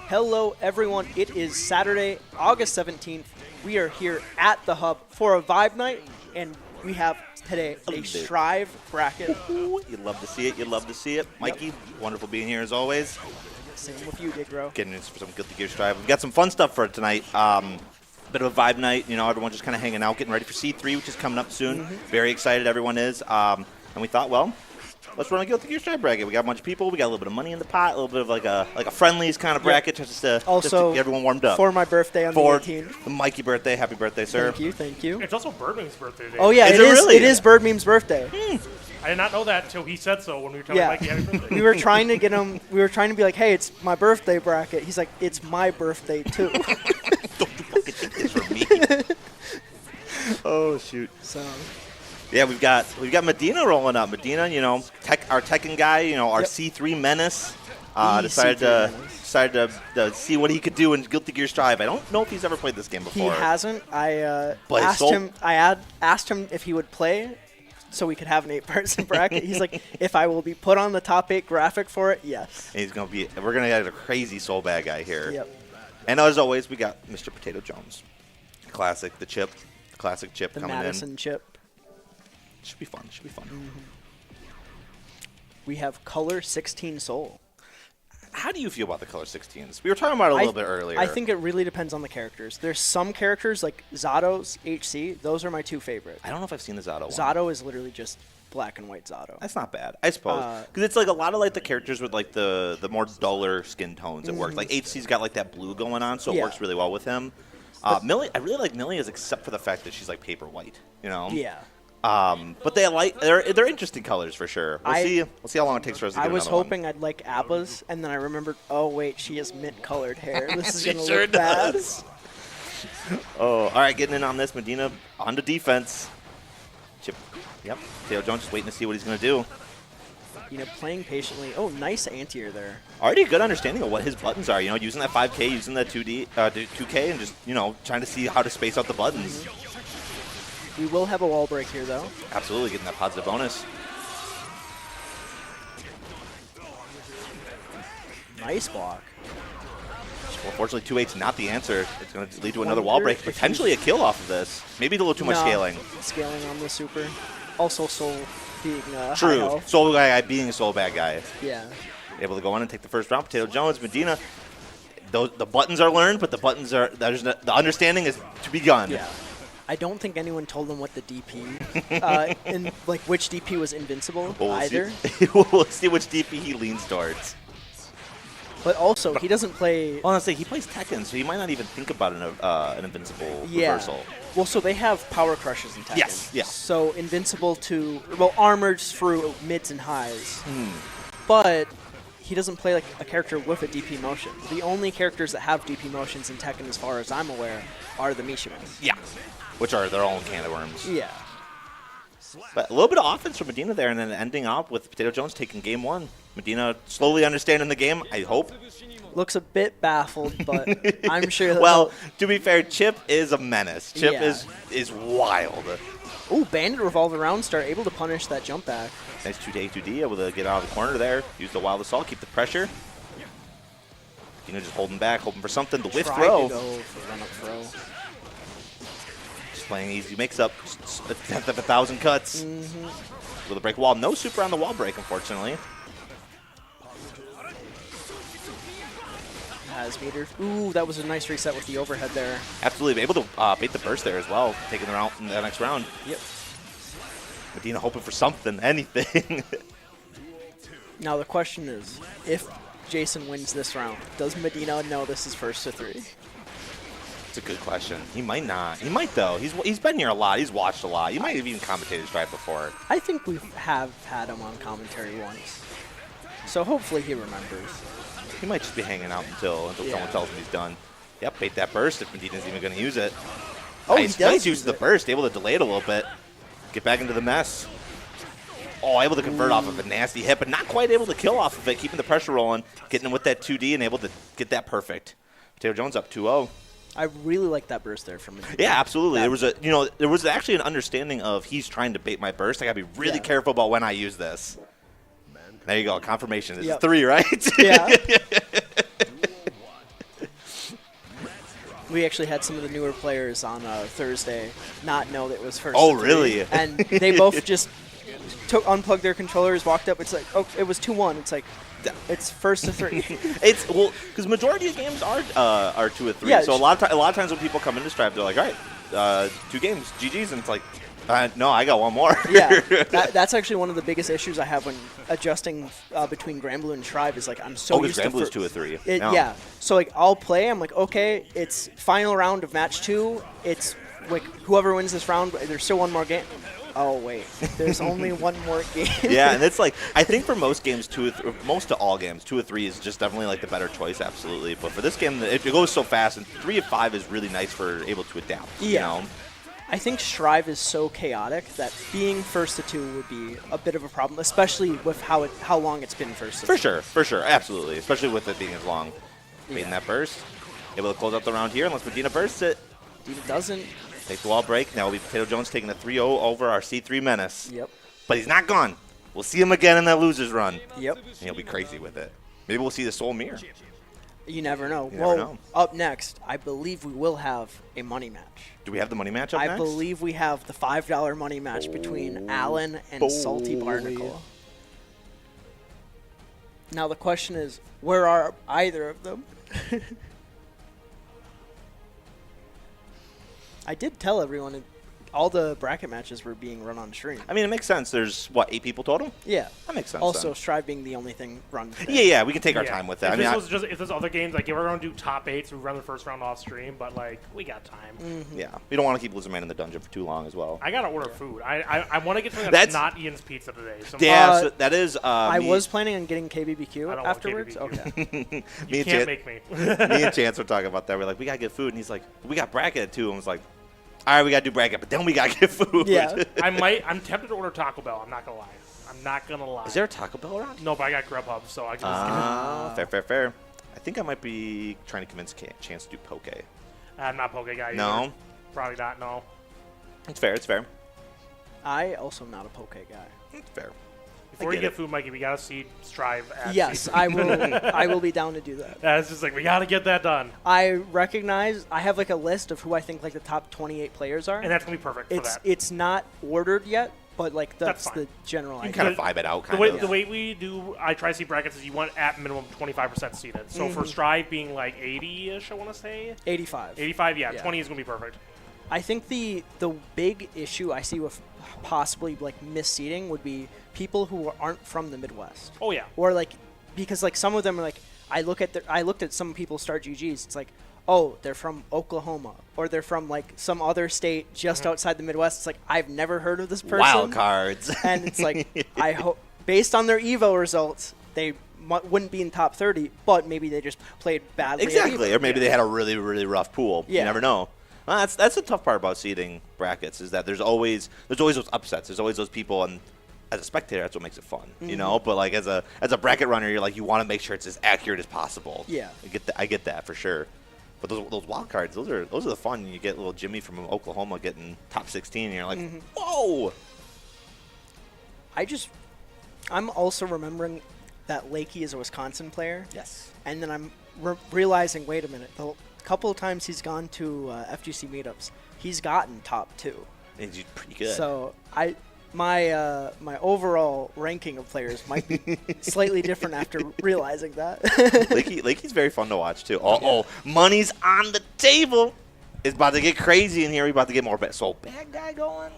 Hello, everyone. It is Saturday, August 17th. We are here at the Hub for a Vibe Night, and we have today a Strive bracket. You love to see it. You love to see it. Mikey, wonderful being here as always. Same with you, Digro. Getting into some Guilty Gear Strive. We've got some fun stuff for tonight. Bit of a vibe night. You know, everyone just kind of hanging out, getting ready for C3, which is coming up soon. Very excited, everyone is. And we thought, well, let's run a Guilty Gear Strive bracket. We got a bunch of people. We got a little bit of money in the pot, a little bit of like a friendlies kind of bracket, just to get everyone warmed up. For my birthday on the 18th. The Mikey birthday. Happy birthday, sir. Thank you. It's also Birdman's birthday today. Oh, yeah, Is it really? It is Birdmeme's birthday. I did not know that until he said so when we were telling Mikey happy birthday. We were trying to get him, we were trying to be like, hey, it's my birthday bracket. He's like, it's my birthday, too. Don't you fucking take this from me. Oh, shoot. So... Yeah, we've got Medina rolling up. Medina, you know, our Tekken guy, you know, our C3 menace, decided to see what he could do in Guilty Gear Strive. I don't know if he's ever played this game before. He hasn't. I asked him if he would play, so we could have an 8-person bracket. He's like, if I will be put on the top 8 graphic for it, yes. And we're gonna get a crazy soul bag guy here. Yep. And as always, we got Mr. Potato Jones, classic chip The coming Madison in. chip. Should be fun. We have Color 16 Soul. How do you feel about the color 16s? We were talking about it a little bit earlier. I think it really depends on the characters. There's some characters like Zato's HC. Those are my 2 favorites. I don't know if I've seen the Zato one. Zato is literally just black and white Zato. That's not bad, I suppose. Because it's like a lot of like the characters with like the more duller skin tones. It works. Like HC's got like that blue going on, so it works really well with him. Millie, I really like Millia's except for the fact that she's like paper white. You know. Yeah. But they're interesting colors for sure. We'll see how long it takes for us to get I was another one. hoping I'd like Abba's, and then I remembered, oh wait, she has mint-colored hair. This is She gonna sure look bad. does. Oh, all right, getting in on this. Medina on to defense. Chip. Yep. Theo Jones just waiting to see what he's gonna do. You know, playing patiently. Oh, nice anti-air there. Already a good understanding of what his buttons are. You know, using that 5K, using that 2K, and just trying to see how to space out the buttons. We will have a wall break here, though. Absolutely, getting that positive bonus. Nice block. Well, unfortunately, 2-8's not the answer. It's going to lead to another wall break, potentially a kill off of this. Maybe a little too much scaling. Scaling on the super. Also, Soul being high True. health. Soul guy being a soul bad guy. Yeah. Able to go in and take the first round. Potato Jones, Medina. The buttons are learned, but the understanding is to be begun. Yeah. I don't think anyone told him what the DP, and like which DP was invincible either. We'll see which DP he leans towards. But also, he doesn't play. Honestly, he plays Tekken, so he might not even think about an invincible reversal. Well, so they have power crushes in Tekken. Yes. Yeah. So invincible to armored through mids and highs. But he doesn't play like a character with a DP motion. The only characters that have DP motions in Tekken, as far as I'm aware, are the Mishimas. Yeah. Which are their own can of worms. Yeah. But a little bit of offense from Medina there, and then ending up with Potato Jones taking game 1. Medina slowly understanding the game, I hope. Looks a bit baffled, but I'm sure that well, to be fair, Chip is a menace. Chip is wild. Ooh, Bandit revolve around start, able to punish that jump back. Nice 2D, 2D, able to get out of the corner there. Use the Wild Assault, keep the pressure. Medina just holding back, hoping for something. The whiff throw. To go for run-up throw. Playing easy makes up a tenth of 1,000 cuts. With a break wall. No super on the wall break, unfortunately. Has meter. Ooh, that was a nice reset with the overhead there. Absolutely. Able to bait the burst there as well, taking them out in the next round. Yep. Medina hoping for something, anything. Now the question is, if Jason wins this round, does Medina know this is first to 3? That's a good question. He might not. He might, though. He's been here a lot. He's watched a lot. He might have even commentated Strive before. I think we have had him on commentary once. So hopefully he remembers. He might just be hanging out until someone tells him he's done. Yep, bait that burst if Medina's even going to use it. Oh, nice, he does nice use of the burst. Able to delay it a little bit. Get back into the mess. Oh, able to convert off of a nasty hit, but not quite able to kill off of it. Keeping the pressure rolling. Getting him with that 2D and able to get that perfect. Potato Jones up 2-0. I really like that burst there from him. Yeah, absolutely. There was actually an understanding of he's trying to bait my burst. I gotta be really careful about when I use this. There you go, confirmation. This is 3, right? Yeah. We actually had some of the newer players on Thursday not know that it was first. Oh, to three. really? And they both just unplugged their controllers, walked up. It's like, oh, it was 2-1. It's like, it's first to 3. It's because majority of games are 2 or 3. Yeah, So a lot of times when people come into Strive, they're like, all right, 2 games, GGs, and it's like, no, I got one more. Yeah, that's actually one of the biggest issues I have when adjusting between Granblue and Strive is like I'm so used to Granblue's 2 or 3. Yeah. So like I'll play. I'm like, okay, it's final round of match 2. It's like whoever wins this round, there's still one more game. Oh wait, there's only one more game. Yeah, and it's like I think for most games, most to all games, 2 or 3 is just definitely like the better choice, absolutely. But for this game, it goes so fast, and 3 of 5 is really nice for able to adapt. Yeah. You know? I think Strive is so chaotic that being first to 2 would be a bit of a problem, especially with how long it's been first to 2. For sure, absolutely. Especially with it being as long. Baiting that burst, able to close out the round here unless Medina bursts it. Medina doesn't. Take the wall break. Now will be Potato Jones taking a 3-0 over our C3 Menace. Yep. But he's not gone. We'll see him again in that loser's run. Yep. And he'll be crazy with it. Maybe we'll see the Soul Mirror. You never know. You never know. Up next, I believe we will have a money match. Do we have the money match up next? I believe we have the $5 money match between Alan and Salty Barnacle. Now the question is, where are either of them? I did tell everyone all the bracket matches were being run on stream. I mean, it makes sense. There's, 8 people total? Yeah. That makes sense. Also, then. Strive being the only thing run today. Yeah, we can take our time with that. If there's other games, like if we're going to do top 8, so we run the first round off stream, but like, we got time. Mm-hmm. Yeah. We don't want to keep Lizardman in the dungeon for too long as well. I got to order food. I want to get something that's not Ian's Pizza today. Yeah, so that is... I was planning on getting KBBQ afterwards. KBBQ. Okay. You can't make me. Me and Chance were talking about that. We're like, we got to get food. And he's like, we got bracket too. And I was like, all right, we got to do bracket, but then we got to get food. Yeah. I'm tempted to order Taco Bell. I'm not going to lie. Is there a Taco Bell around? No, but I got Grubhub, so I can just fair. I think I might be trying to convince Chance to do Poke. I'm not a Poke guy either. No? Probably not, no. It's fair. I also am not a Poke guy. It's fair. Before you get food, Mikey, we got to see Strive at Yes, I will. I will be down to do that. It's just like, we got to get that done. I recognize, I have like a list of who I think like the top 28 players are. And that's going to be perfect for that. It's not ordered yet, but like that's fine. the general idea. Kind of vibe it out, The way we do ITRIC brackets is you want at minimum 25% seated. So for Strive being like 80-ish, I want to say. 85. 85, yeah. 20 is going to be perfect. I think the big issue I see with possibly like misseeding would be people who aren't from the Midwest. Oh yeah. Or like because like some of them are like I looked at some people start GGs. It's like, oh, they're from Oklahoma or they're from like some other state just outside the Midwest. It's like I've never heard of this person. Wild cards. And it's like I hope based on their Evo results they wouldn't be in top 30, but maybe they just played badly. Exactly, or maybe they had a really, really rough pool. Yeah. You never know. Well, that's the tough part about seeding brackets is that there's always those upsets. There's always those people, and as a spectator, that's what makes it fun, you know. But like as a bracket runner, you're like you want to make sure it's as accurate as possible. Yeah, I get that for sure. But those wild cards, those are the fun. You get little Jimmy from Oklahoma getting top 16, and you're like, whoa. I'm also remembering that Lakey is a Wisconsin player. Yes. And then I'm realizing, wait a minute, the couple of times he's gone to FGC meetups, he's gotten top 2. And he's pretty good. So my overall ranking of players might be slightly different after realizing that. Lakey's very fun to watch too. Money's on the table. It's about to get crazy in here. We're about to get more bad. So bad guy going.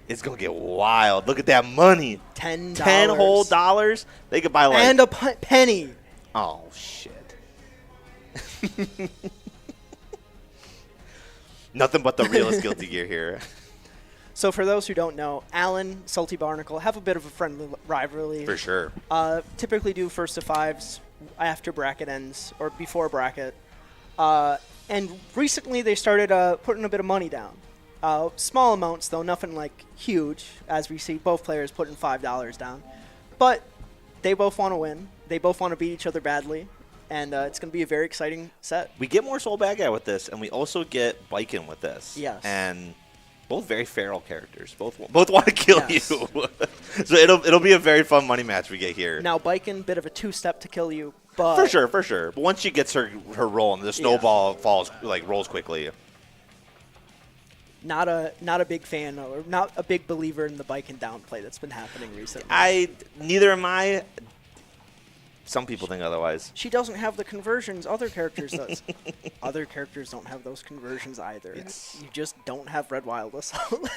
It's gonna get wild. Look at that money. $10 whole dollars. They could buy like and a penny. Oh shit. Nothing but the realest Guilty Gear here. So for those who don't know, Alan, Salty Barnacle have a bit of a friendly rivalry. For sure. Typically do first to fives after bracket ends or before bracket. And recently they started putting a bit of money down. Small amounts though, nothing like huge, as we see both players putting $5 down. But they both want to win. They both want to beat each other badly. And it's going to be a very exciting set. We get more Soul Bad Guy with this, and we also get Biken with this. Yes. And both very feral characters. Both want to kill Yes. you. So it'll be a very fun money match we get here. Now, Biken, bit of a two-step to kill you. But For sure, for sure. But once she gets her rolling, the snowball rolls quickly. Not a big fan or not a big believer in the bike and down play that's been happening recently. Neither am I. Some people think otherwise. She doesn't have the conversions other characters does. Other characters don't have those conversions either. Yes. You just don't have Red Wild Assault.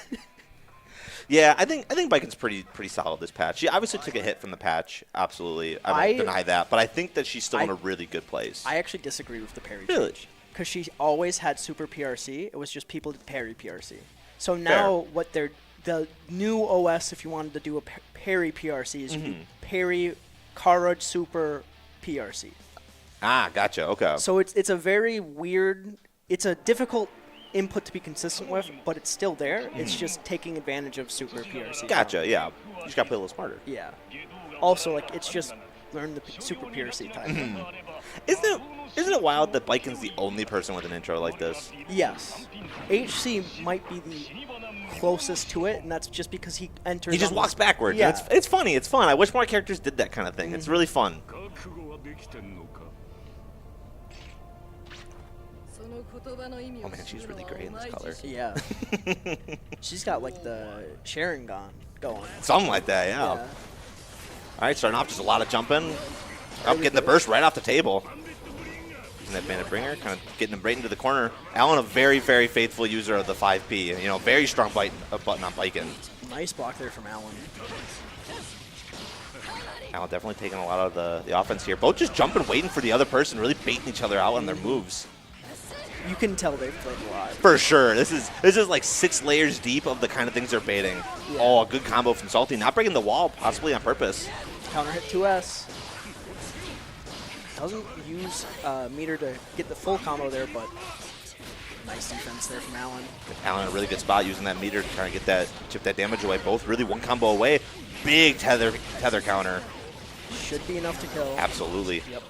Yeah, I think Biken's pretty solid this patch. She obviously took a hit from the patch. Absolutely, I won't deny that. But I think that she's still in a really good place. I actually disagree with the parry Really? change. Because she always had super PRC. It was just people did parry PRC. So now the new OS, if you wanted to do a parry PRC, is you do parry Karaj super PRC. Ah, gotcha. Okay. So it's a very weird, it's a difficult input to be consistent with, but it's still there. It's just taking advantage of super PRC. Gotcha. Yeah. You just got to play a little smarter. Yeah. Also, like, it's just learn the super PRC type. Isn't it wild that Biken's the only person with an intro like this? Yes. HC might be the closest to it, and that's just because he enters. He just walks backwards. Yeah. And it's funny. It's fun. I wish more characters did that kind of thing. It's really fun. Oh man, she's really great in this color. Yeah. She's got like the Sharingan going. Something like that, yeah. All right, starting off just a lot of jumping. Up, getting the burst right off the table. Using that Bandit Bringer, kind of getting him right into the corner. Alan, a very, very faithful user of the 5P. You know, very strong button on Biken. Nice block there from Alan. Alan definitely taking a lot of the offense here. Both just jumping, waiting for the other person, really baiting each other out on their moves. You can tell they've played a lot. For sure. This is like 6 layers deep of the kind of things they're baiting. Yeah. Oh, a good combo from Salty. Not breaking the wall, possibly on purpose. Counter hit 2S. Doesn't use meter to get the full combo there, but nice defense there from Alan. Alan in a really good spot using that meter to kind of get chip that damage away. Both really one combo away. Big tether counter. Should be enough to kill. Absolutely. Yep.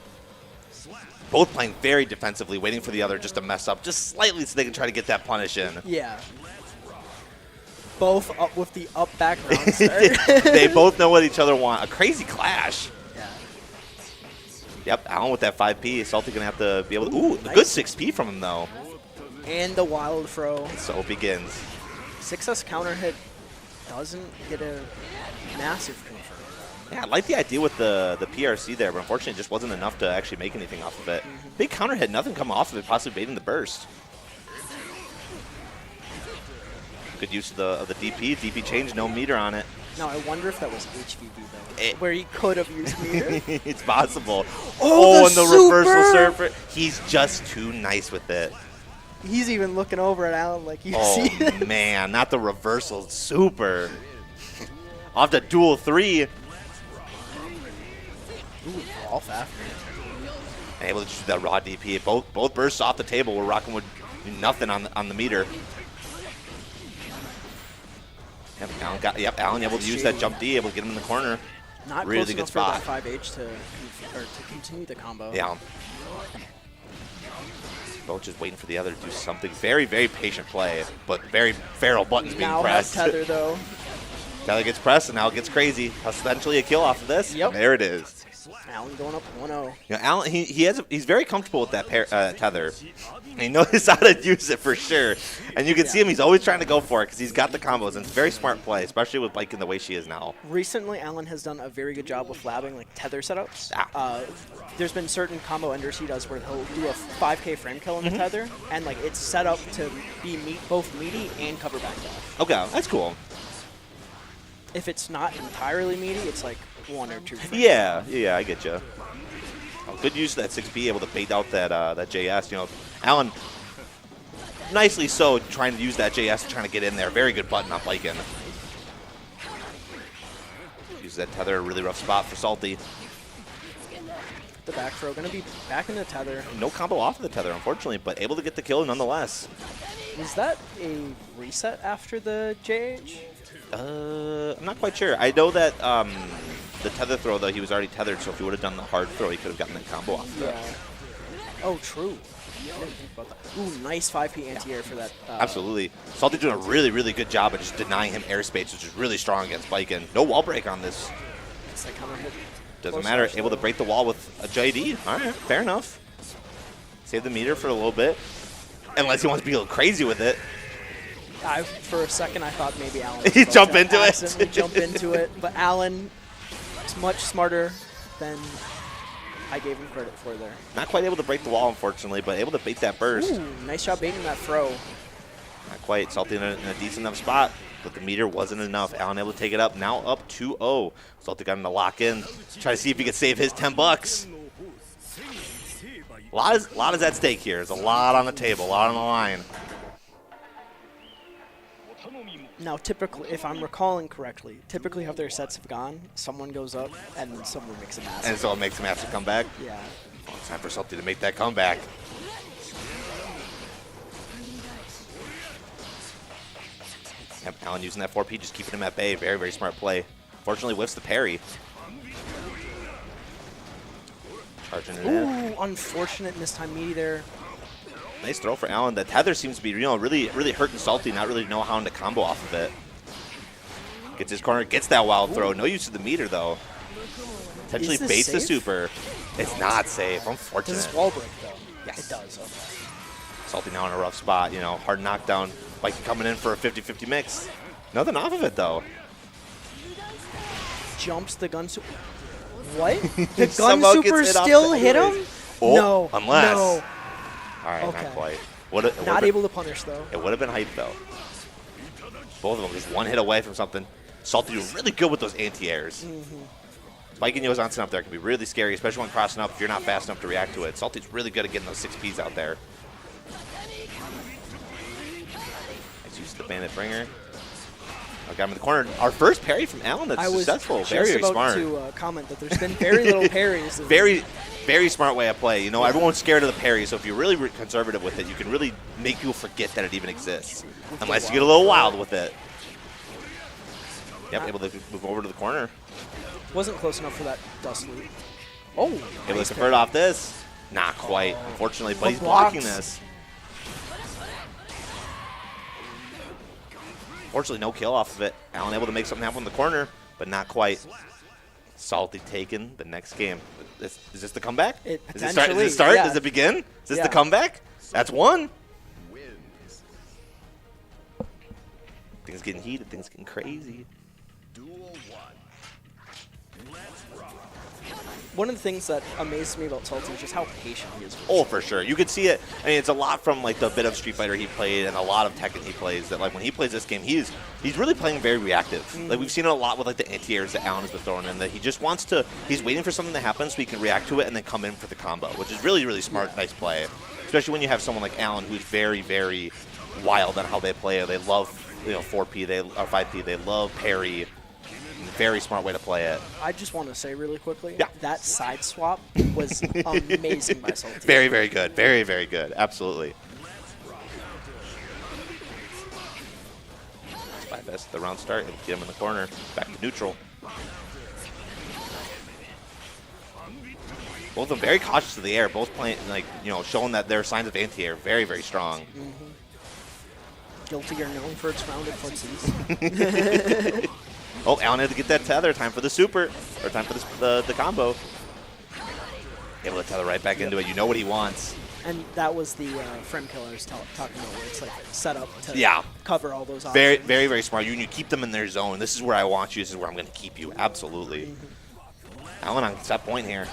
Both playing very defensively, waiting for the other just to mess up just slightly so they can try to get that punish in. Yeah. Both up with the up back ground start. They both know what each other want. A crazy clash. Yeah. Yep, Alan with that 5P. Salty going to have to be able to... Ooh, nice. a good 6P from him, though. And the wild throw. So it begins. 6S counter hit doesn't get a massive confirm. Yeah, I like the idea with the PRC there, but unfortunately it just wasn't enough to actually make anything off of it. Big counter hit, nothing come off of it, possibly baiting the burst. Good use of the DP. DP change, no meter on it. Now, I wonder if that was HVB, though, where he could have used meter. It's possible. Oh, and the reversal surfer. He's just too nice with it. He's even looking over at Alan like, you see Oh, this? man, not the reversal. Super. Off the dual 3. Ooh, off after. And able to just do that raw DP. Both bursts off the table. We're rocking with nothing on the meter. Yep, Alan able to use that jump D, able to get him in the corner. Not really close good enough spot. for that 5H to continue the combo. Yeah. Both just waiting for the other to do something. Very, very patient play, but very feral buttons being Now pressed. has Tether, though. Tether gets pressed, and now it gets crazy. Essentially a kill off of this. Yep. There it is. Alan going up 1-0. You know, Alan, he's very comfortable with that tether. And he knows how to use it for sure. And you can see him, he's always trying to go for it because he's got the combos. And it's a very smart play, especially with Biken the way she is now. Recently, Alan has done a very good job with labbing like tether setups. There's been certain combo enders he does where he'll do a 5K frame kill in the tether, and like it's set up to be both meaty and cover back dash. Okay, that's cool. If it's not entirely meaty, it's like 1 or 2 frames. Yeah, I get you. Oh, good use of that 6P, able to bait out that JS. You know, Alan, nicely so, trying to use that JS, trying to get in there. Very good button on Biken. Use that tether, a really rough spot for Salty. The back throw going to be back in the tether. No combo off of the tether, unfortunately, but able to get the kill nonetheless. Is that a reset after the JH? I'm not quite sure. I know that the tether throw, though, he was already tethered, so if he would have done the hard throw, he could have gotten that combo off of that. Oh, true. I didn't think about that. Ooh, nice 5P anti-air for that. Absolutely. Salty doing a really, really good job of just denying him airspace, which is really strong against Biken. No wall break on this. It's like counter hit. Doesn't Close matter. slash Able to though. break the wall with a JD. All right, fair enough. Save the meter for a little bit. Unless he wants to be a little crazy with it. For a second, I thought maybe Alan. He was jump about into to it. accidentally jump into it, but Alan is much smarter than I gave him credit for there. Not quite able to break the wall, unfortunately, but able to bait that burst. Ooh, nice job baiting that throw. Not quite. Salty in a decent enough spot, but the meter wasn't enough. Allen able to take it up. Now up 2-0. Salty got him to lock in. Try to see if he could save his 10 bucks. A lot is at stake here. There's a lot on the table, a lot on the line. Now, typically, if I'm recalling correctly, typically how their sets have gone, someone goes up and someone makes a massive. And so it makes him have to come back. Yeah. Well, it's time for Salty to make that comeback. Yep, Allen using that 4P, just keeping him at bay. Very, very smart play. Fortunately, whiffs the parry. Charging it in. Ooh, unfortunate mistime meaty there. Nice throw for Allen. The tether seems to be, really hurting Salty, not really know how to combo off of it. Gets his corner, gets that wild throw. No use of the meter, though. Potentially Is this baits the safe? super. It's not safe. Does Unfortunate. this wall break, though? Yes. It does, okay. Salty now in a rough spot. Hard knockdown. Like coming in for a 50-50 mix. Nothing off of it, though. Jumps the gun super. What? The gun Somehow gets super hit off still the hit him? anyways. Oh, No. unless. No. All right, Okay. not quite. It Not able to punish, though. It would have been hype, though. Both of them just one hit away from something. Salty was really good with those anti-airs. Spiking Yo's on up there can be really scary, especially when crossing up if you're not fast enough to react to it. Salty's really good at getting those 6Ps out there. Nice use of the Bandit Bringer. I got him in the corner. Our first parry from Allen that's I was successful. just Very, very about smart. to comment that there's been very little parries. Very, very smart way of play. Everyone's scared of the parry, so if you're really conservative with it, you can really make people forget that it even exists. Unless you get a little wild with it. Yep, able to move over to the corner. Wasn't close enough for that dust loop. Oh, Able nice to convert off this. Not quite, unfortunately, but he's blocking this. Fortunately, no kill off of it. Allen able to make something happen in the corner, but not quite. Salty taking the next game. Is this the comeback? Does it start? Potentially, yeah. Does it begin? Is this Yeah. the comeback? That's one. Things getting heated. Things getting crazy. One of the things that amazes me about Salty is just how patient he is. Oh, for sure. You could see it. I mean, it's a lot from like the bit of Street Fighter he played and a lot of Tekken he plays. That like when he plays this game, he's really playing very reactive. Like we've seen it a lot with like the anti-airs that Allen has been throwing in. That he just wants to. He's waiting for something to happen so he can react to it and then come in for the combo, which is really, really smart, nice play. Especially when you have someone like Allen who's very, very wild on how they play. They love 4P, or 5P. They love parry. Very smart way to play it. I just want to say really quickly, Yeah. that side swap was amazing by Salty. Very, very good. Very, very good. Absolutely. Spy best the round start and get him in the corner. Back to neutral. Both of them very cautious of the air. Both playing, showing that their signs of anti-air very, very strong. Guilty are known for its rounded footsies. Oh, Allen had to get that tether. Time for the super. Or time for the combo. Able to tether right back into it. You know what he wants. And that was the frame killers talking about where it's like set up to Yeah. cover all those options. Very, very, very smart. You keep them in their zone. This is where I want you. This is where I'm going to keep you. Absolutely. Allen on set point here.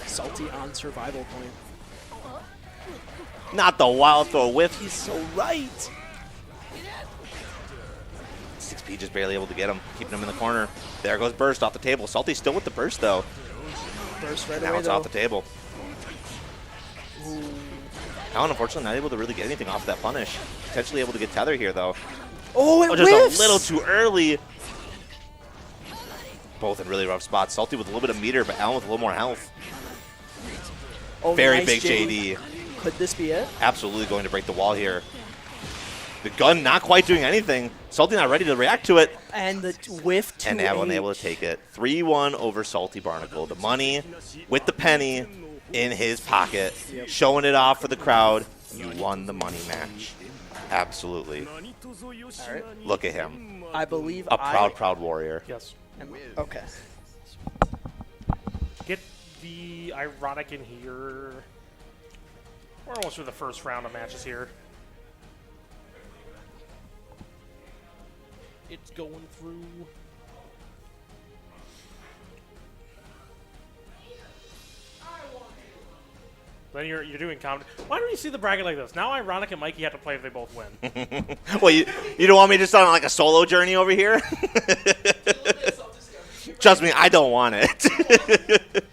Salty on survival point. Not the wild throw whiff. He's so right. 6P just barely able to get him. Keeping him in the corner. There goes burst off the table. Salty still with the burst, though. Burst right Now away, it's though. off the table. Allen, unfortunately, not able to really get anything off that punish. Potentially able to get tether here, though. Oh, it Just whiffs! a little too early. Both in really rough spots. Salty with a little bit of meter, but Allen with a little more health. Oh, Very nice big JD. JD. Could this be it? Absolutely going to break the wall here. The gun not quite doing anything. Salty not ready to react to it. And the whiff to And Allen able to take it. 3-1 over Salty Barnacle. The money with the penny in his pocket. Yep. Showing it off for the crowd. You won the money match. Absolutely. All right. Look at him. I believe A proud, proud warrior. Yes. Okay. Get the Ironic in here. We're almost through the first round of matches here. It's going through. Then you're doing comedy. Why don't you see the bracket like this? Now Ironic and Mikey have to play if they both win. Well, you don't want me to start on like a solo journey over here? Trust me, I don't want it.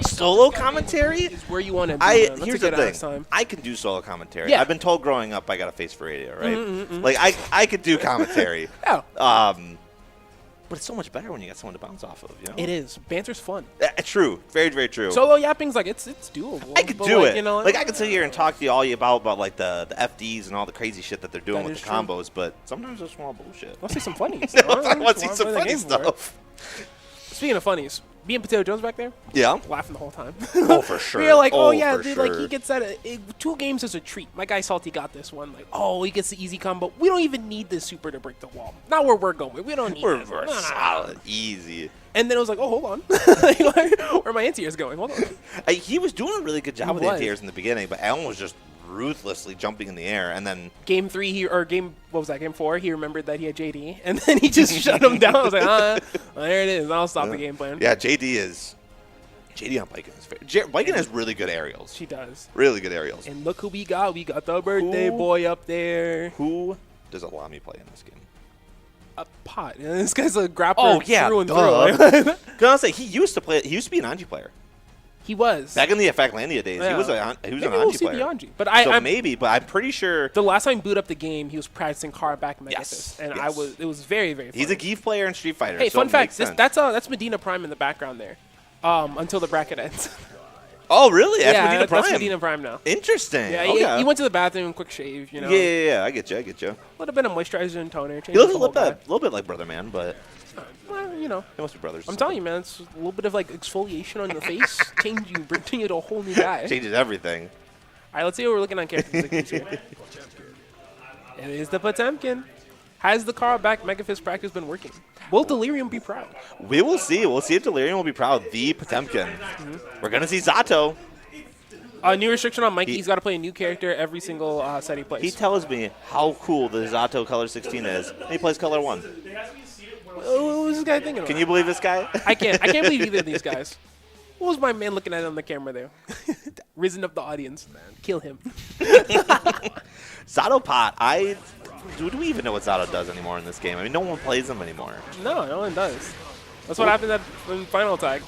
Solo commentary Is where you want to be. Man. That's here's a good the ass thing. time. I can do solo commentary. Yeah. I've been told growing up I got a face for radio, right? Like I could do commentary. Yeah, But it's so much better when you got someone to bounce off of, you know? it is. Banter's fun. True. Very, very true. Solo yapping's like it's doable. I could but do like, it. You know, Like I could sit here and talk to you all about like the FDs and all the crazy shit that they're doing That with is the true. combos, but sometimes they're small bullshit. Let's see some funnies. I want to see some funny stuff. Speaking of funnies, me and Potato Jones back there Yeah. laughing the whole time. Oh, for sure. We were like, Oh, oh yeah, for dude, like sure. he gets that 2 games as a treat. My guy Salty got this one. Like, oh, he gets the easy combo. We don't even need this super to break the wall. Not where we're going. We don't need We're this. solid, easy. And then it was like, oh, hold on. Where are my anti-airs going? Hold on. He was doing a really good job He with was. anti-airs in the beginning, but Alan was just ruthlessly jumping in the air, and then Game 3, game 4, he remembered that he had JD, and then he just shut him down. I was like, well, there it is. I'll stop the game plan. yeah, JD on Viking is fair. Viking has really good aerials. She does. Really good aerials. And look who we got. We got the birthday Who? boy up there. Who does Alami play in this game? A pot. And this guy's a grappler Oh, yeah, through and duh. through. Cause I say he used to be an Anji player He was. back in the Effectlandia days. Yeah. He was an Maybe Anji we'll see player. the Anji. But So I'm maybe, but I'm pretty sure the last time boot up the game, he was practicing car back Megathus, Yes, and yes. it was very very. Funny. he's a Geef player in Street Fighter. Hey, so fun it fact. makes sense. That's Medina Prime in the background there, until the bracket ends. Oh, really? That's yeah, Medina Prime. that's Medina Prime now. Interesting. Yeah, okay. he went to the bathroom, quick shave, you know. Yeah. I get you. A little bit of moisturizer and toner. He looks a changes the whole little bit like Brother Man, but vibe. Well, you know. they must be brothers. I'm telling you, man, it's a little bit of like exfoliation on the face, bring you to a whole new guy. Changes everything. All right, let's see what we're looking on characters here. It is the Potemkin. Has the car back Megafist practice been working? Will Delirium be proud? We will see. We'll see if Delirium will be proud. The Potemkin. We're gonna see Zato. New restriction on Mikey. He's got to play a new character every single set he plays. He tells me how cool the Zato Color 16 is. And he plays Color 1. what was this guy thinking about? Can you believe this guy? I can't believe either of these guys. What was my man looking at on the camera there? Risen up the audience. Man, kill him. Zato Pot. Do we even know what Zato does anymore in this game? I mean, no one plays him anymore. No one does. That's what happened in Final Attack.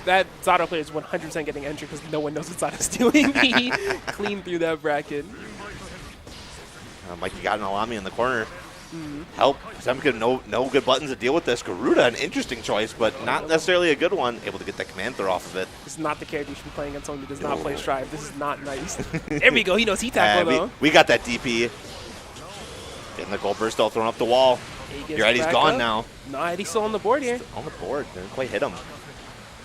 That Zato player is 100% getting entry because no one knows what Zato's doing. He cleaned through that bracket. Mikey got an Alami in the corner. Help. Potemkin, no good buttons to deal with this. Garuda, an interesting choice, but not necessarily a good one. Able to get that command throw off of it. This is not the character you should be playing against someone who does not play Strive. This is not nice. There we go. He knows he tackle, though. We got that DP. Getting the gold burst all thrown up the wall. Your Eddie's back gone up. now. No, Eddie's still on the board here. On the board. Didn't quite hit him.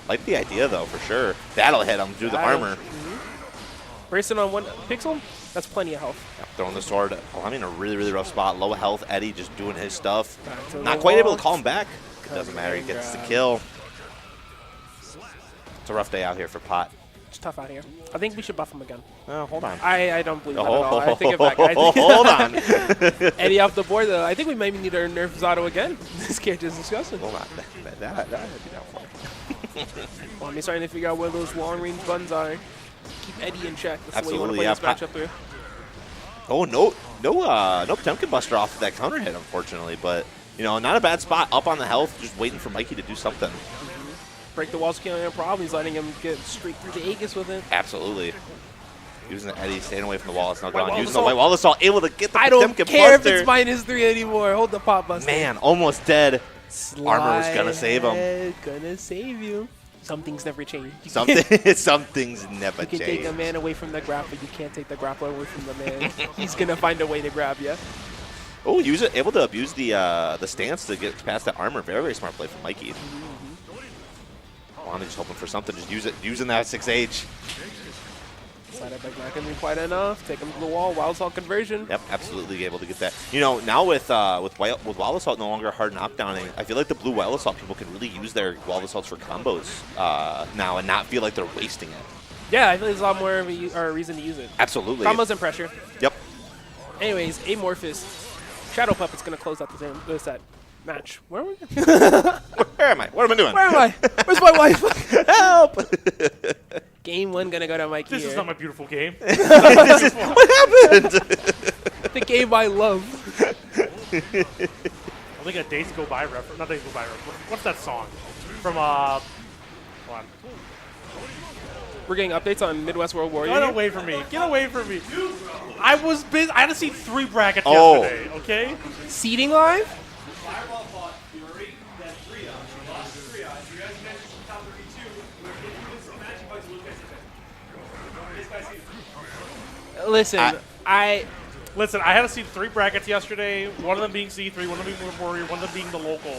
Like the idea, though, for sure. That'll hit him through the armor. Bracing on 1 pixel. That's plenty of health. Yep, throwing the sword. Oh, I'm in a really, really rough spot. Low health. Eddie just doing his stuff. Back to the Not quite able wall. to call him back. Doesn't matter. He gets the kill. It's a rough day out here for Pot. It's tough out here. I think we should buff him again. Oh, hold on. I don't believe that at all. I take it back. Hold on. Eddie off the board, though. I think we maybe need to nerf Zato again. This character is disgusting. Hold on. That I'd be down for. Well, I'm starting to figure out where those long-range buttons are. Keep Eddie in check. That's the way you want to Absolutely, play yeah. this matchup through. Oh, no Potemkin Buster off of that counter hit, unfortunately. But, you know, not a bad spot. Up on the health, just waiting for Mikey to do something. Break the walls, killing him. Problem. He's letting him get straight through the Aegis with it. Absolutely. Using the Eddie, staying away from the wall. It's not White gone. Wall Using the Assault. White Wall Assault, able to get the I don't Potemkin care if Buster. it's -3 anymore. Hold the pot buster. Man, almost dead. Armor was gonna save him. Slide, gonna save you. Some things never change. You Some things never You can change. take a man away from the grappler. You can't take the grappler away from the man. He's gonna find a way to grab you. Oh, able to abuse the stance to get past that armor. Very, very smart play from Mikey. Oh, I'm just hoping for something. Just using that 6H. Slide it back, not going to be quite enough. Take him to the wall. Wild Assault conversion. Yep, absolutely able to get that. You know, now with Wild Assault no longer hard knockdowning, I feel like the blue Wild Assault people can really use their Wild Assaults for combos now and not feel like they're wasting it. Yeah, I feel there's a lot more of a reason to use it. Absolutely. Combos and pressure. Yep. Anyways, Amorphous. Shadow Puppet's going to close out the set match. Where are we? Where am I? What am I doing? Where am I? Where's my wife? Help! Game 1 going to go to Mikey This here. is not my beautiful game. What happened? The game I love. I think a Days Go By reference. Not Days Go By reference. What's that song? From, hold on. We're getting updates on Midwest World Warrior. Get away from me. Get away from me. I was busy. I had to see 3 brackets Oh. yesterday, okay? Seating live? Listen, Listen, I had to see 3 brackets yesterday. One of them being C3, one of them being Warrior, one of them being the local.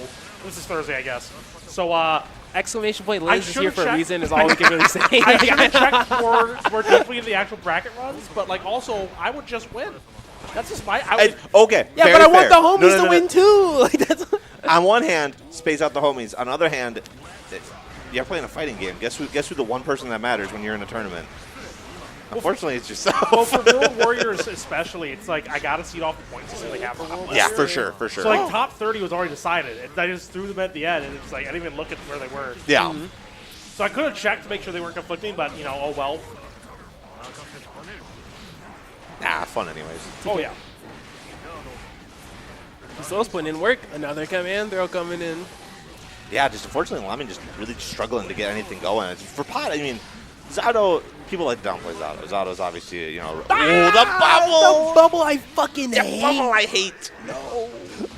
This is Thursday, I guess. So, exclamation point I Liz is here should've for a checked- reason is all we can really say. I should have checked more deeply in the actual bracket runs, but like also I would just win. That's just my. I would, Okay. Yeah, very but I want fair. the homies No, no, to no, win no. too. Like that's On one hand, space out the homies. On the other hand, you're playing a fighting game. Guess who the one person that matters when you're in a tournament? Unfortunately, it's yourself. well, for World Warriors especially, it's like I gotta see it off the points to see what they have for World Yeah, Warriors. for sure, for sure. So like top 30 was already decided. And I just threw them at the end, and it's like I didn't even look at where they were. Yeah. So I could have checked to make sure they weren't conflicting, but you know, oh well. Nah, fun anyways. Oh yeah. Soul's putting in work. Another command throw coming in. Yeah, just unfortunately, Lamin just really struggling to get anything going. It's, for Pot, I mean, Zato, people like to downplay Zato. Zato's obviously, you know, oh, the bubble! The bubble I fucking That hate. bubble I hate. No.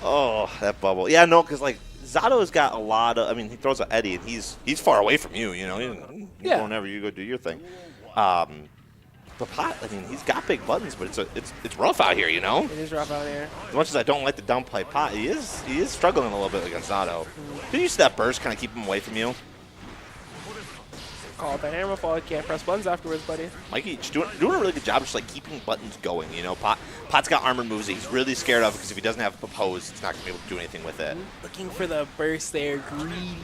Oh, that bubble. Yeah, no, because like Zato's got a lot of. I mean, he throws at Eddie, and he's far away from you. You know, you Yeah. go whenever you go do your thing. But Pot, I mean, he's got big buttons, but it's rough out here. You know, It is rough out here. as much as I don't like the downplay Pot, he is struggling a little bit against Zato. Can you see that burst kind of keep him away from you? Call it the hammer fall. Can't press buttons afterwards, buddy. Mikey just doing a really good job just like keeping buttons going, you know. Pot's got armored moves that he's really scared of because if he doesn't have a pose, he's not going to be able to do anything with it. Looking for the burst there. Greedy.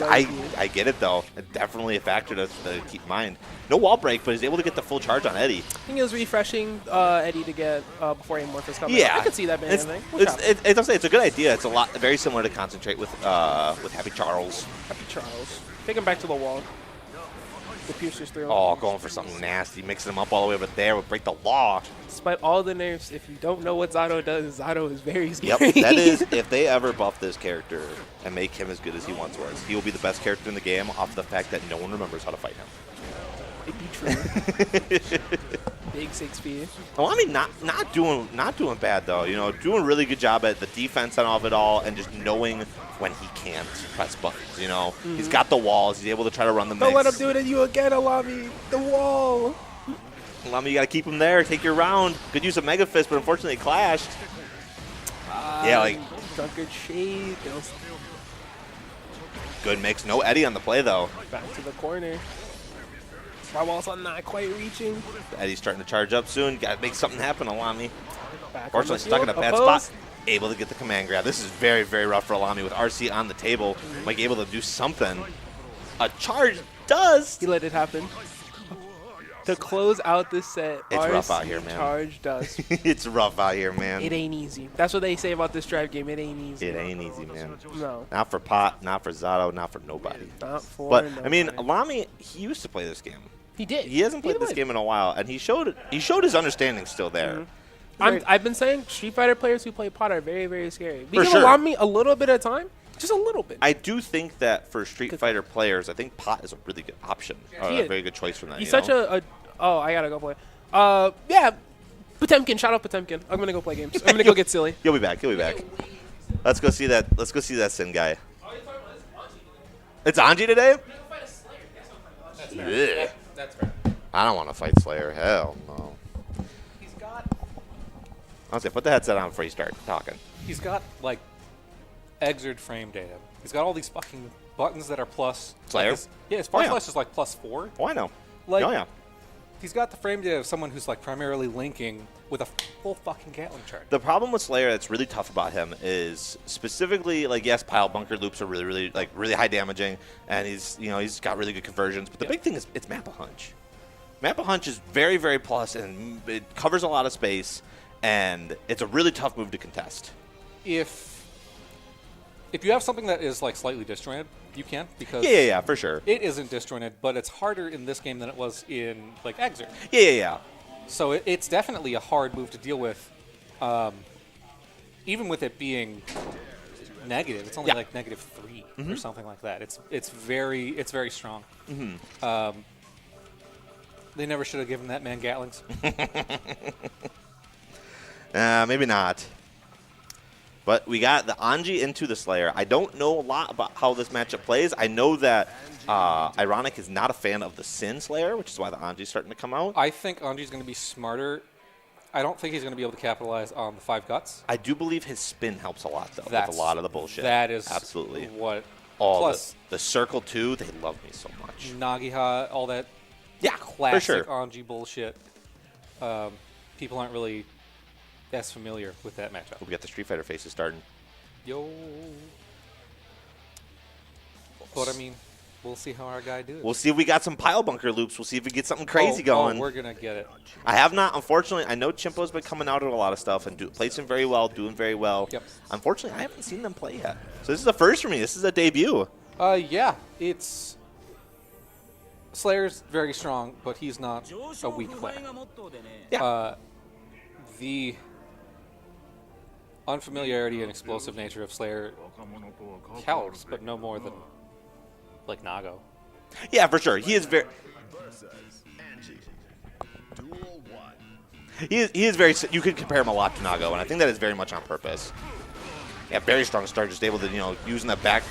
I get it, though. It's definitely a factor to keep in mind. No wall break, but he's able to get the full charge on Eddie. I think it was refreshing Eddie to get before Amorphous coming. Yeah. I could see that being a thing. It's a good idea. It's very similar to Concentrate with Happy Charles. Happy Charles. Take him back to the wall. The piercers through. Oh, going for something nasty. Mixing them up all the way over there would break the law. Despite all the nerfs, if you don't know what Zato does, Zato is very Yep, scary. that is, if they ever buff this character and make him as good as he once was, he will be the best character in the game off the fact that no one remembers how to fight him. It'd be true. Big 6P. Well, I mean, not doing bad though. You know, doing a really good job at the defense and of it all, and just knowing when he can't press buttons. You know, he's got the walls. He's able to try to run the mix. Don't let him do it to you again, Alami. The wall. Lama, you got to keep him there. Take your round. Good use of Mega Fist, but unfortunately it clashed. Yeah, like Drunkard Shade. good mix. No Eddie on the play though. Back to the corner. My wall's not quite reaching. Eddie's starting to charge up soon. Got to make something happen, Alami. Back on Fortunately, the stuck in a field. bad Opposed. spot. Able to get the command grab. This is very, very rough for Alami with RC on the table. Like able to do something. A charge does. He let it happen. To close out this set, It's rough RC out here, man. Charge does. It's rough out here, man. It ain't easy. That's what they say about this drive game. It ain't easy. It ain't easy, man. No. Not for Pot, not for Zato, not for nobody. Not for But I mean, nobody. Alami, he used to play this game. He did. He hasn't played this did. game in a while, and he showed his understanding still there. I've been saying Street Fighter players who play Pot are very, very scary. We For give sure. Alami a little bit of time. Just a little bit. I do think that for Street Fighter players, I think Pot is a really good option, or He a is. very good choice from that. He's you such know? a oh, I gotta go play. Yeah, Potemkin. Shout out Potemkin. I'm gonna go play games. I'm gonna go get silly. He'll be back. He'll be back. Let's go see that. Let's go see that Sin guy. It's Anji today. Ugh. That's right. I don't want to fight Slayer. Hell no. He's got I'll say, put the headset on before you start talking. like exert frame data. He's got all these fucking buttons that are plus. Slayer? Like his Oh, yeah. Slash is like +4. Oh, I know. Like oh yeah. He's got the frame data of someone who's like primarily linking with a full fucking Gatling chart. The problem with Slayer that's really tough about him is specifically, like, yes, pile bunker loops are really high damaging, and he's got really good conversions. But the big thing is it's Map-a-Hunch. Map-a-Hunch is very, very plus, and it covers a lot of space, and it's a really tough move to contest. If you have something that is like slightly disjointed, you can, because Yeah, for sure. it isn't disjointed, but it's harder in this game than it was in like Exert. Yeah. So it's definitely a hard move to deal with, even with it being negative. It's only like -3 or something like that. It's very strong. They never should have given that man Gatlings. Maybe not. But we got the Anji into the Slayer. I don't know a lot about how this matchup plays. I know that Ironic is not a fan of the Sin Slayer, which is why the Anji's starting to come out. I think Anji's going to be smarter. I don't think he's going to be able to capitalize on the 5 guts. I do believe his spin helps a lot, though, That's- with a lot of the bullshit. That is absolutely what. Plus, Plus, the Circle, too, they love me so much. Nagiha, all that Yeah, classic for sure. Anji bullshit. People aren't really as familiar with that matchup. We got the Street Fighter faces starting. Yo. But I mean, we'll see how our guy does. We'll see if we got some pile bunker loops. We'll see if we get something crazy going. Oh, we're going to get it. I have not, unfortunately. I know Chimpo's been coming out at a lot of stuff and placing very well, doing very well. Yep. Unfortunately, I haven't seen them play yet. So this is a first for me. This is a debut. Yeah, it's... Slayer's very strong, but he's not a weak player. Yeah. The unfamiliarity and explosive nature of Slayer helps, but no more than, like, Nago. Yeah, for sure. He is very... He is very... You could compare him a lot to Nago, and I think that is very much on purpose. Yeah, very strong start, just able to, using the back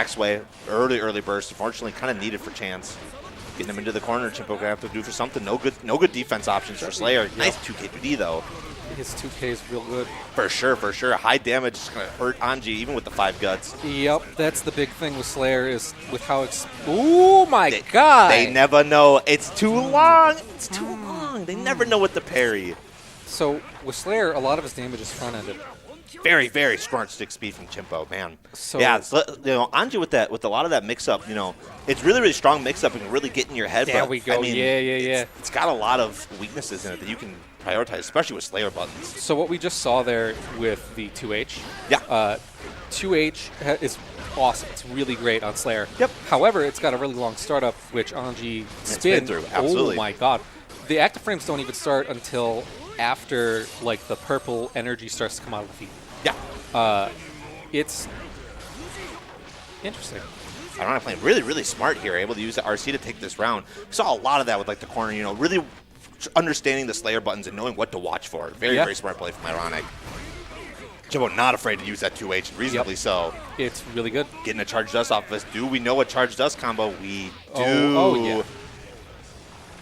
sway, early burst. Unfortunately, kind of needed for chance. Getting him into the corner, Chimpo gonna have to do for something. No good defense options for Slayer. Nice 2K2D though. His 2K is real good. For sure. High damage is gonna hurt Anji even with the 5 guts. Yep, that's the big thing with Slayer is with how oh my god! They never know. It's too long. They never know what to parry. So with Slayer, a lot of his damage is front-ended. Very, very smart stick speed from Chimpo, man. So yeah, Anji with a lot of that mix-up, it's really, really strong mix-up and can really get in your head. There but, we go. I mean, Yeah. It's got a lot of weaknesses in it that you can prioritize, especially with Slayer buttons. So what we just saw there with the 2H. Yeah. 2H is awesome. It's really great on Slayer. Yep. However, it's got a really long startup, which Anji spin through, absolutely. Oh my god. The active frames don't even start until after like the purple energy starts to come out of the feet. Yeah. It's interesting. Ironic playing really, really smart here, able to use the RC to take this round. We saw a lot of that with like the corner, really understanding the Slayer buttons and knowing what to watch for. Very, very smart play from Ironic. Jimbo not afraid to use that 2H, reasonably so. It's really good. Getting a Charge Dust off of us. Do we know what Charge Dust combo? We do. Oh yeah.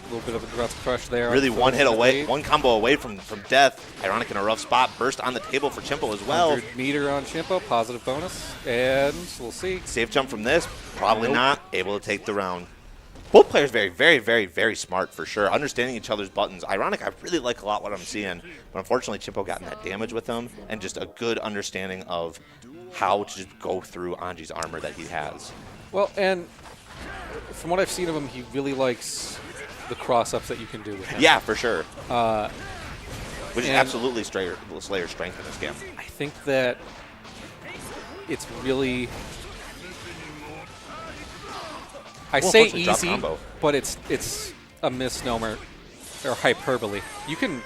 A little bit of a Guts Crush there. Really one hit away, one combo away from death. Ironic in a rough spot. Burst on the table for Chimpo as well. 100 meter on Chimpo, positive bonus. And we'll see. Safe jump from this. Probably not. Able to take the round. Both players very, very, very, very smart for sure. Understanding each other's buttons. Ironic, I really like a lot what I'm seeing. But unfortunately, Chimpo got in that damage with him. And just a good understanding of how to just go through Anji's armor that he has. Well, and from what I've seen of him, he really likes the cross-ups that you can do with him. Yeah, for sure. Which is and absolutely Slayer's strength in this game. I think that it's really... I say unfortunately, drop easy, combo. but it's a misnomer or hyperbole. You can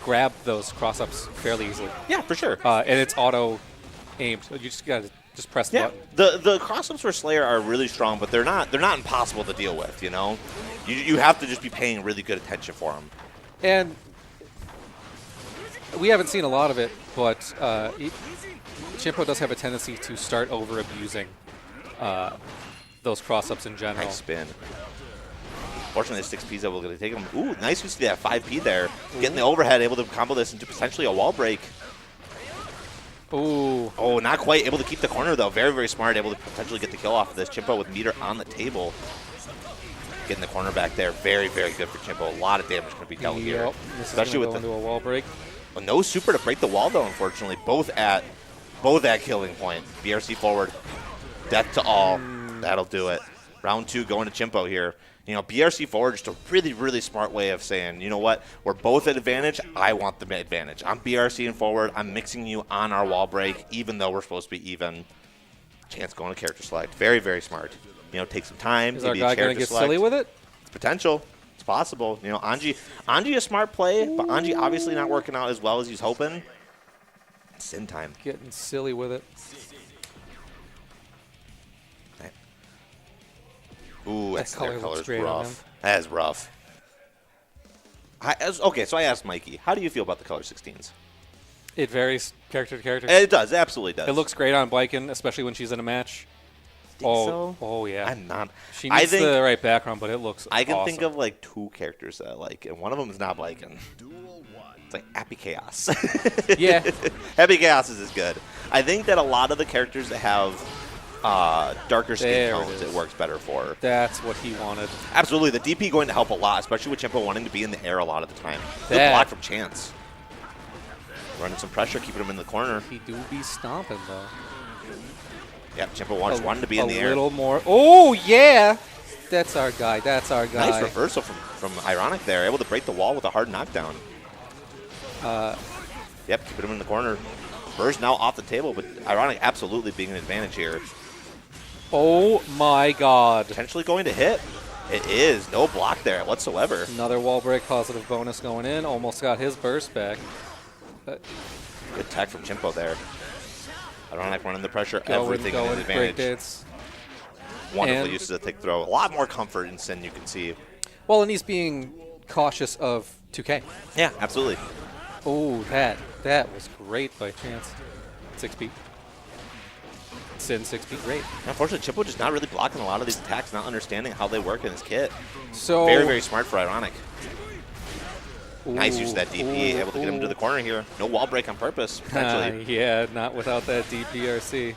grab those cross-ups fairly easily. Yeah, for sure. And it's auto-aimed. You just got to just press the Yeah, button. the cross-ups for Slayer are really strong, but they're not impossible to deal with, You have to just be paying really good attention for them. And we haven't seen a lot of it, but Chimpo does have a tendency to start over-abusing those cross-ups in general. Nice spin. Fortunately, the 6P's able to take him. Ooh, nice use of that 5P there. Getting the overhead, able to combo this into potentially a wall break. Ooh. Oh, not quite. Able to keep the corner, though. Very, very smart. Able to potentially get the kill off of this. Chimpo with meter on the table. Getting the corner back there, very, very good for Chimpo. A lot of damage going to be dealt here. Yep. This Especially is with going to the go into a wall break. well, no super to break the wall, though, unfortunately. Both at killing point. BRC forward. Death to all. That'll do it. Round 2 going to Chimpo here. You know, BRC forward, just a really, really smart way of saying, you know what, we're both at advantage. I want the advantage. I'm BRC and forward. I'm mixing you on our wall break, even though we're supposed to be even. Chance going to character select. Very, very smart. You know, take some time. Is our maybe guy going to character get select. silly with it? It's potential. It's possible. You know, Anji a smart play, but Anji obviously not working out as well as he's hoping. Sin time. Getting silly with it. Ooh, That their color looks color's great on him. rough. That is rough. Okay, so I asked Mikey, how do you feel about the color 16s? It varies character to character. It does, it absolutely does. It looks great on Blyken, especially when she's in a match. Oh yeah. I'm not. She I needs think the right background, but it looks I can awesome. think of like 2 characters that I like, and one of them is not Blyken. It's like Happy Chaos. Yeah. Happy Chaos is good. I think that a lot of the characters that have darker skin There it tones, is. it works better for. That's what he wanted. Absolutely, the DP going to help a lot, especially with Chimpo wanting to be in the air a lot of the time. Good That- block from Chance. Running some pressure, keeping him in the corner. He do be stomping though. Yep, Chimpo wanted to be in the A air. little more. Oh yeah. That's our guy. That's our guy. Nice reversal from Ironic there, able to break the wall with a hard knockdown. Yep, keeping him in the corner. Burr's now off the table, but Ironic absolutely being an advantage here. Oh my God. Potentially going to hit. It is. No block there whatsoever. Another wall break positive bonus going in. Almost got his burst back. But Good tech from Chimpo there. Ironic running the pressure, going, everything in his advantage. breakdance. Wonderful And- uses of thick throw. A lot more comfort in Sin, you can see. Well, and he's being cautious of 2K. Yeah, absolutely. Oh, that was great by Chance. 6-beat. Sin 6-beat, great. Unfortunately, Chimpo just not really blocking a lot of these attacks, not understanding how they work in his kit. So Very, very smart for Ironic. Nice use of that DP, ooh, able to get him to the corner here. No wall break on purpose, potentially. yeah, not without that DPRC.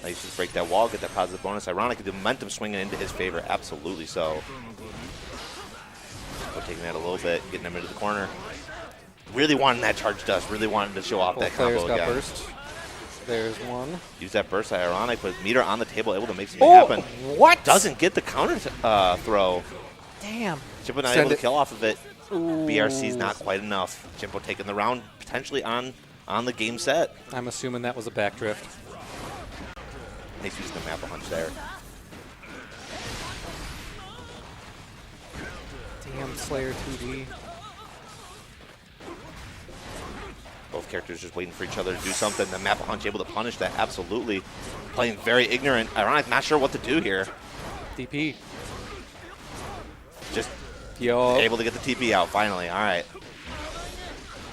Nice to break that wall, get that positive bonus. Ironic, the momentum swinging into his favor, absolutely so. We're taking that a little bit, getting him into the corner. Really wanting that charge dust, really wanting to show off Both that players combo got again. burst. There's one. Use that burst at Ironic, but Meter on the table, able to make something happen. What? Doesn't get the counter throw. Damn. Chimpo not Send able to it. kill off of it. Ooh. BRC's not quite enough. Chimpo taking the round potentially on the game set. I'm assuming that was a backdrift. Nice use of the map punch there. Damn, Slayer 2D. Both characters just waiting for each other to do something. The map punch able to punish that, absolutely. Playing very ignorant. Ironic, not sure what to do here. DP. Just Yo. able to get the TP out, finally. All right.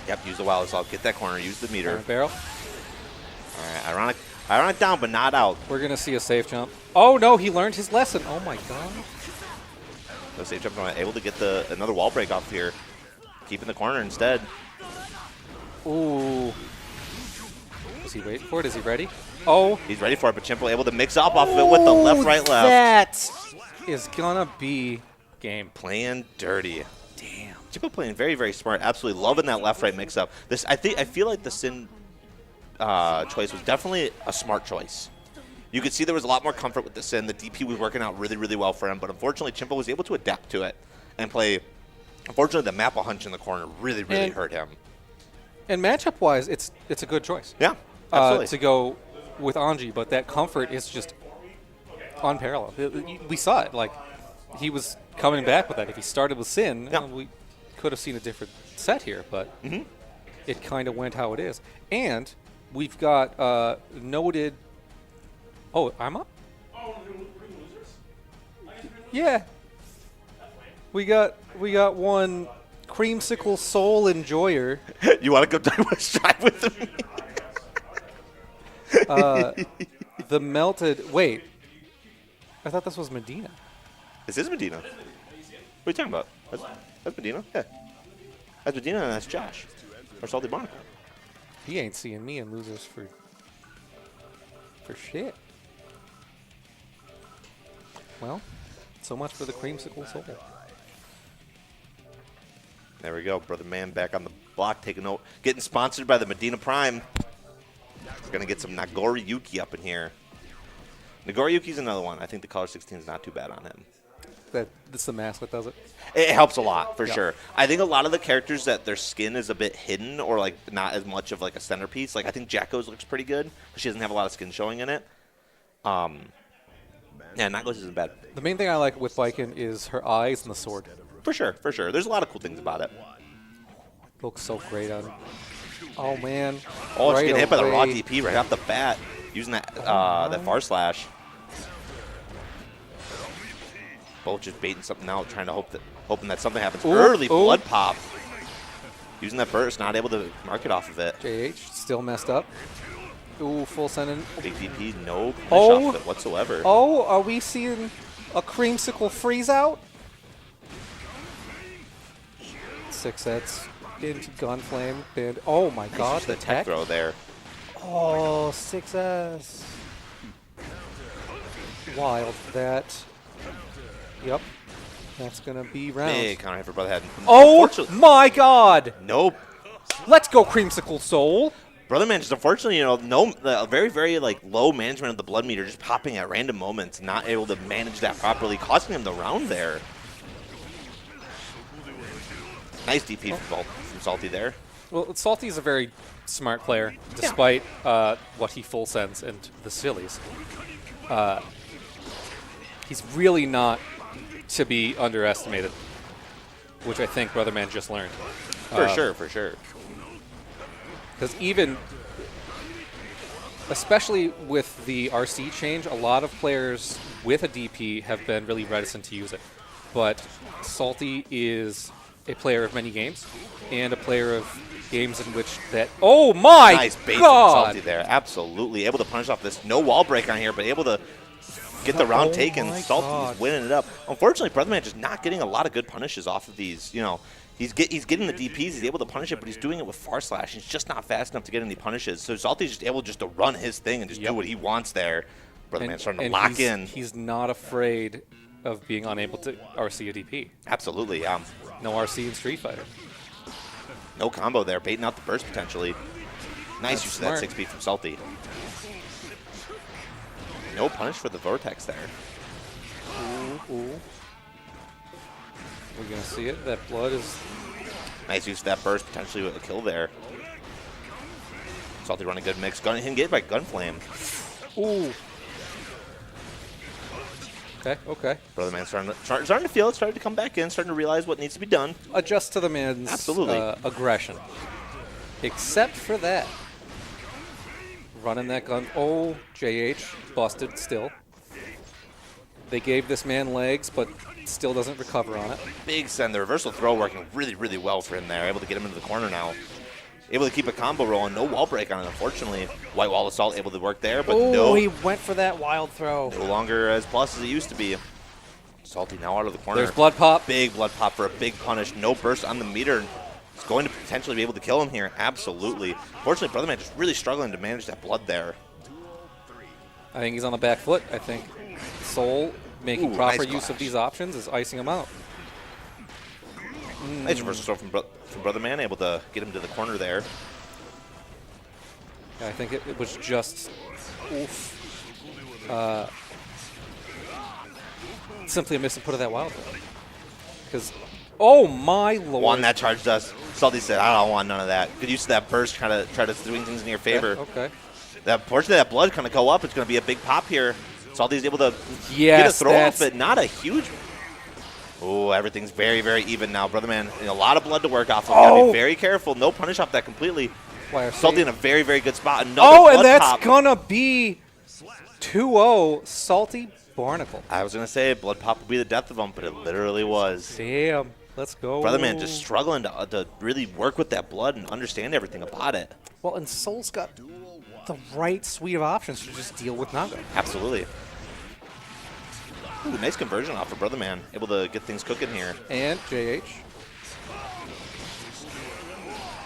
Yep, use the wild assault. Get that corner, use the meter. Barrel. All right, Ironic down, but not out. We're going to see a safe jump. Oh, no, he learned his lesson. Oh, my God. So safe jump, able to get another wall break off here. Keeping the corner instead. Ooh. Is he waiting for it? Is he ready? Oh. He's ready for it, but Chimpo able to mix up off of it with the left, right, left. That is going to be game. Playing dirty. Damn. Chimpo playing very, very smart. Absolutely loving that left, right mix up. I feel like the Sin choice was definitely a smart choice. You could see there was a lot more comfort with the Sin. The DP was working out really, really well for him, but unfortunately, Chimpo was able to adapt to it and play. Unfortunately, the Mappa hunch in the corner really, really And- hurt him. And matchup-wise, it's a good choice. Yeah, absolutely. To go with Anji, but that comfort is just unparalleled. We saw it. Like, he was coming back with that. If he started with Sin, Yeah. we could have seen a different set here, but it kind of went how it is. And we've got noted. Oh, I'm up? Yeah. We got one Creamsicle Soul Enjoyer. You want to go drive with me? The melted. Wait. I thought this was Medina. This is Medina. What are you talking about? That's Medina? Yeah. That's Medina and that's Josh. Or Salty Barnacle. He ain't seeing me in losers for shit. Well, so much for the Creamsicle Soul. There we go. Brother Man back on the block, getting sponsored by the Medina Prime. We're going to get some Nagori Yuki up in here. Nagori Yuki's another one. I think the color 16 is not too bad on him. That's the mask that does it. It helps a lot, for sure. I think a lot of the characters that their skin is a bit hidden or like not as much of like a centerpiece. Like I think Jacko's looks pretty good. She doesn't have a lot of skin showing in it. Yeah, Nago's isn't bad. The main thing I like with Viken is her eyes and the sword. For sure, for sure. There's a lot of cool things about it. Looks so great on. Oh man. Oh, she's Right getting hit by the raw away. DP right off the bat, using that that far slash. Both just baiting something out, trying to hoping that something happens. Ooh, Early ooh. blood pop. Using that burst, not able to mark it off of it. JH still messed up. Ooh, full sending. Big DP, no punish Oh. off of it whatsoever. Oh, are we seeing a Creamsicle freeze out? 6 sets into Gunflame. And oh my Nice god, use the of tech tech. throw there. Oh, 6S. Wild. That. Yep. That's going to be round. Big counter hit for Brother Head. Oh Unfortunately- my god! Nope. Let's go, Creamsicle Soul! Brother Man just unfortunately, very, very like low management of the blood meter, just popping at random moments, not able to manage that properly, costing him the round there. Nice DP from Salty there. Well, Salty is a very smart player, despite what he full sends and the sillies. He's really not to be underestimated, which I think Brother Man just learned. For sure. Because even, especially with the RC change, a lot of players with a DP have been really reticent to use it. But Salty is a player of many games, and a player of games in which that. Oh my Nice bait from god! Salty there. Absolutely. Able to punish off this. No wall break on here, but able to get the round Oh taken. my Salty's God. winning it up. Unfortunately, Brother Man just not getting a lot of good punishes off of these. He's getting the DPs. He's able to punish it, but he's doing it with far slash. He's just not fast enough to get any punishes. So Salty's just able just to run his thing and just do what he wants there. Brother Man starting to lock in. He's not afraid of being unable to RC a DP. Absolutely. No RC in Street Fighter. No combo there. Baiting out the burst potentially. Nice That's use smart. of that 6-speed from Salty. No punish for the Vortex there. Ooh. We're going to see it. That blood is... Nice use of that burst, potentially with a kill there. Salty running good mix. He can get by Gunflame. Ooh. Okay. Brother Man starting to feel it, starting to come back in, starting to realize what needs to be done. Adjust to the man's Absolutely. Aggression. Except for that. Running that gun. Oh, JH. Busted still. They gave this man legs, but still doesn't recover on it. Big send. The reversal throw working really, really well for him there. Able to get him into the corner now. Able to keep a combo rolling. No wall break on it, unfortunately. White Wall Assault able to work there, but no. he went for that wild throw. No longer as plus as it used to be. Salty now out of the corner. There's blood pop. Big blood pop for a big punish. No burst on the meter. It's going to potentially be able to kill him here. Absolutely. Fortunately, Brother Man just really struggling to manage that blood there. I think he's on the back foot. I think Soul making Ooh, proper nice use of clash. these options is icing him out. Nice reversal throw from Brother Man. Able to get him to the corner there. I think it was just simply a miss and put of that wild throw. Because, oh my lord. One that charged us. Salty said, I don't want none of that. Good use of that burst, try to swing things in your favor. Okay. That portion of that blood kind of go up. It's going to be a big pop here. Salty's able to get a Yes, throw off, that's- but not a huge. Oh, everything's very, very even now. Brother Man, a lot of blood to work off of. Gotta Oh. be very careful. No punish off that completely. YRC. Salty in a very, very good spot. Another Oh, blood and that's pop. gonna be 2-0 Salty Barnacle. I was going to say blood pop would be the death of him, but it literally was. Damn. Let's go. Brother Man just struggling to really work with that blood and understand everything about it. Well, and Soul's got the right suite of options to just deal with Naga. Absolutely. Ooh, nice conversion off of Brother Man. Able to get things cooking here. And JH.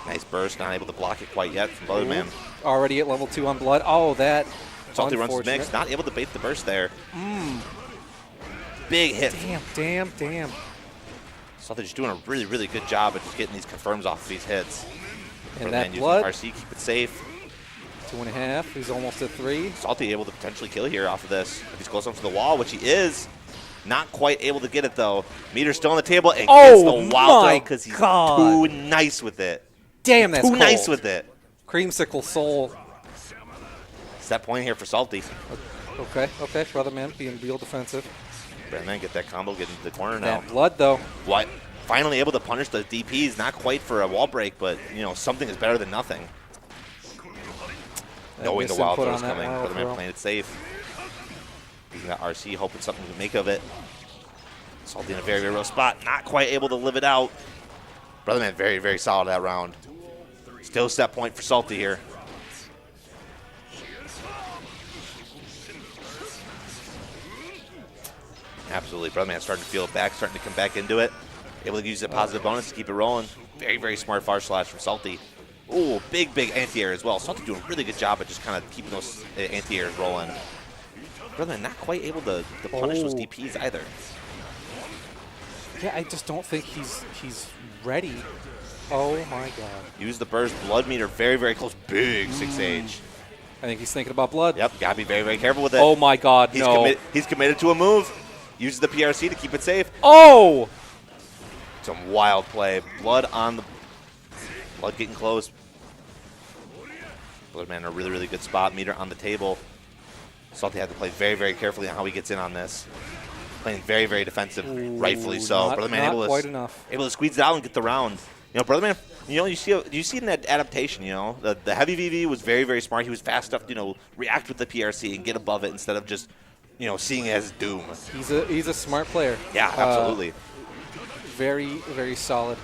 Nice burst. Not able to block it quite yet from Brother Man. Already at level 2 on blood. Oh, that. Salty runs his unfortunate. mix. Not able to bait the burst there. big hit. Damn. Salty just doing a really, really good job of just getting these confirms off of these hits. And that using blood, RC, keep it safe. 2.5. He's almost at 3. Salty able to potentially kill here off of this. If he's close enough to the wall, which he is. Not quite able to get it, though. Meter's still on the table and gets the wild throw because he's too nice with it. Damn, that's Too cold. nice with it. Creamsicle Soul. Set point here for Salty. Okay. Brother Man being real defensive. Brandman get that combo, get into the corner now. That blood, though. What? Finally able to punish the DPs. Not quite for a wall break, but, you know, something is better than nothing. Knowing the wild throw's coming. Brother Man playing it safe. Using that RC, hoping something to make of it. Salty in a very, very real spot. Not quite able to live it out. Brother Man very, very solid that round. Still set point for Salty here. Absolutely. Brother Man starting to feel it back, starting to come back into it. Able to use a positive bonus to keep it rolling. Very, very smart far slash from Salty. Ooh, big anti-air as well. Salty doing a really good job at just kind of keeping those anti-airs rolling. Brother Man not quite able to punish those DPs either. Yeah, I just don't think he's ready. Oh my god. Use the burst. Blood meter very, very close. Big 6H. I think he's thinking about blood. Yep, gotta be very, very careful with it. Oh my god, no. He's committed to a move. Uses the PRC to keep it safe. Oh! Some wild play. Blood on the... Blood getting close. Blood Man in a really, really good spot. Meter on the table. Salty had to play very, very carefully on how he gets in on this. Playing very, very defensive, rightfully so. Not, Brother Man able to squeeze it out and get the round. You know, Brother Man, you know, you see in that adaptation, you know, the heavy VV was very, very smart. He was fast enough to, you know, react with the PRC and get above it instead of just, you know, seeing it as doom. He's a smart player. Yeah, absolutely. Very, very solid.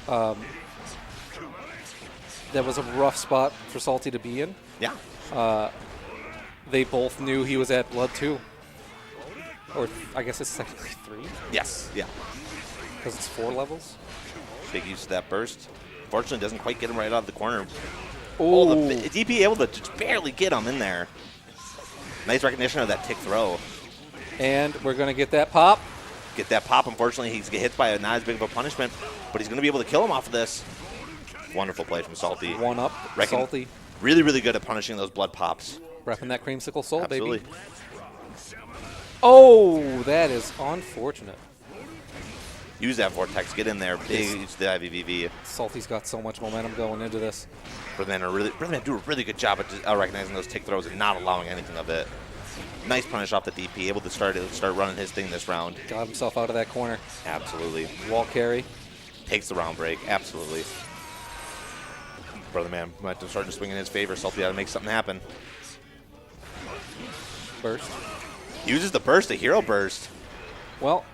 That was a rough spot for Salty to be in. Yeah. They both knew he was at blood 2. Or I guess it's technically 3. Yes. Yeah. Because it's 4 levels. Big use of that burst. Fortunately, doesn't quite get him right out of the corner. Oh, the DP able to just barely get him in there. Nice recognition of that tick throw. And we're going to get that pop. Get that pop. Unfortunately, he's get hit by not as big of a punishment, but he's going to be able to kill him off of this. Wonderful play from Salty. 1 up. Salty. Really, really good at punishing those blood pops. Repping that creamsicle soul, Absolutely. baby. Oh, that is unfortunate. Use that vortex. Get in there. Big use the IVVV. Salty's got so much momentum going into this. Brother Man do a really good job at just recognizing those tick throws and not allowing anything of it. Nice punish off the DP. Able to start running his thing this round. Got himself out of that corner. Absolutely. Wall carry. Takes the round break. Absolutely. Brother Man might start to swing in his favor. Salty had to make something happen. Burst. Uses the burst, a hero burst. Well.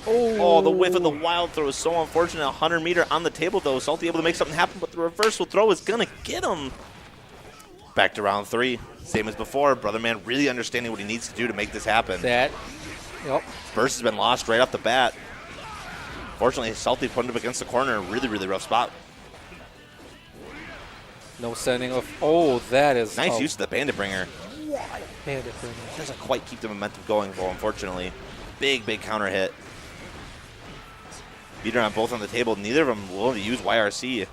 Oh, the whiff of the wild throw is so unfortunate. 100 meter on the table, though. Salty able to make something happen, but the reversal throw is going to get him. Back to round 3. Same as before. Brother Man really understanding what he needs to do to make this happen. Yep. Burst has been lost right off the bat. Fortunately, Salty put him against the corner. Really, really rough spot. No sending of. Oh, that is. Nice use of the Bandit Bringer. Bandit Bringer. Doesn't quite keep the momentum going, though, unfortunately. Big counter hit. Beater on both on the table. Neither of them willing to use YRC.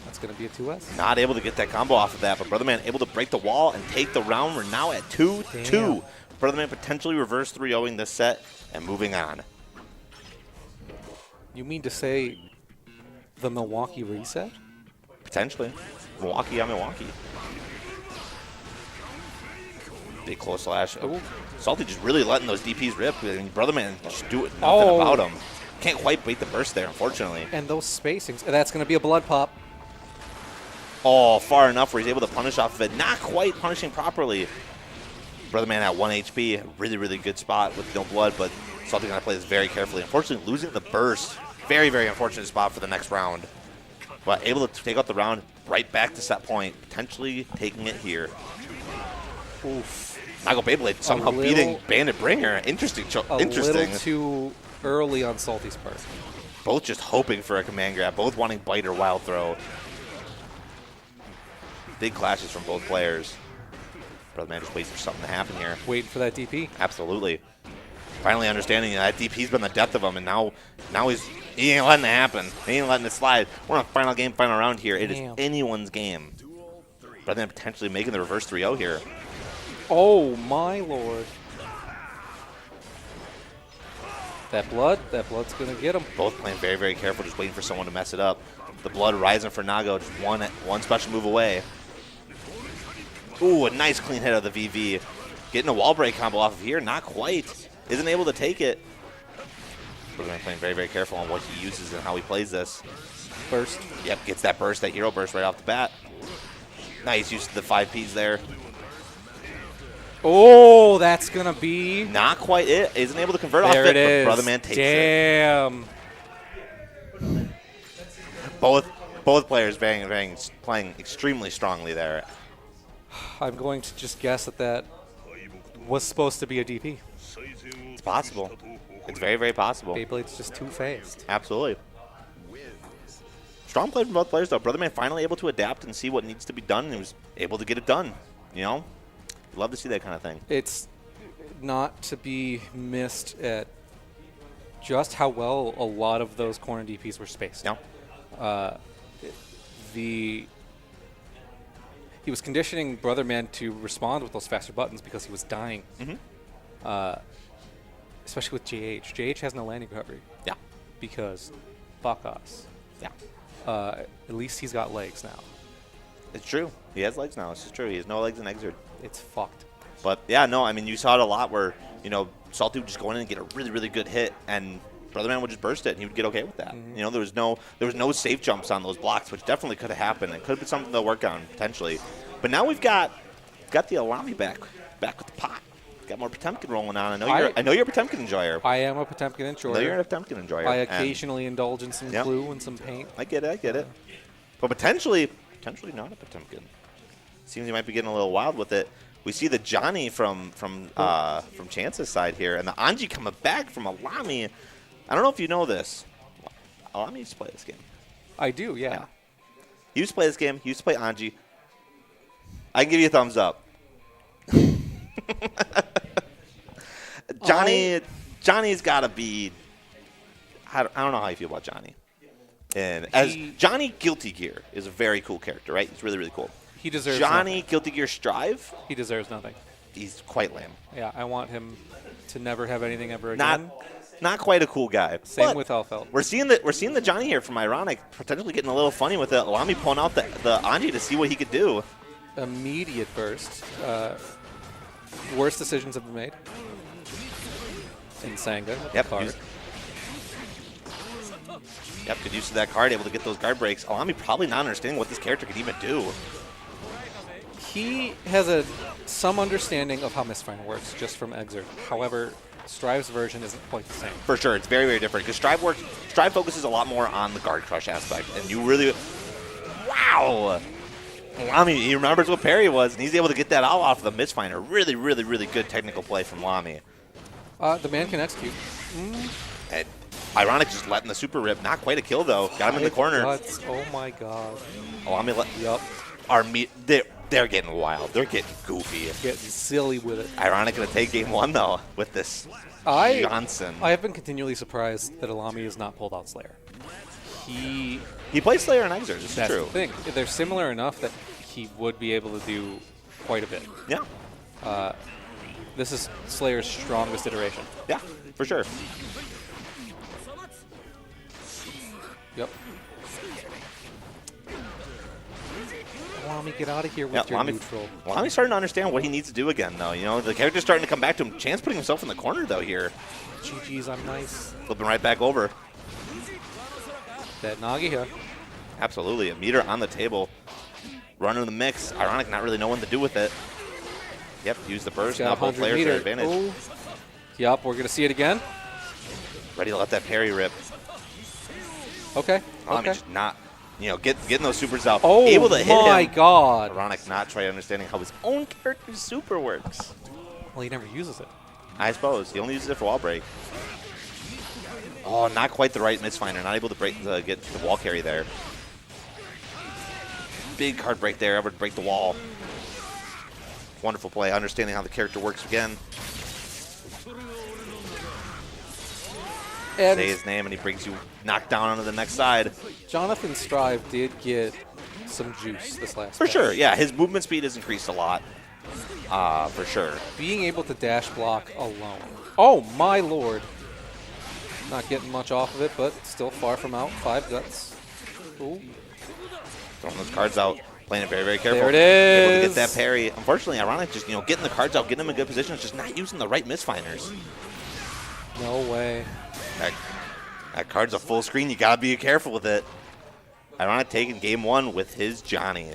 That's going to be a 2S. Not able to get that combo off of that, but Brother Man able to break the wall and take the round. We're now at 2-2. Brother Man potentially reverse 3-0ing this set and moving on. You mean to say the Milwaukee reset? Potentially. Milwaukee on Milwaukee. Big close slash. Ooh. Salty just really letting those DPs rip. I mean, Brother Man just do it. Nothing about him. Can't quite bait the burst there, unfortunately. And those spacings. That's going to be a blood pop. Oh, far enough where he's able to punish off of it. Not quite punishing properly. Brother Man at 1 HP. Really, really good spot with no blood, but Salty going to play this very carefully. Unfortunately, losing the burst. Very, very unfortunate spot for the next round. But able to take out the round right back to set point. Potentially taking it here. Oof. Nago Beyblade somehow beating Bandit Bringer. Interesting. A little too early on Salty's part. Both just hoping for a command grab. Both wanting bite or wild throw. Big clashes from both players. Brotherman just waiting for something to happen here. Waiting for that DP. Absolutely. Finally understanding that DP's been the depth of him, and now he ain't letting it happen. He ain't letting it slide. We're on a final game, final round here. It is Damn. anyone's game. Brotherman potentially making the reverse 3-0 here. Oh, my lord. That blood's going to get him. Both playing very, very careful, just waiting for someone to mess it up. The blood rising for Nago, just one special move away. Ooh, a nice clean hit of the VV. Getting a wall break combo off of here, not quite. Isn't able to take it. Brotherman playing very, very careful on what he uses and how he plays this. Burst. Yep, gets that burst, that hero burst right off the bat. Nice use of the 5Ps there. Oh, that's going to be... Not quite it. Isn't able to convert off There it, it is. but Brotherman takes it. Damn. Both players playing extremely strongly there. I'm going to just guess that was supposed to be a DP. It's possible. It's very, very possible. Beyblade's just too fast. Absolutely. Strong play from both players, though. Brotherman finally able to adapt and see what needs to be done, and he was able to get it done. You know? Love to see that kind of thing. It's not to be missed at just how well a lot of those corner DPs were spaced. Yeah. He was conditioning Brotherman to respond with those faster buttons because he was dying. Especially with JH. JH has no landing recovery. Yeah. Because fuck us. Yeah. At least he's got legs now. It's true. He has legs now. It's just true. He has no legs in Exert. It's fucked. But, yeah, no, I mean, you saw it a lot where, you know, Salty would just go in and get a really, really good hit, and Brotherman would just burst it, and he would get okay with that. You know, there was no safe jumps on those blocks, which definitely could have happened. It could have been something they'll work on, potentially. But now we've got the Alami back with the pot. Got more Potemkin rolling on. I know you're a Potemkin enjoyer. I am a Potemkin I enjoyer. know you're a Potemkin enjoyer. I and occasionally indulge in some Yep. glue and some paint. I get it. But potentially not a Potemkin. Seems he might be getting a little wild with it. We see the Johnny from Chance's side here, and the Anji coming back from Alami. I don't know if you know this. Alami used to play this game. I do, yeah. Yeah. He used to play this game. He used to play Anji. I can give you a thumbs up. Johnny's got to be. I don't know how you feel about Johnny. And as Johnny Guilty Gear is a very cool character, right? He's really, really cool. He deserves Johnny nothing. Guilty Gear Strive, He deserves nothing. he's quite lame. Yeah, I want him to never have anything ever again. Not quite a cool guy. Same But with Elfeld. We're seeing the Johnny here from Ironic potentially getting a little funny with it. Alami pulling out the Anji to see what he could do. Immediate burst. Worst decisions have been made. In Sanga. Yep. Card. Good use of that card, able to get those guard breaks. Alami probably not understanding what this character could even do. He has some understanding of how Mistfinder works just from Exert. However, Strive's version isn't quite the same. For sure, it's very, very different because Strive focuses a lot more on the guard crush aspect, and you really, wow! Lamy, he remembers what parry was, and he's able to get that all off of the Mistfinder. Really, really, really good technical play from Lamy. The man can execute. And Ironic just letting the super rip. Not quite a kill though. Got him in the corner. Oh my god. Lamy Yup. They're getting wild. They're getting goofy. Getting silly with it. Ironic gonna take game one though with this Johnson. I have been continually surprised that Alami has not pulled out Slayer. He plays Slayer and Exert. This is That's true. the thing. They're similar enough that he would be able to do quite a bit. Yeah. This is Slayer's strongest iteration. Yeah, for sure. Yep. Alami, get out of here with Yeah, your Lamy, neutral. Lamy's starting to understand what he needs to do again, though. You know, the character's starting to come back to him. Chance putting himself in the corner, though, here. GG's, I'm nice. Flipping right back over. That Nagiha. Absolutely. A meter on the table. Running the mix. Ironic not really knowing what to do with it. Yep, use the burst. Now both players are advantage. Oh. Yep, we're going to see it again. Ready to let that parry rip. Okay. Lamy Okay. just not, getting those supers out. Oh, able to hit him. my god. Ironic not trying understanding how his own character's super works. Well, he never uses it. I suppose. He only uses it for wall break. Oh, not quite the right Mistfinder. Not able to get the wall carry there. Big card break there. Able to break the wall. Wonderful play, understanding how the character works again. And Say his name, and he brings you knocked down onto the next side. Jonathan Strive did get some juice this last For patch. sure, yeah. His movement speed has increased a lot. For sure. Being able to dash block alone. Oh, my lord. Not getting much off of it, but still far from out. 5 guts. Ooh. Throwing those cards out, playing it very, very careful. There it Able to is. get that parry. Unfortunately, Ironic just, getting the cards out, getting them in good positions, just not using the right misfinders. No way. That card's a full screen. You got to be careful with it. Ironic taking game 1 with his Johnny.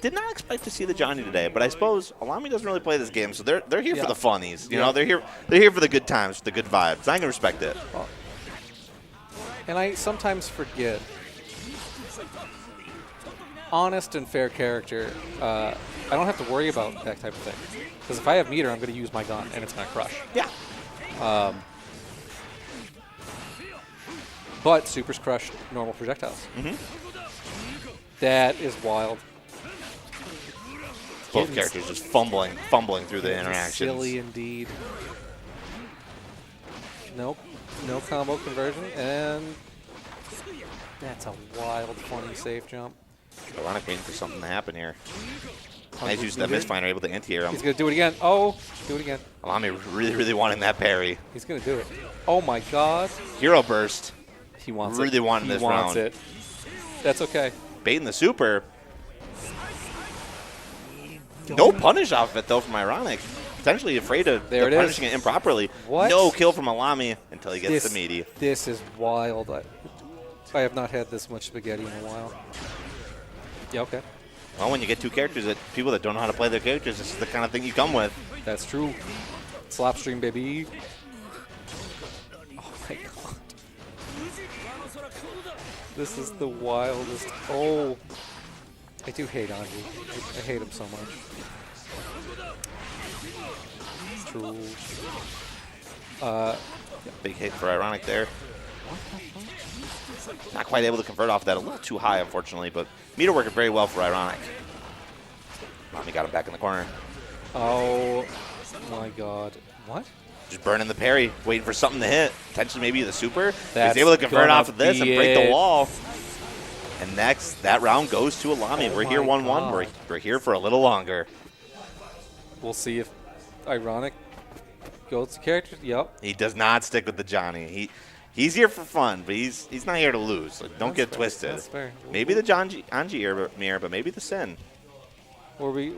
Did not expect to see the Johnny today, but I suppose Alami doesn't really play this game, so they're here for the funnies. You know, they're here for the good times, the good vibes. I can respect it. And I sometimes forget. Honest and fair character, I don't have to worry about that type of thing. Because if I have meter, I'm going to use my gun, and it's going to crush. Yeah. But Super's crushed normal projectiles. That is wild. Both Getting characters just fumbling through the interactions. Silly indeed. Nope. No combo conversion, and that's a wild, funny safe jump. Ironic waiting for something to happen here. Nice use of that misfinder, able to anti-air him. He's going to do it again. Oh, do it again. Alami really, really wanting that parry. He's going to do it. Oh, my God. Hero burst. He wants Really it. wanted He this wants round. it. That's okay. Baiting the super. No punish off of it, though, from Ironic. Potentially afraid of There it is. punishing it improperly. What? No kill from Alami until he gets the meaty. This is wild. I have not had this much spaghetti in a while. Yeah, okay. Well, when you get 2 characters, people that don't know how to play their characters, this is the kind of thing you come with. That's true. Slapstream, baby. Oh, my God. This is the wildest. Oh. I do hate Anji. I hate him so much. True. Big hit for Ironic there. Not quite able to convert off that. A little too high, unfortunately, but meter working very well for Ironic. Alami got him back in the corner. Oh, my God. What? Just burning the parry, waiting for something to hit. Potentially maybe the super. That's He's able to convert gonna off of this and be break the it. wall. And next, that round goes to Alami. Oh We're here my 1-1. God. We're here for a little longer. We'll see if Ironic goes to character. Yep. He does not stick with the Johnny. He's here for fun, but he's not here to lose. Like, don't get fair. twisted. That's fair. Maybe the Anji mirror, but maybe the Sin. Or we.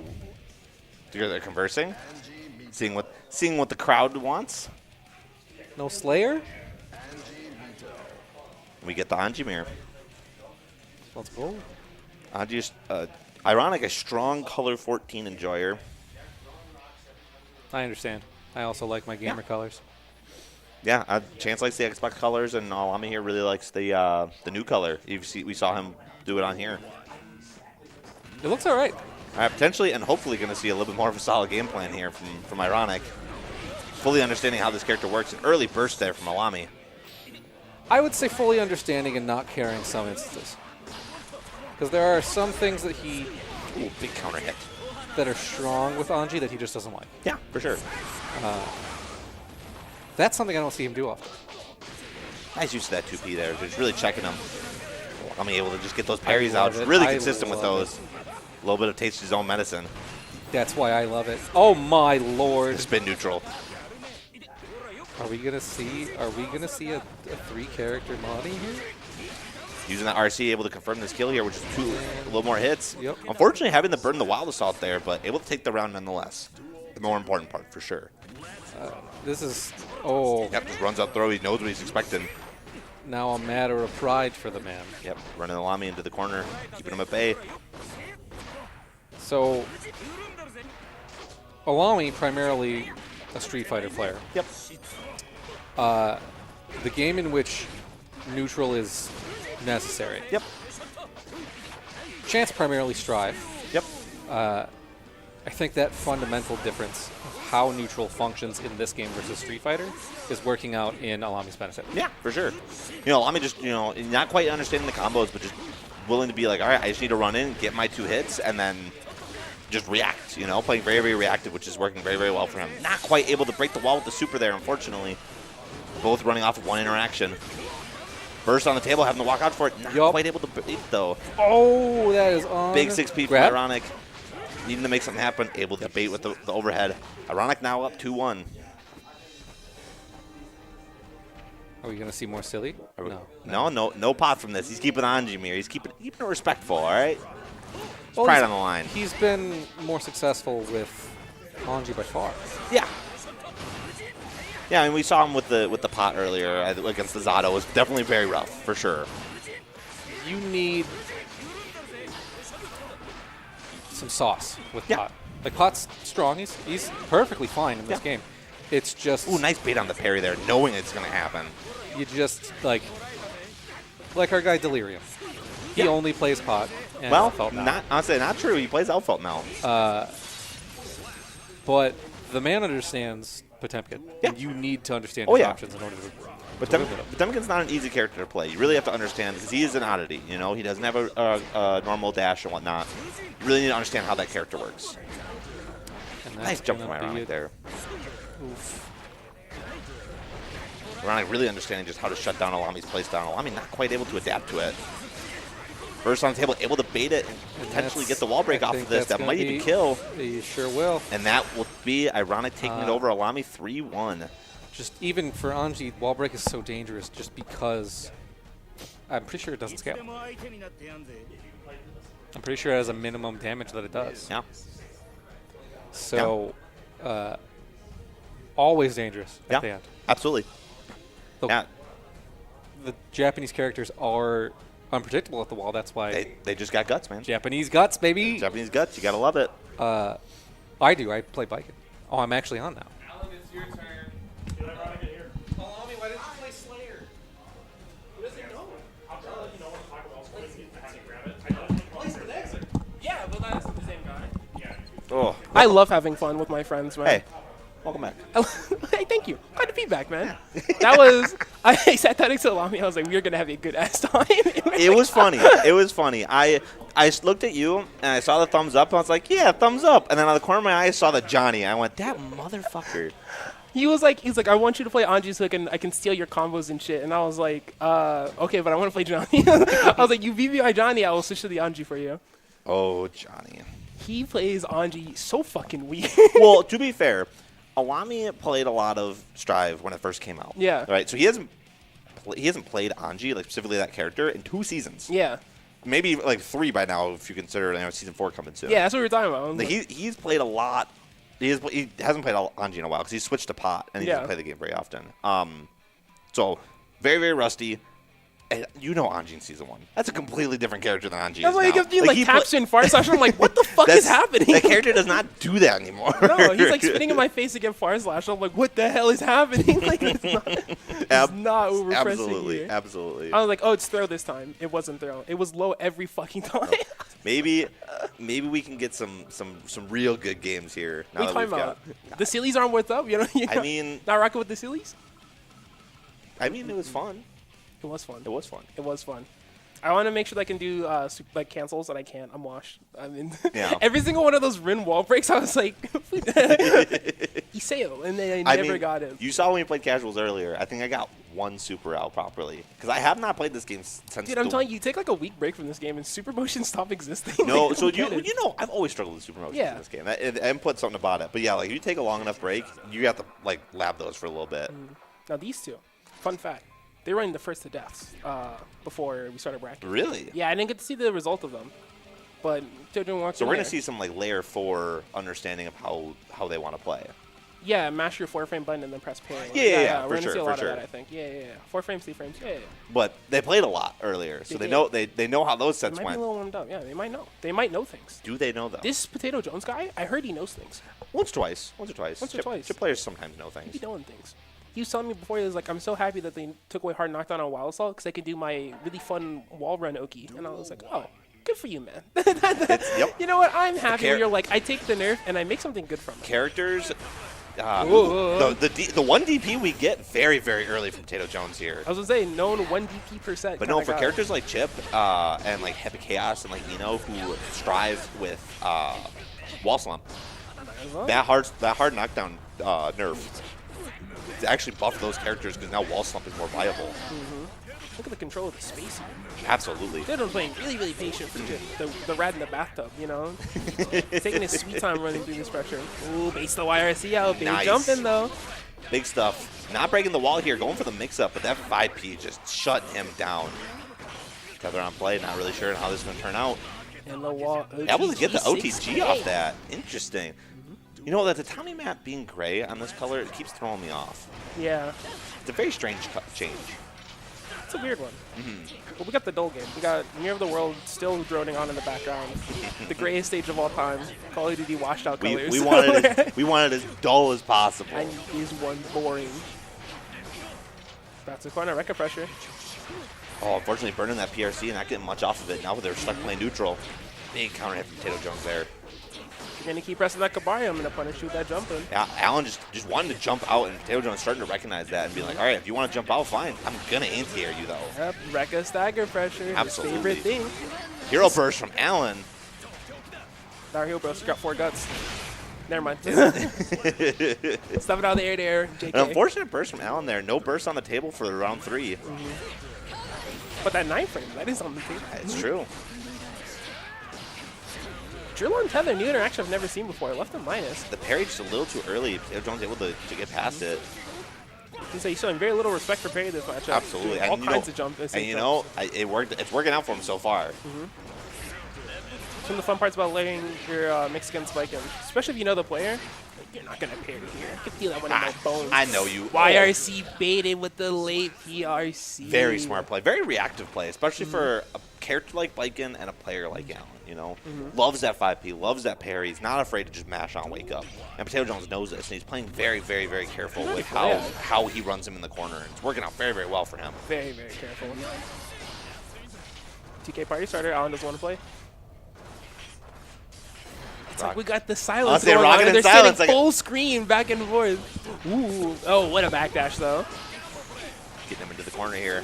They're conversing, seeing what the crowd wants. No Slayer? We get the Anji mirror. Let's go. Anji's Ironic, a strong color 14 enjoyer. I understand. I also like my gamer colors. Yeah, Chance likes the Xbox colors, and Alami here really likes the new color. We saw him do it on here. It looks all right. All right, potentially and hopefully going to see a little bit more of a solid game plan here from Ironic. Fully understanding how this character works. An early burst there from Alami. I would say fully understanding and not caring some instances. Because there are some things that Ooh, big counter hit. that are strong with Anji that he just doesn't like. Yeah, for sure. That's something I don't see him do often. Nice use of that 2P there. Just really checking him. Alami able to just get those parries out. love it. Really I consistent with love those. A little bit of taste of his own medicine. That's why I love it. Oh my lord! Spin neutral. Are we gonna see a 3-character Monty here? Using that RC, able to confirm this kill here, which is a little more hits. Yep. Unfortunately, having to burn the Wild Assault there, but able to take the round nonetheless. The more important part, for sure. This is Yep, just runs up throw. He knows what he's expecting. now a matter of pride for the man. Yep, running Alami into the corner, keeping him at bay. So, Alami primarily a Street Fighter player. Yep. The game in which neutral is necessary. Yep. Chance primarily Strive. Yep. I think that fundamental difference of how neutral functions in this game versus Street Fighter is working out in Alami's benefit. Yeah, for sure. Alami just, not quite understanding the combos, but just willing to be like, all right, I just need to run in, get my 2 hits, and then just react, you know, playing very, very reactive, which is working very, very well for him. Not quite able to break the wall with the super there, unfortunately. Both running off of one interaction. Burst on the table, having to walk out for it. Not quite able to beat, though. Oh, that is on. Big 6P from Ironic. Needing to make something happen. Able to bait with the overhead. Ironic now up 2-1. Are we going to see more silly? No pot from this. He's keeping Anji Mir. He's keeping it respectful, all right? Well, pride on the line. He's been more successful with Anji by far. Yeah. Yeah, I mean, we saw him with the pot earlier against the Zato. It was definitely very rough, for sure. You need some sauce with Pot. Like, Pot's strong. He's perfectly fine in this game. It's just... Ooh, nice bait on the parry there, knowing it's going to happen. You just, like our guy Delirium. He only plays Pot. And Well, Elphelt honestly, not true. He plays Elphelt now. But the man understands Potemkin. Yeah. And you need to understand Oh, his yeah. options in order to... But Potemkin's not an easy character to play. You really have to understand, because he is an oddity. You know, he doesn't have a normal dash and whatnot. You really need to understand how that character works. And Nice jump from gonna be Ironic it. there. Oof. Ironic really understanding just how to shut down Alami's playstyle. Alami not quite able to adapt to it. Burst on the table, able to bait it and potentially get the wall break I off think of this. that's That might gonna even be- kill. He sure will. And that will be Ironic taking it over Alami 3-1. Just even for Anji, wall break is so dangerous just because I'm pretty sure it doesn't scale. I'm pretty sure it has a minimum damage that it does. Yeah. So, always dangerous at the Yeah. end. Absolutely. The, Yeah. the Japanese characters are unpredictable at the wall. That's why They just got guts, man. Japanese guts, baby. Japanese guts. You got to love it. I do. I play Viking. Oh, I'm actually on now. Alan, it's your turn. Alami, why didn't you play Slayer? Who doesn't know? I'll try to let you know when to talk about Squid Game to grab it. I know it's the next. Yeah, but that's the same guy. Yeah. Oh. I love having fun with my friends, man. Hey, welcome back. Hey, thank you. Glad to be back, man. That was... I sat down next to Alami. I was like, we're going to have a good ass time. It was funny. It was funny. I looked at you and I saw the thumbs up and I was like, yeah, thumbs up. And then out of the corner of my eye I saw the Johnny. I went, that motherfucker. He's like, I want you to play Anji so I can steal your combos and shit. And I was like, okay, but I want to play Johnny. I was like, you beat me by Johnny, I will switch to the Anji for you. Oh, Johnny. He plays Anji so fucking weird. Well, to be fair, Alami played a lot of Strive when it first came out. Yeah. Right. So he hasn't played Anji, like specifically that character, in 2 seasons. Yeah. Maybe like 3 by now if you consider season 4 coming soon. Yeah, that's what we were talking about. Like, he's played a lot. He hasn't played Anji in a while because he's switched to Pot and he doesn't Yeah. play the game very often. So very, very rusty. And you know Anji in season 1. That's a completely different character than Anji That's is why he now. gives me like he taps and fart slash. I'm like, what the fuck that's- is happening? That character does not do that anymore. No, he's like spitting in my face again fart slash. I'm like, what the hell is happening? Like, it's not what we're pressing Absolutely, here. absolutely. I was like, oh, it's throw this time. It wasn't throw. It was low every fucking time. Maybe we can get some real good games here. Now What that are you we've talking got. about? The Sealies aren't what's up? You know? I mean, not rocking with the Sealies? it was fun. It was fun. It was fun. It was fun. I want to make sure that I can do like cancels, and I can't. I'm washed. I mean, Yeah. every single one of those Rin wall breaks, I was like, Iseo, and then I never got him. You saw when we played casuals earlier. I think I got 1 super out properly because I have not played this game since. Dude, I'm telling you, take like a week break from this game, and super motions stop existing. No, Like, so get it. you know I've always struggled with super motions Yeah. in this game. I haven't put something about it, but yeah, like if you take a long enough break, you have to like lab those for a little bit. Now these two, fun fact, they were in the first to deaths before we started bracketing. Really? Yeah, I didn't get to see the result of them, but they're doing well. So we're gonna see some like layer 4 understanding of how they want to play. Yeah, mash your 4-frame button and then press parry. Yeah, we're for gonna sure, see a for lot sure. of that, I think. Yeah. 4 frames, 3 frames. Yeah. But they played a lot earlier, so They they know did. they know how those They sets might be a went. little warmed up. Yeah, they might know. They might know things. Do they know though? This Potato Jones guy, I heard he knows things. Once or twice. Once or Once or twice. Chip players sometimes know He things. be knowing things. He was telling me before, he was like, I'm so happy that they took away Hard Knockdown on Wild Assault because I could do my really fun wall run Oki. And I was like, oh, good for you, man. Yep. You know what? I'm happy char- when you're like, I take the nerf and I make something good from it. Characters. Whoa. The 1 DP we get very, very early from Potato Jones here. I was going to say, known 1 DP per set. But no, kinda for guy. characters like Chip and like Happy Chaos and like Eno who strive with Wall slump. Well, That hard knockdown nerf. It's actually buffed those characters because now wall slump is more viable. look at the control of the space here. Absolutely. Dylan's playing really, really patient for the rat in the bathtub, you know? He's taking his sweet time running through this pressure. Ooh, base the YRC out. Big Nice. jumping, though. Big stuff. Not breaking the wall here, going for the mix-up, but that 5P just shutting him down. Tether on play, not really sure how this is going to turn out. And the wall. Able to get the OTG 6K. off that. Interesting. You know, that the Tommy map being gray on this color, it keeps throwing me off. Yeah, It's a very strange change. it's a weird one. But we got the dull game. We got Mirror of the World still droning on in the background. The grayest stage of all time. Call of Duty washed out colors. We wanted it as dull as possible. And these one boring. Back to the corner, Rekka pressure. Oh, unfortunately, burning that PRC and not getting much off of it. Now they're stuck playing neutral. Big counter hit from Tato Jones there. You're going to keep pressing that Kabari. I'm going to punish you with that jump in. Yeah, Allen just wanted to jump out, and Tato Jones starting to recognize that and be like, all right, if you want to jump out, fine. I'm going to anti-air you, though. Yep, Rekka stagger pressure. His Absolutely. favorite thing. Hero burst from Allen. Our heel bros got 4 guts. Never mind. Stuff it out of the air there, JK. An unfortunate burst from Allen there. No burst on the table for round 3. But that 9 frame, that is on the table. It's true. Drill and Tether, new interaction I've never seen before. Left him minus. The parry just a little too early. Tato Jones able to get past it. He's showing very little respect for parry this matchup. Absolutely. Doing all And you kinds know- of jumps. And you know, it worked. It's working out for him so far. Some of the fun parts about letting your Mexican spike in, especially if you know the player, you're not going to parry here. I can feel that one in my bones. I know you. YRC baited with the late PRC. Very smart play. Very reactive play, especially for a character like Biken and a player like Allen. You know, loves that 5P, loves that parry. He's not afraid to just mash on wake up. And Potato Jones knows this, and he's playing very, very, very careful with how he runs him in the corner. And it's working out very, very well for him. Very, very careful. TK party starter. Allen doesn't want to play. It's like we got the silence I'll say going on, rocket and in they're silence, sitting like- full screen back and forth. Ooh. Oh, what a backdash, though. Getting him into the corner here.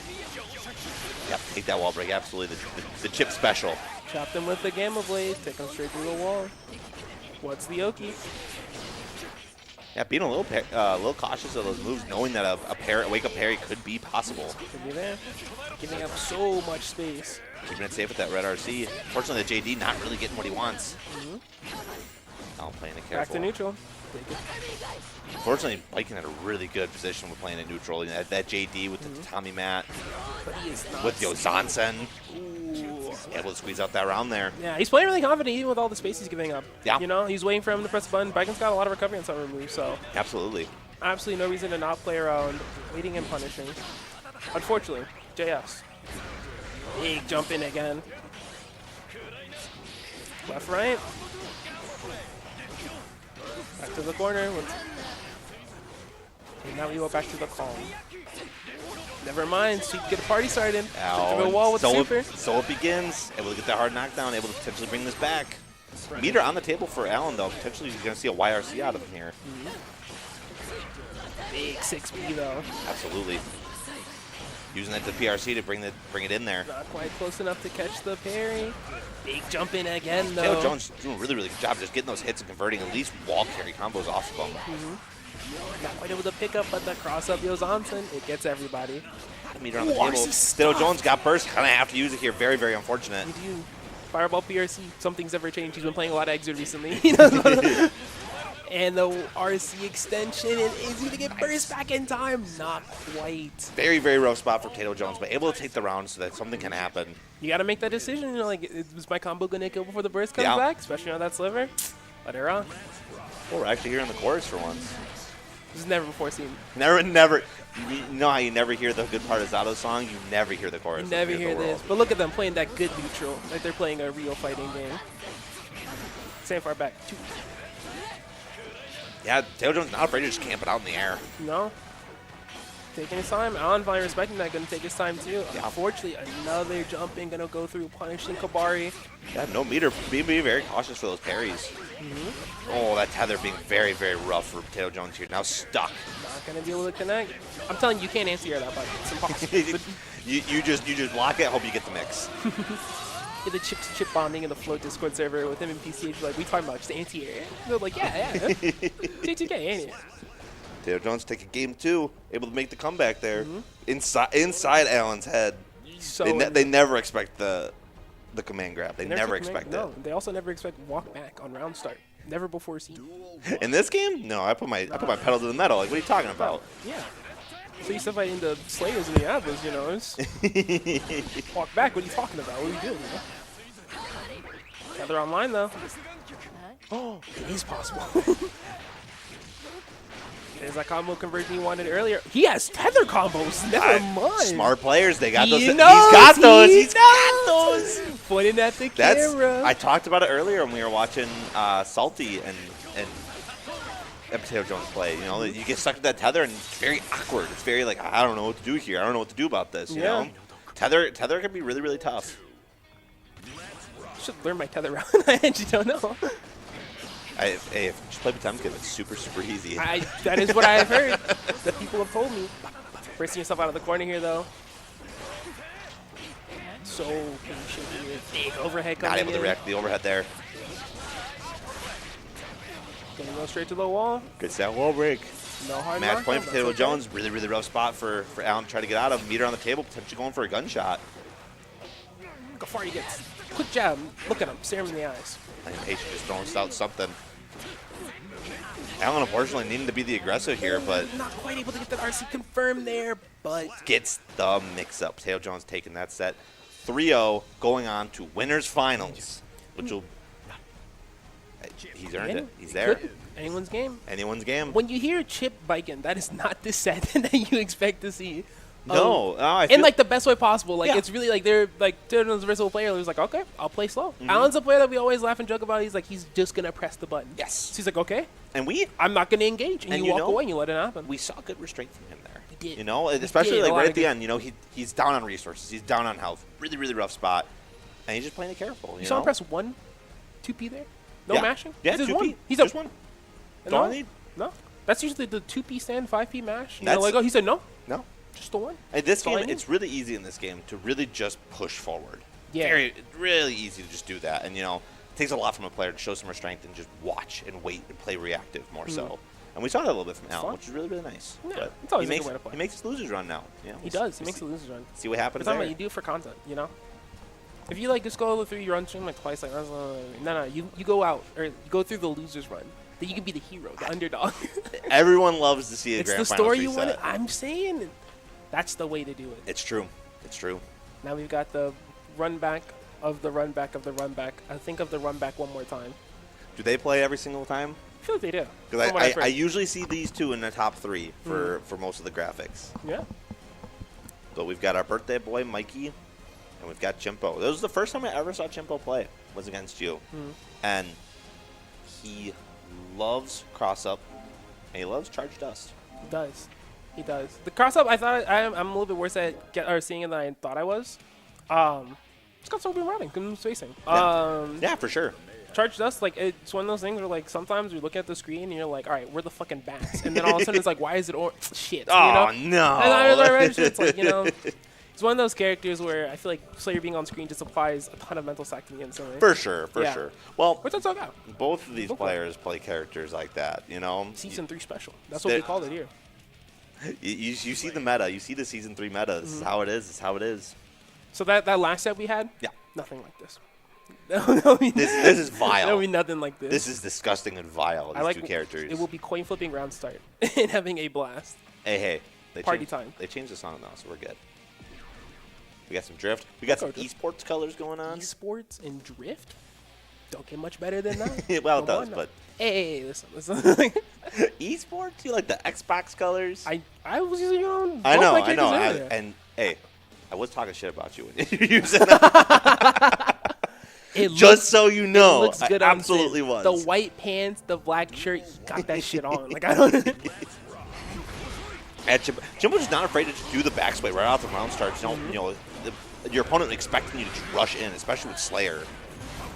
Yep, take that wall break. Absolutely. The chip special. Chopped him with the Gamma Blade. Take him straight through the wall. What's the Oki? Yeah, being a little cautious of those moves, knowing that a wake up parry could be possible. Could be there. Giving up so much space. Keeping it safe with that red RC. Fortunately, the JD not really getting what he wants. Now playing it careful. Back to neutral. Take it. Fortunately, Biken had a really good position with playing it neutral. You know, that JD with the Tommy Mat, But he is not. with Yozansen, Ooh. able to squeeze out that round there. Yeah, he's playing really confident even with all the space he's giving up. Yeah. You know, he's waiting for him to press the button. Biken's got a lot of recovery on some of her moves, so Absolutely. absolutely no reason to not play around waiting and punishing. Unfortunately, JS. Big jump in again. Left, right. Back to the corner. And now we go back to the calm. Never mind, so you can get a party started. Now, To the wall with so super. it begins. Able to get that hard knockdown, able to potentially bring this back. Meter on the table for Allen, though. Potentially he's going to see a YRC out of him here. Big 6B though. Absolutely. Using that to PRC to bring it in there. Not quite close enough to catch the parry. Big jump in again though. Taylor Jones doing a really, really good job just getting those hits and converting at least wall carry combos off of them. Not quite able to pick up, but the cross up Yozansen, it gets everybody. Meter on the Ooh, table. RC Taylor stuff. Jones got burst. Kind of have to use it here. Very, very unfortunate. You do. Fireball PRC, something's ever changed. He's been playing a lot of Exit recently. He doesn't know. And the RC extension, and is he going to get burst back in time? Not quite. Very, very rough spot for Taylor Jones, but able to take the round so that something can happen. You got to make that decision. You know, like, was my combo going to kill before the burst comes Yeah. back? Especially on that sliver. Let it rock. Well, we're actually hearing the chorus for once. This is never before seen. Never. You know how you never hear the good part of Zato's song? You never hear the chorus. You of never Fear hear the World. this. But look at them playing that good neutral. Like they're playing a real fighting game. Same far back. Two. Yeah, Taylor Jones not afraid to just camp it out in the air. No. Taking his time. Allen finally respecting that. Going to take his time too. Yeah. Unfortunately, another jumping. Going to go through punishing Kabari. Yeah, no meter. Being very cautious for those parries. Oh, that tether being very, very rough for Taylor Jones here. Now stuck. Not going to be able to connect. I'm telling you, you can't anti-air that button. It's impossible. you just block it. Hope you get the mix. the chip-to-chip bonding in the Float Discord server with him and PCH. Like, we talking about just anti-air. They're like, yeah. J2K, ain't it? Taylor Jones take a game 2, able to make the comeback there. Inside Allen's head. So They never expect the command grab. They never expect it. No, they also never expect walk back on round start. Never before seen. In this game, no, I put my pedal to the metal. Like, what are you talking about? Yeah. So you step right into Slayers and Diablos, you know. It's walk back, what are you talking about? What are you doing, you know? Yeah, they're online, though. Oh, it is possible. There's that combo conversion you wanted earlier. He has tether combos. Never mind. Smart players, they got those. He He's knows, got those. he He's got those. Pointing at the camera. I talked about it earlier when we were watching Salty and Taylor Jones play. You know, you get stuck to that tether and it's very awkward. It's very like, I don't know what to do here. I don't know what to do about this. You know, tether can be really, really tough. I should learn my tether round. I actually don't know. Hey, if you just play Potemkin, it's super, super easy. That is what I've heard. That people have told me. Bracing yourself out of the corner here, though. So patient here. Big overhead coming Not able to in. react to the overhead there. Gonna go straight to the wall. Good set wall break. No hard Match knockdown, point for that's Taylor okay. Jones. Really, really rough spot for Allen to try to get out of. Meter on the table, potentially going for a gunshot. Gafari gets quick jab. Look at him. Stare him in the eyes. And Patient just throwing out something. Allen, unfortunately, needing to be the aggressor here, but Not quite able to get that RC confirmed there, but gets the mix-up. Taylor Jones taking that set. 3-0, going on to winners finals, which will... He's earned it. He's there. Could. Anyone's game. Anyone's game. When you hear Chip Biken, that is not the set that you expect to see. No, I In feel like the best way possible. Like Yeah. it's really like they're like Taylor's a versatile player who's like, okay, I'll play slow. Allen's a player that we always laugh and joke about. He's like, he's just gonna press the button. Yes. So he's like, okay, and we I'm not gonna engage, and, And you you walk know, away and you let it happen. we saw good restraint from him there. We did. You know, especially did, a like lot right of at the good- end. You know, he's down on resources. He's down on health. Really, really rough spot, and he's just playing it careful. You You saw know? him press 1, 2P there. No Yeah. mashing. Yeah, He says 2P. one. He's just a one. That's no, all I need. no. That's usually the 2P stand, 5P mash. And That's- they're like, oh, he said no, No. just the one. In this That's all I game, need. it's really easy in this game to really just push forward. Yeah. Really easy to just do that. And, you know, it takes a lot from a player to show some restraint and just watch and wait and play reactive more so. And we saw that a little bit from Allen, fun. which is really, really nice. Yeah, But it's always he a makes, good way to play. He makes his losers run now. You know, He does. He makes a loser's run. See what happens But there. you do it for content, you know? If you like just go through your run stream like twice, like no, you go out or you go through the loser's run. Then you can be the hero, the underdog. Everyone loves to see a It's grand the finals story you reset. want. I'm saying that's the way to do it. It's true. It's true. Now we've got the run back of the run back of the run back. I think of the run back one more time. Do they play every single time? I feel like they do. Because From what I've I heard. usually see these two in the top 3 for most of the graphics. Yeah. But we've got our birthday boy, Mikey, and we've got Chimpo. This was the first time I ever saw Chimpo play, was against you. And he loves cross-up, and he loves charge dust. He does. He does. The cross up, I thought I'm a little bit worse at seeing it than I thought I was. It's got so good running, good spacing. Yeah, for sure. Charge dust, like it's one of those things where like sometimes you're looking at the screen and you're like, all right, we're the fucking bats, and then all of a sudden it's like, why is it shit? Oh, you know? And no. it's like, you know, it's one of those characters where I feel like Slayer being on screen just applies a ton of mental sack to me instantly. For sure, for Yeah. sure. Well, Which that's okay. both of these Go for it. players play characters like that, you know? Season 3 special. That's what we They're- call it here. You see the meta. You see the Season 3 meta. This is how it is. This is how it is. So that last set we had, Yeah. nothing like this. This is vile. There'll be nothing like this. This is disgusting and vile, I these like two characters. It will be coin flipping round start and having a blast. Hey, they Party changed, time. They changed the song now, so we're good. We got some drift. We got some Go drift. esports colors going on. Esports and drift don't get much better than that. Well, it Come does, on now. but hey, listen. esports? You like the Xbox colors? I was using your own. I both know, my I know. characters earlier. And hey, I was talking shit about you when you used it. It Just looks- so you know, it looks good I on absolutely Sid. was. The white pants, the black shirt, he got that shit on. Like I don't. And Jimbo's just not afraid to just do the backsway right off the round starts. You know, your opponent expecting you to just rush in, especially with Slayer.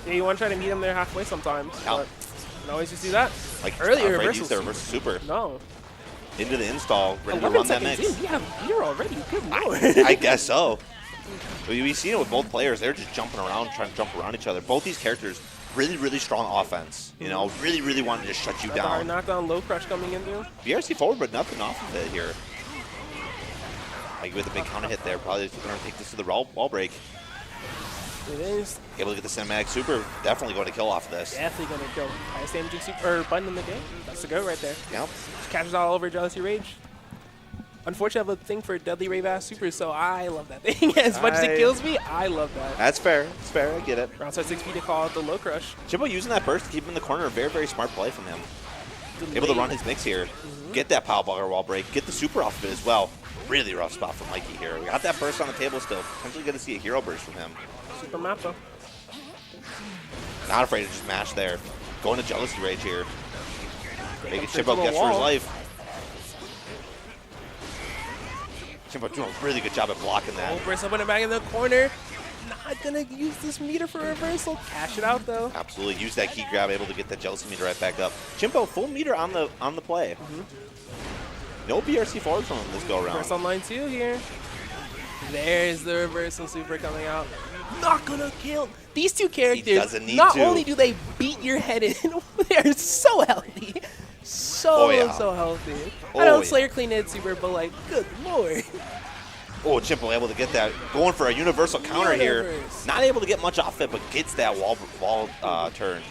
Yeah, you want to try to meet him there halfway sometimes. Yeah. But you always just do that. Like Earlier, not afraid to reversal use the super. reverse super No. into the install, ready to 11 run that seconds mix. in, we have beer already. Good lord. I guess so. We've seen it with both players. They're just jumping around, trying to jump around each other. Both these characters, really, really strong offense. You know, really, really wanting to just shut you Got the hard down. knockdown, low crush coming in, dude. BRC forward, but nothing off of it here. Like with a big counter hit there, probably going to take this to the wall break. It is Able to get the cinematic super, definitely going to kill off of this. definitely going to kill. Highest damaging super button in the game. That's the go right there. Yep. Just catches all over Jealousy Rage. Unfortunately, I have a thing for Deadly Rave ass super, so I love that thing. As much as it kills me, I love that. That's fair. It's fair. I get it. Round start 6 feet to call out the low crush. Chimpo using that burst to keep him in the corner. Very, very smart play from him. Able to run his mix here. Get that power baller wall break. Get the super off of it as well. Really rough spot for Mikey here. We got that burst on the table still. Potentially going to see a hero burst from him. Super map though. Not afraid to just mash there. Going to Jealousy Rage here. Making Straight Chimpo to the guess for his wall. life. Chimpo doing a really good job at blocking that. Burst up in the back in the corner. Not gonna use this meter for reversal. Cash it out though. Absolutely. Use that key grab, able to get that Jealousy meter right back up. Chimpo, full meter on the play. No BRC forward from him this go around. Burst on line 2 here. There's the reversal super coming out. Not gonna kill. These two characters, doesn't need not to. only do they beat your head in, they're so healthy. So, Oh, yeah. so healthy. Oh, I know yeah. Slayer clean head super, but like, good lord. Oh, Chimpo able to get that. Going for a universal counter here. Universe. Not able to get much off it, but gets that wall turn.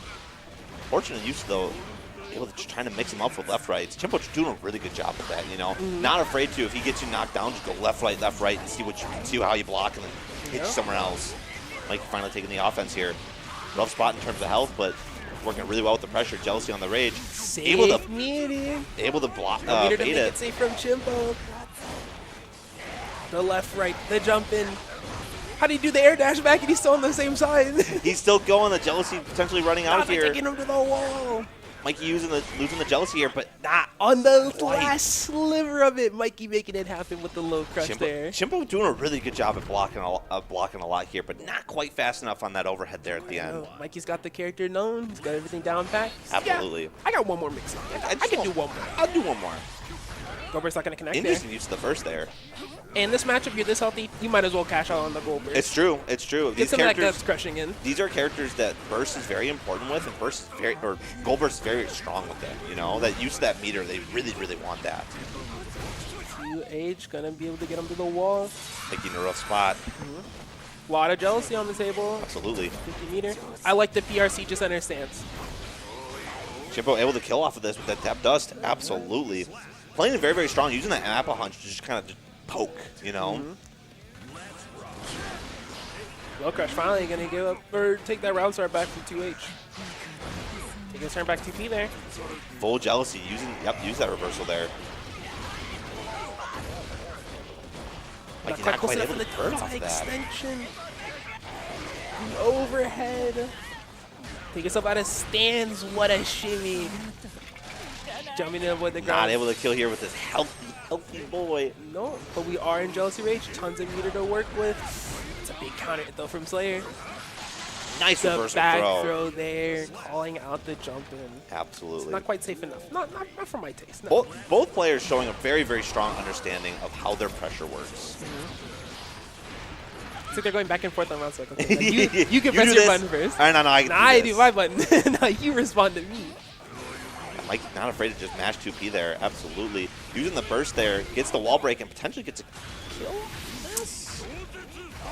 Fortunate use, though. Able to trying to mix him up with left rights. Chimpo's doing a really good job with that, you know. Not afraid to, if he gets you knocked down, just go left, right, and see how you block and then hit you somewhere else. Mike finally taking the offense here. Rough spot in terms of health, but working really well with the pressure. Jealousy on the rage. Able to block, Meter to bait make it. it safe from Chimpo. The left, right, the jump in. How do you do the air dash back and he's still on the same side? He's still going. The Jealousy potentially running out here. Taking him to the wall. Mikey losing the Jealousy here, but not On the quite. last sliver of it, Mikey making it happen with the low crush there. Chimpo doing a really good job at blocking a lot here, but not quite fast enough on that overhead there at the end. Mikey's got the character known. He's got everything down pat. Absolutely. Yeah, I got one more mix. I can do one more. I'll do one more. Goldberg's not going to connect there. Interesting use of the first there. And this matchup, you're this healthy, you might as well cash out on the Goldberg. It's true. It's true. Get These some of that characters, guts crushing in. these are characters that Burst is very important with, and Goldberg's very strong with it. You know, that use of that meter, they really, really want that. UH going to be able to get him to the wall. Taking a rough spot. A lot of jealousy on the table. Absolutely. 50 meter. I like the PRC just understands. Chimpo able to kill off of this with that tap dust. Absolutely. Playing it very, very strong, using that apple hunch to just kind of poke, you know? Low crush finally going to give up or take that round start back from 2H. Take his turn back 2P there. Full Jealousy, use that reversal there. Mikey not quite able to turn off that. Extension. The overhead. Take yourself out of stands. What a shimmy. Jumping in with the ground. Not able to kill here with this healthy boy. No, but we are in Jealousy Rage. Tons of meter to work with. It's a big counter hit though from Slayer. Nice The reversal back throw. throw there, calling out the jump in. Absolutely. Not quite safe enough. Not for my taste. No. Both players showing a very, very strong understanding of how their pressure works. It's like they're going back and forth on round cycle. Like, you can press do your this. button first. I can Nah, I do do my button. Now you respond to me. Mike not afraid to just mash 2P there. Absolutely. Using the burst there, gets the wall break and potentially gets a kill.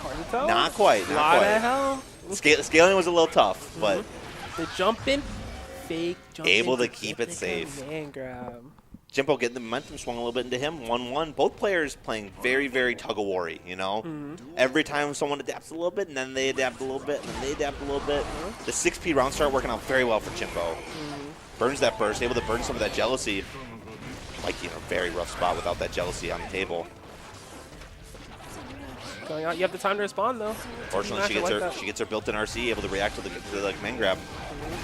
Hard to tell. Not quite. Not Lot of quite. hell. Scaling was a little tough, but The jump in, fake jump Able in to keep get it the safe. command grab. Jimpo getting the momentum swung a little bit into him. 1-1. Both players playing very, very tug-of-war-y, you know? Every time someone adapts a little bit, and then they adapt a little bit, and then they adapt a little bit. The 6P round start working out very well for Jimpo. Burns that burst, able to burn some of that jealousy. Mikey in a very rough spot without that jealousy on the table. Going out, you have the time to respond though. Fortunately, she gets her built-in RC, able to react to the command grab.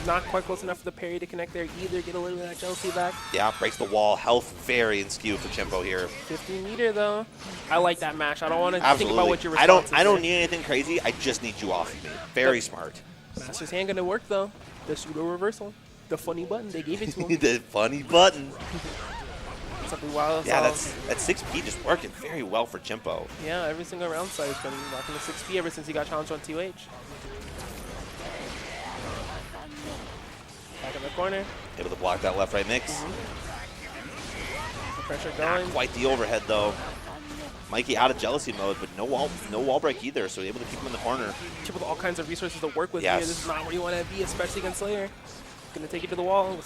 Not quite close enough for the parry to connect there either. Get a little bit of that jealousy back. Yeah, breaks the wall. Health very in skew for Jimpo here. 15 meter though. I like that match. I don't want to think Absolutely. about what your I response don't is. need anything crazy. I just need you off of me. Very smart. Master's hand gonna work though. The pseudo reversal. The funny button, they gave it to him. The funny button. Something wild. Yeah, that 6P just working very well for Chimpo. Yeah, every single round side has been rocking the 6P ever since he got challenged on 2H. Back in the corner. Able to block that left-right mix. The pressure Not going. quite the overhead, though. Mikey out of jealousy mode, but no wall break either, so able to keep him in the corner. Chip with all kinds of resources to work with Yes. here. This is not where you want to be, especially against Slayer. Gonna take you to the wall.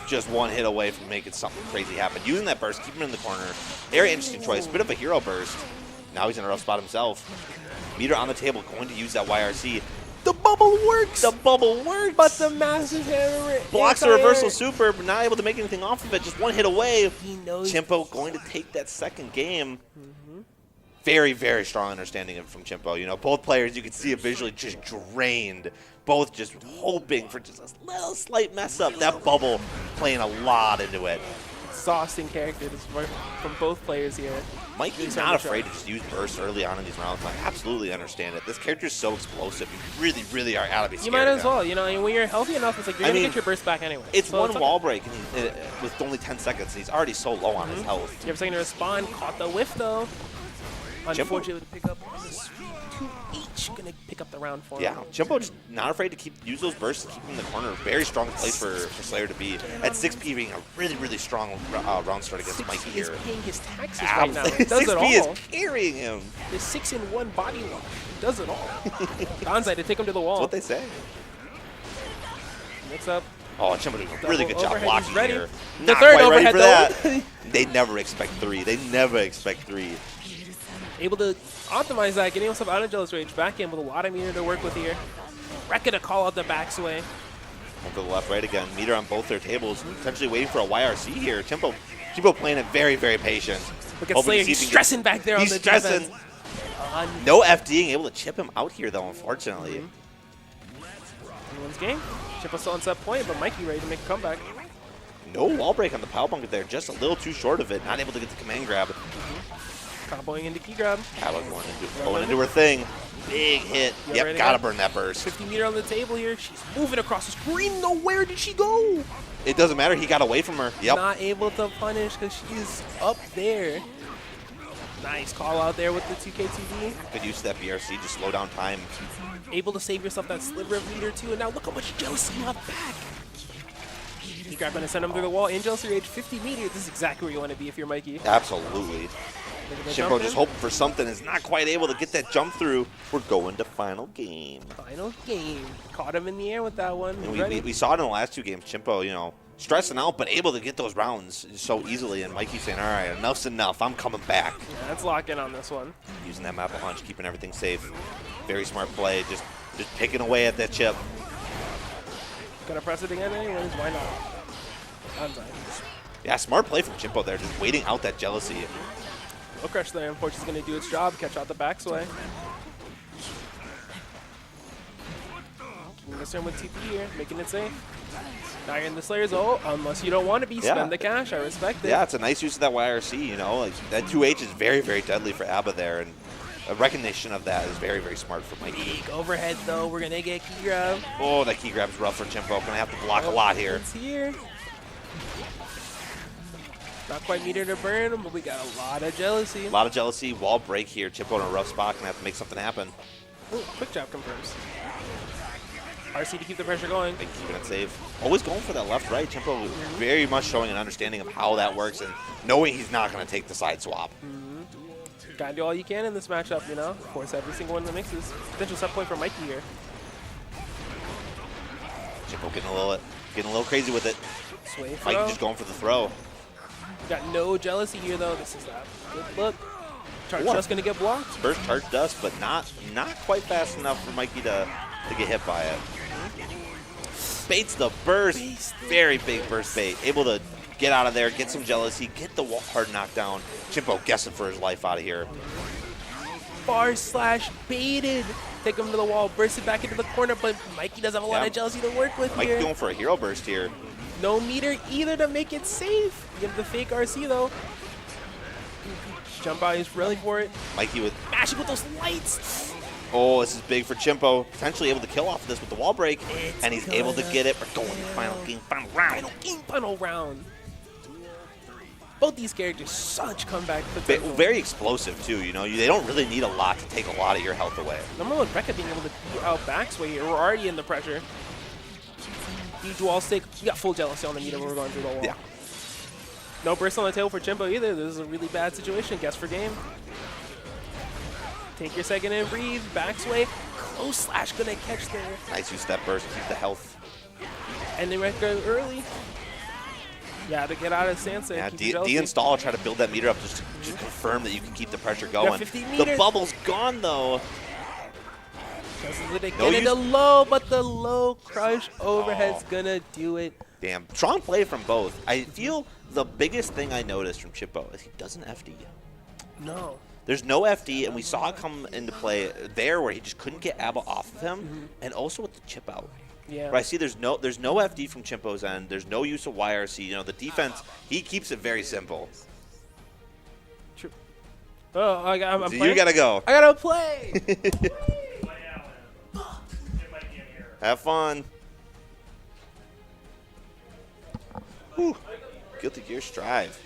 Just one hit away from making something crazy happen. Using that burst, keep him in the corner. Very interesting choice. Bit of a hero burst. Now he's in a rough spot himself. Meter on the table, going to use that YRC. The bubble works! The bubble works! But the massive hammer Blocks the reversal super, but not able to make anything off of it. Just one hit away. He knows. Chimpo going to take that second game. Very, very strong understanding of it from Chimpo. You know, both players, you can see it visually just drained. Both just hoping for just a little slight mess up. That bubble playing a lot into it. Exhausting character from both players here. Mikey's not afraid to just use burst early on in these rounds. I absolutely understand it. This character is so explosive. You really, really are out of be scared. You might of as him. well. You know, and when you're healthy enough, it's like you're going to get your burst back anyway. It's So one okay. wall break and with only 10 seconds. And he's already so low on his health. You have a second to respond. Caught the whiff, though. Unfortunately, to pick up this 2 each. Going to pick up the round for Yeah, him. Chimpo just not afraid to use those bursts to keep him in the corner. Very strong place for Slayer to be. At 6P being a really, really strong round start against Mikey 6P here. is paying his taxes right now. He does it 6P all. is carrying him. The 6-in-1 body lock. He does it all. Gonzai to take him to the wall. That's what they say. Mix up. Oh, Chimpo doing a really good job overhead, blocking he's ready. here. The Not third quite ready overhead, for though. that. They never expect 3. They never expect 3. Able to optimize that, getting himself out of Jealous Rage. Back in with a lot of meter to work with here. Rekka to call out the back sway. Going for the left, right again. Meter on both their tables. Potentially waiting for a YRC here. Chimpo playing it very, very patient. Look at Hoping to Slayer, see he's if he can stressing back there on He's the stressing. defense. No FDing, able to chip him out here, though, unfortunately. Anyone's game. Chippa still on set point, but Mikey ready to make a comeback. No wall break on the power bunker there. Just a little too short of it. Not able to get the command grab. Comboing into key grab. Kala going into her thing. Big hit. You Yep, ready gotta to go? burn that burst. 50 meter on the table here. She's moving across the screen. No, where did she go? It doesn't matter. He got away from her. Yep. Not able to punish because she's up there. Nice call out there with the 2K2D. Good use of that BRC. Just slow down time. Able to save yourself that sliver of meter too. And now look how much jealousy you have back. Key grab gonna send him through the wall. In jealousy rage, 50 meter. This is exactly where you want to be if you're Mikey. Absolutely. Look at the Chimpo jump just in. hoping for something. Is not quite able to get that jump through. We're going to final game. Final game. Caught him in the air with that one. And Ready? we saw it in the last 2 games. Chimpo, you know, stressing out, but able to get those rounds so easily. And Mikey saying, all right, enough's enough. I'm coming back. Yeah, let's lock in on this one. Using that map hunch, keeping everything safe. Very smart play. Just picking away at that chip. Gonna press it again anyways. Why not? Gonzai. Yeah, smart play from Chimpo there. Just waiting out that jealousy. No crush there. Unfortunately, gonna do its job. Catch out the backsway. Keeping this in with TP here, making it safe. Now you're in the Slayer's ult, unless you don't want to be. Yeah. Spend the cash. I respect it. Yeah, it's a nice use of that YRC, you know. Like that 2H is very, very deadly for Abba there, and a recognition of that is very, very smart for Mikey. Big overhead though. We're gonna get key grab. Oh, that key grab's rough for Chimpo. Gonna have to block a lot here. It's here. Not quite meter to burn, but we got a lot of jealousy. A lot of jealousy, wall break here. Chimpo in a rough spot, gonna have to make something happen. Ooh, quick jab confirms. RC to keep the pressure going. And keeping it safe. Always going for that left, right. Chimpo very much showing an understanding of how that works and knowing he's not gonna take the side swap. Gotta do all you can in this matchup, you know? Of course, every single one of the mixes. Potential set point for Mikey here. Chimpo getting a little crazy with it. Sway Mikey throw. just going for the throw. Got no jealousy here, though. This is that good look. Charge What? just gonna get blocked. First charge dust, but not quite fast enough for Mikey to get hit by it. Baits the burst. Very big burst bait. Able to get out of there, get some jealousy, get the hard knockdown. Chimpo guessing for his life out of here. Bar slash baited. Take him to the wall, burst it back into the corner, but Mikey does have a lot Yeah. of jealousy to work with Mikey here. going for a hero burst here. No meter either to make it safe. Give the fake RC, though. Jump out, he's ready for it. Mikey with, Mashing with those lights. oh, this is big for Chimpo. Potentially able to kill off of this with the wall break, It's and he's able to gonna get it. We're going to final game, final round. Final game, final round. Both these characters, such comeback potential. Very explosive, too. You know, they don't really need a lot to take a lot of your health away. Number one, Rekka being able to beat out Baxway here. We're already in the pressure. Huge wall stick. You got full jealousy on the meter when we're going through the wall. Yeah. No burst on the tail for Chimpo either. This is a really bad situation. Guess for game. Take your second and breathe. Baxway. Close slash gonna catch there. Nice two-step burst. Keep the health. And then Rekka early. Yeah, to get out of Sansa. Yeah, keep your jealousy. de-install, try to build that meter up just to confirm that you can keep the pressure going. 50 The meters. bubble's gone, though. Doesn't get No into use- low, but the low crush overhead's gonna do it. Damn. Strong play from both. I feel the biggest thing I noticed from Chippo is he doesn't FD. No. There's no FD, and we saw it come into play there where he just couldn't get Abba off of him, and also with the chip out. Yeah. But I see there's no FD from Chimpo's end. There's no use of YRC. You know, the defense, he keeps it very simple. True. Oh, I'm So playing. you got to go. I gotta play. Have fun. Whew. Guilty Gear Strive.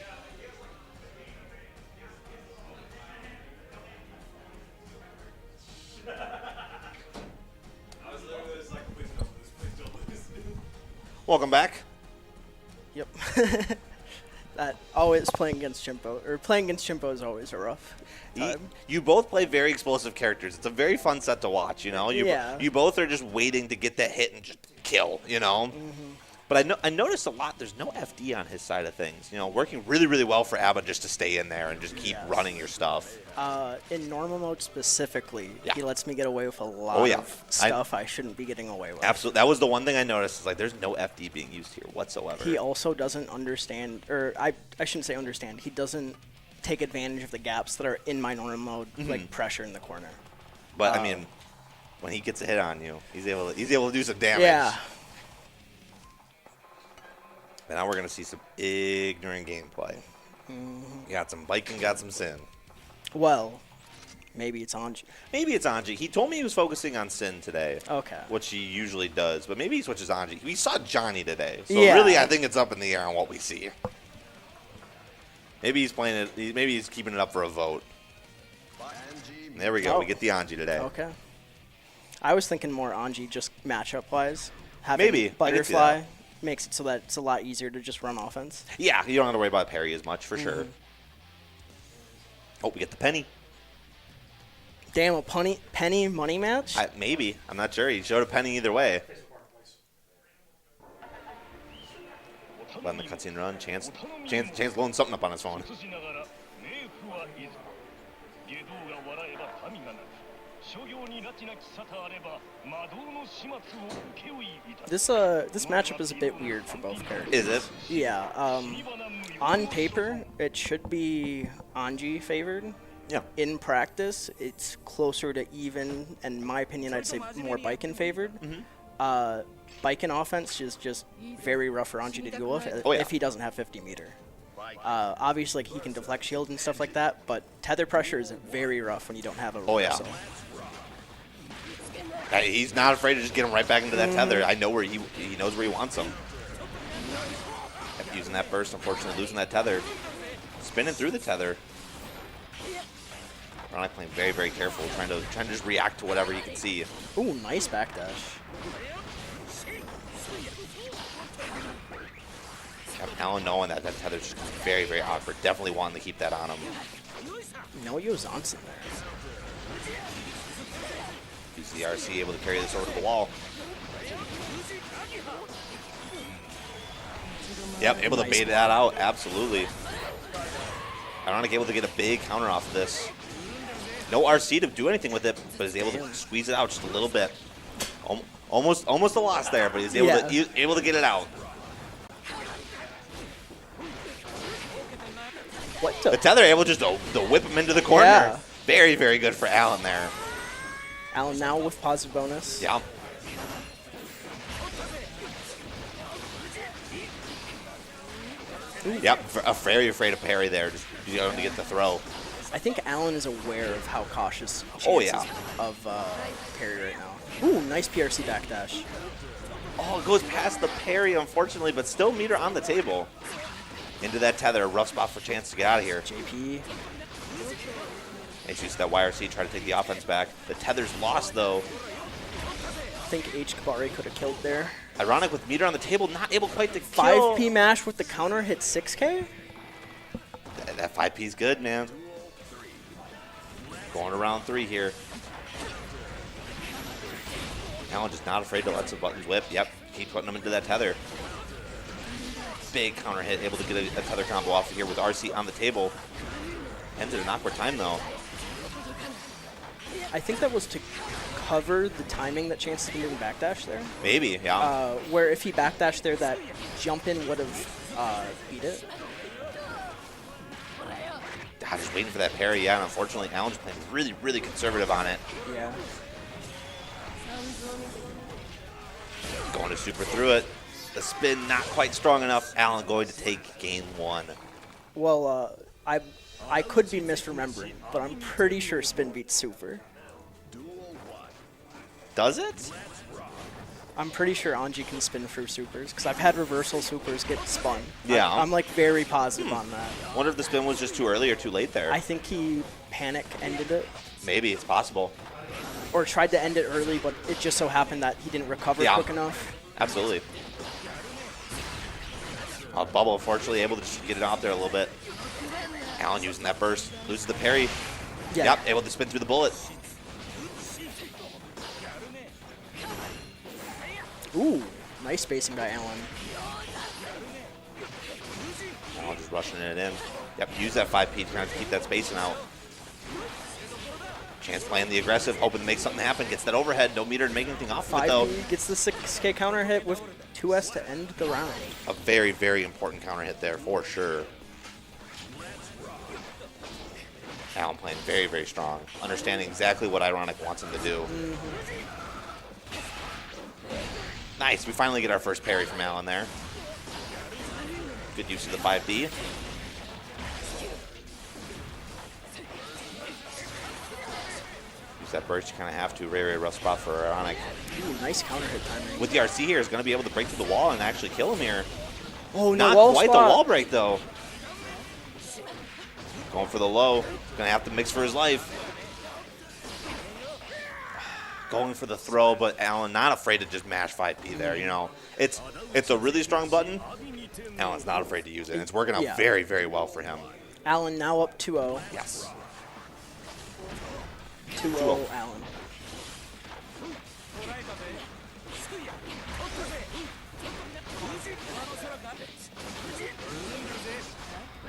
Welcome back. Yep. That always playing against Chimpo, or playing against Chimpo is always a rough time. You both play very explosive characters. It's a very fun set to watch, you know? Yeah. You both are just waiting to get that hit and just kill, you know? But I noticed a lot, there's no FD on his side of things. You know, working really, really well for Abba just to stay in there and just keep running your stuff. In normal mode specifically, Yeah. he lets me get away with a lot Oh, yeah. of stuff I shouldn't be getting away with. Absolutely. That was the one thing I noticed. Is like, there's no FD being used here whatsoever. He also doesn't understand, or I shouldn't say understand, he doesn't take advantage of the gaps that are in my normal mode, like pressure in the corner. But, I mean, when he gets a hit on you, he's able to do some damage. Yeah. And now we're going to see some ignorant gameplay. Got some Viking, got some Sin. Well, maybe it's Anji. Maybe it's Anji. He told me he was focusing on Sin today. Okay. Which he usually does. But maybe he switches Anji. We saw Johnny today. So Yeah. really, I think it's up in the air on what we see. Maybe he's playing it. Maybe he's keeping it up for a vote. There we go. Oh. We get the Anji today. Okay. I was thinking more Anji just matchup-wise. Having Maybe. I could see Butterfly that. makes it so that it's a lot easier to just run offense. Yeah, you don't have to worry about parry as much, for sure. Oh, we get the penny. Damn, a penny money match? Maybe. I'm not sure. He showed a penny either way. Letting the cutscene run. Chance loading something up on his phone. This matchup is a bit weird for both characters. Is it? Yeah. On paper, it should be Anji favored. Yeah. In practice, it's closer to even, and in my opinion, I'd say more Baiken favored. Baiken offense is just very rough for Anji to deal with if he doesn't have 50 meter. Obviously, he can deflect shield and stuff like that, but tether pressure is very rough when you don't have a reversal. He's not afraid to just get him right back into that tether. I know where he knows where he wants him. Kept using that burst, unfortunately losing that tether. Spinning through the tether. Ronic playing very, very careful, trying to just react to whatever he can see. Ooh, nice backdash. Alan knowing that tether's just very, very awkward. Definitely wanting to keep that on him. No Yozansen there. UCRC able to carry this over to the wall. Yep, able to bait that out. Absolutely. Ironic able to get a big counter off of this. No RC to do anything with it, but is able to squeeze it out just a little bit. Almost a loss there, but he's able to get it out. What The tether able just to whip him into the corner. Yeah. Very, very good for Alan there. Alan now with positive bonus. Yeah. Yep, very afraid of parry there, just going to get the throw. I think Alan is aware of how cautious he Oh, is yeah. of parry right now. Ooh, nice PRC backdash. Oh, it goes past the parry, unfortunately, but still meter on the table. Into that tether. Rough spot for Chance to get out of here. JP. Nice use of that YRC, try to take the offense back. The tether's lost, though. I think H. Kabari could have killed there. Ironic with meter on the table, not able quite to kill. 5P mash with the counter hit 6K? That 5P's good, man. Going to round 3 here. Allen just not afraid to let some buttons whip. Yep, keep putting them into that tether. Big counter hit, able to get a tether combo off of here with RC on the table. Ends at an awkward time, though. I think that was to cover the timing that Chance is doing backdash there. Maybe, yeah. Where if he backdashed there, that jump in would have beat it. Just waiting for that parry, yeah, and unfortunately, Allen's playing really, really conservative on it. Yeah. Going to super through it. The spin not quite strong enough. Allen going to take game 1. Well, I could be misremembering, but I'm pretty sure spin beats super. Does it? I'm pretty sure Anji can spin through supers, because I've had reversal supers get spun. Yeah. I'm like very positive on that. Wonder if the spin was just too early or too late there. I think he panic ended it, Maybe, it's possible. or tried to end it early, but it just so happened that he didn't recover Yeah. quick enough. Absolutely. Bubble, unfortunately, able to just get it out there a little bit. Allen using that burst. Loses the parry. Yeah. Yep, able to spin through the bullet. Ooh, nice spacing by Allen. Allen just rushing it in. Yep, use that 5P to kind of keep that spacing out. Chance playing the aggressive, hoping to make something happen. Gets that overhead. No meter to make anything off of it, though. 5P gets the 6K counter hit with 2S to end the round. A very, very important counter hit there, for sure. Allen playing very, very strong. Understanding exactly what Ironic wants him to do. Nice. We finally get our first parry from Allen there. Good use of the 5B. Use that burst. You kind of have to. Very, very rough spot for Ironic. Ooh, nice counter hit timing. With the RC here, is going to be able to break through the wall and actually kill him here. Oh, no Not wall quite spot. the wall break, though. Going for the low. Going to have to mix for his life. Going for the throw, but Allen not afraid to just mash 5P there, you know. It's a really strong button. Allen's not afraid to use it, and it's working out Yeah. very, very well for him. Allen now up 2-0. Yes. 2-0 Allen.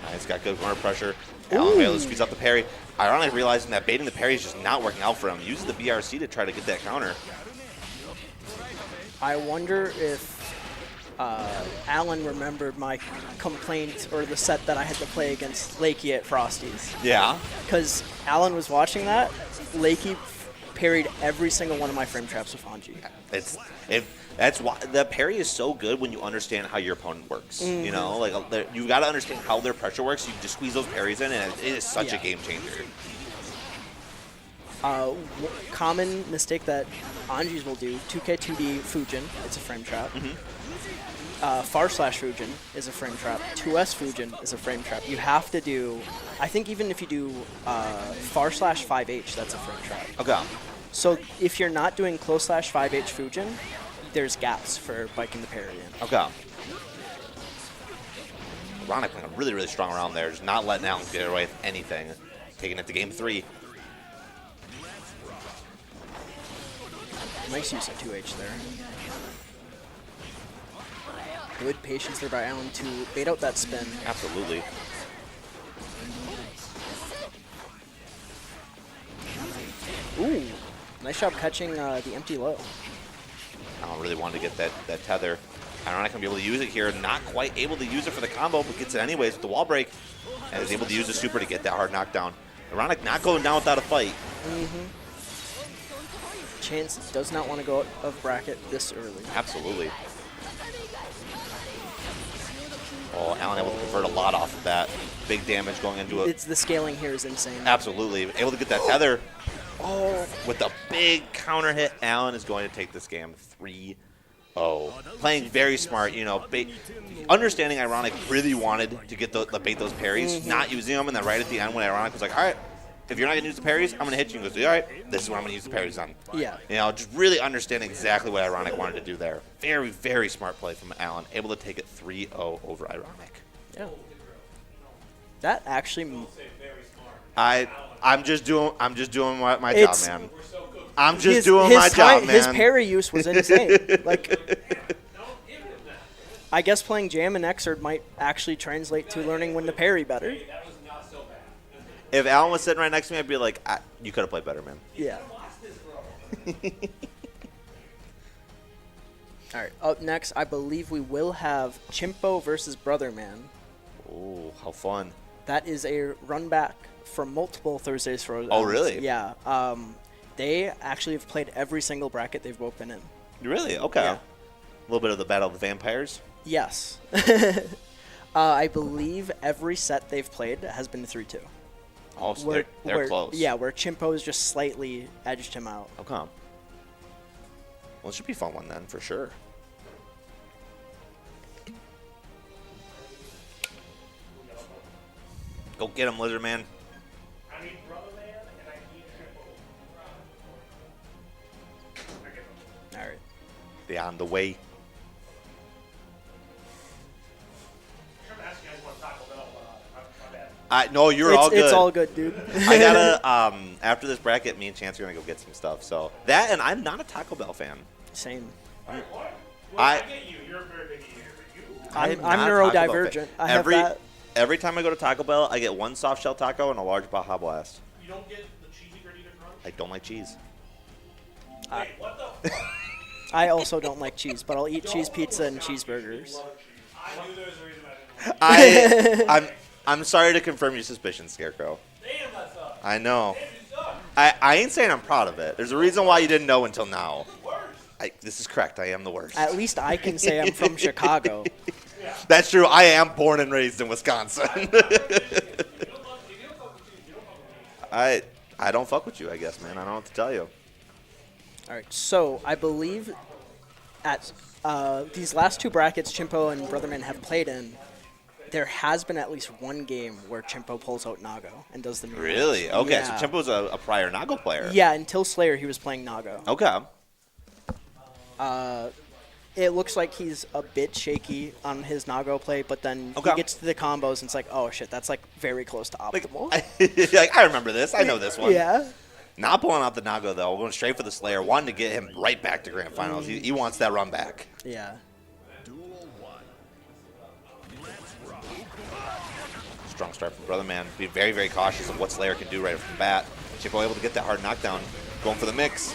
Nice, got good corner pressure. Allen able to squeeze out the parry. Ironically realizing that baiting the parry is just not working out for him. Uses the BRC to try to get that counter. I wonder if Allen remembered my complaint or the set that I had to play against Lakey at Frosty's. Yeah. Because Allen was watching that. Lakey parried every single one of my frame traps with Anji. That's why the parry is so good when you understand how your opponent works. You know, like you've got to understand how their pressure works. You just squeeze those parries in, and it is such a game changer. Common mistake that Anji's will do: 2K2D Fujin, it's a frame trap. Far slash Fujin is a frame trap. 2S Fujin is a frame trap. You have to do, I think even if you do far slash 5H, that's a frame trap. Okay. So if you're not doing close slash 5H Fujin, there's gaps for biking the parry in. Okay. Ironic playing a really, really strong round there. Just not letting Allen get away with anything. Taking it to game 3. Nice use of 2H there. Good patience there by Allen to bait out that spin. Absolutely. Ooh, nice job catching the empty low. Allen really wanted to get that tether. Ironic gonna be able to use it here. Not quite able to use it for the combo, but gets it anyways with the wall break. And is able to use the super to get that hard knockdown. Ironic not going down without a fight. Chance does not want to go out of bracket this early. Absolutely. Oh, Allen able to convert a lot off of that. Big damage going into it. It's the scaling here is insane. Absolutely. Able to get that tether. Oh, with a big counter hit. Allen is going to take this game 3-0. Playing very smart, you know, understanding Ironic really wanted to get the bait those parries, not using them, and then right at the end when Ironic was like, all right, if you're not going to use the parries, I'm going to hit you. And goes, all right, this is what I'm going to use the parries on. Yeah. You know, just really understanding exactly what Ironic wanted to do there. Very, very smart play from Alan, able to take it 3-0 over Ironic. Yeah. That actually. I'm just doing my job, It's- man. I'm just doing my job, man. His parry use was insane. Like, I guess playing Jam and Xrd might actually translate to learning when to parry better. If Alan was sitting right next to me, I'd be like, you could have played better, man. Yeah. All right. Up next, I believe we will have Chimpo versus Brotherman. Oh, how fun. That is a run back from multiple Thursdays for. Oh, really? Yeah. They actually have played every single bracket they've both been in. Really? Okay. Yeah. A little bit of the Battle of the Vampires. Yes. I believe every set they've played has been 3-2. Oh, so they're close. Yeah, where Chimpo's just slightly edged him out. Okay. Well, it should be a fun one then, for sure. Go get him, Lizard Man. I need Brotherman and I need Chimpo. All right. They on the way. I'm asking you guys want Taco Bell, my bad. No, you're all good. It's all good, dude. I gotta, after this bracket, me and Chance are gonna go get some stuff. So that, and I'm not a Taco Bell fan. Same. Wait, what? Well, I- I get you. You're a very big eater. You? I'm not a Taco Bell neurodivergent. fan. I have that. Every time I go to Taco Bell, I get one soft shell taco and a large Baja Blast. You don't get the cheesy gordita crunch? I don't like cheese. Wait, what the fuck? I also don't like cheese, but I'll eat cheese pizza and cheeseburgers. I knew there was a reason I didn't know. I'm sorry to confirm your suspicions, Scarecrow. Damn, that sucks. I know. Damn, you suck. I ain't saying I'm proud of it. There's a reason why you didn't know until now. This is correct. I am the worst. At least I can say I'm from Chicago. That's true. I am born and raised in Wisconsin. I don't fuck with you, I guess, man. I don't know what to tell you. All right, so I believe at these last two brackets Chimpo and Brotherman have played in, there has been at least one game where Chimpo pulls out Nago and does the mirror. Really? Okay, Yeah. so Chimpo's a prior Nago player. Yeah, until Slayer he was playing Nago. Okay. It looks like he's a bit shaky on his Nago play, but then Okay. he gets to the combos and it's like, oh shit, that's like very close to Like, optimal. I remember this. I know this one. Yeah. Not pulling out the Nago, though. Going straight for the Slayer. Wanting to get him right back to Grand Finals. He wants that run back. Yeah. Strong start from Brotherman. Be very, very cautious of what Slayer can do right from the bat. Chimpo able to get that hard knockdown. Going for the mix.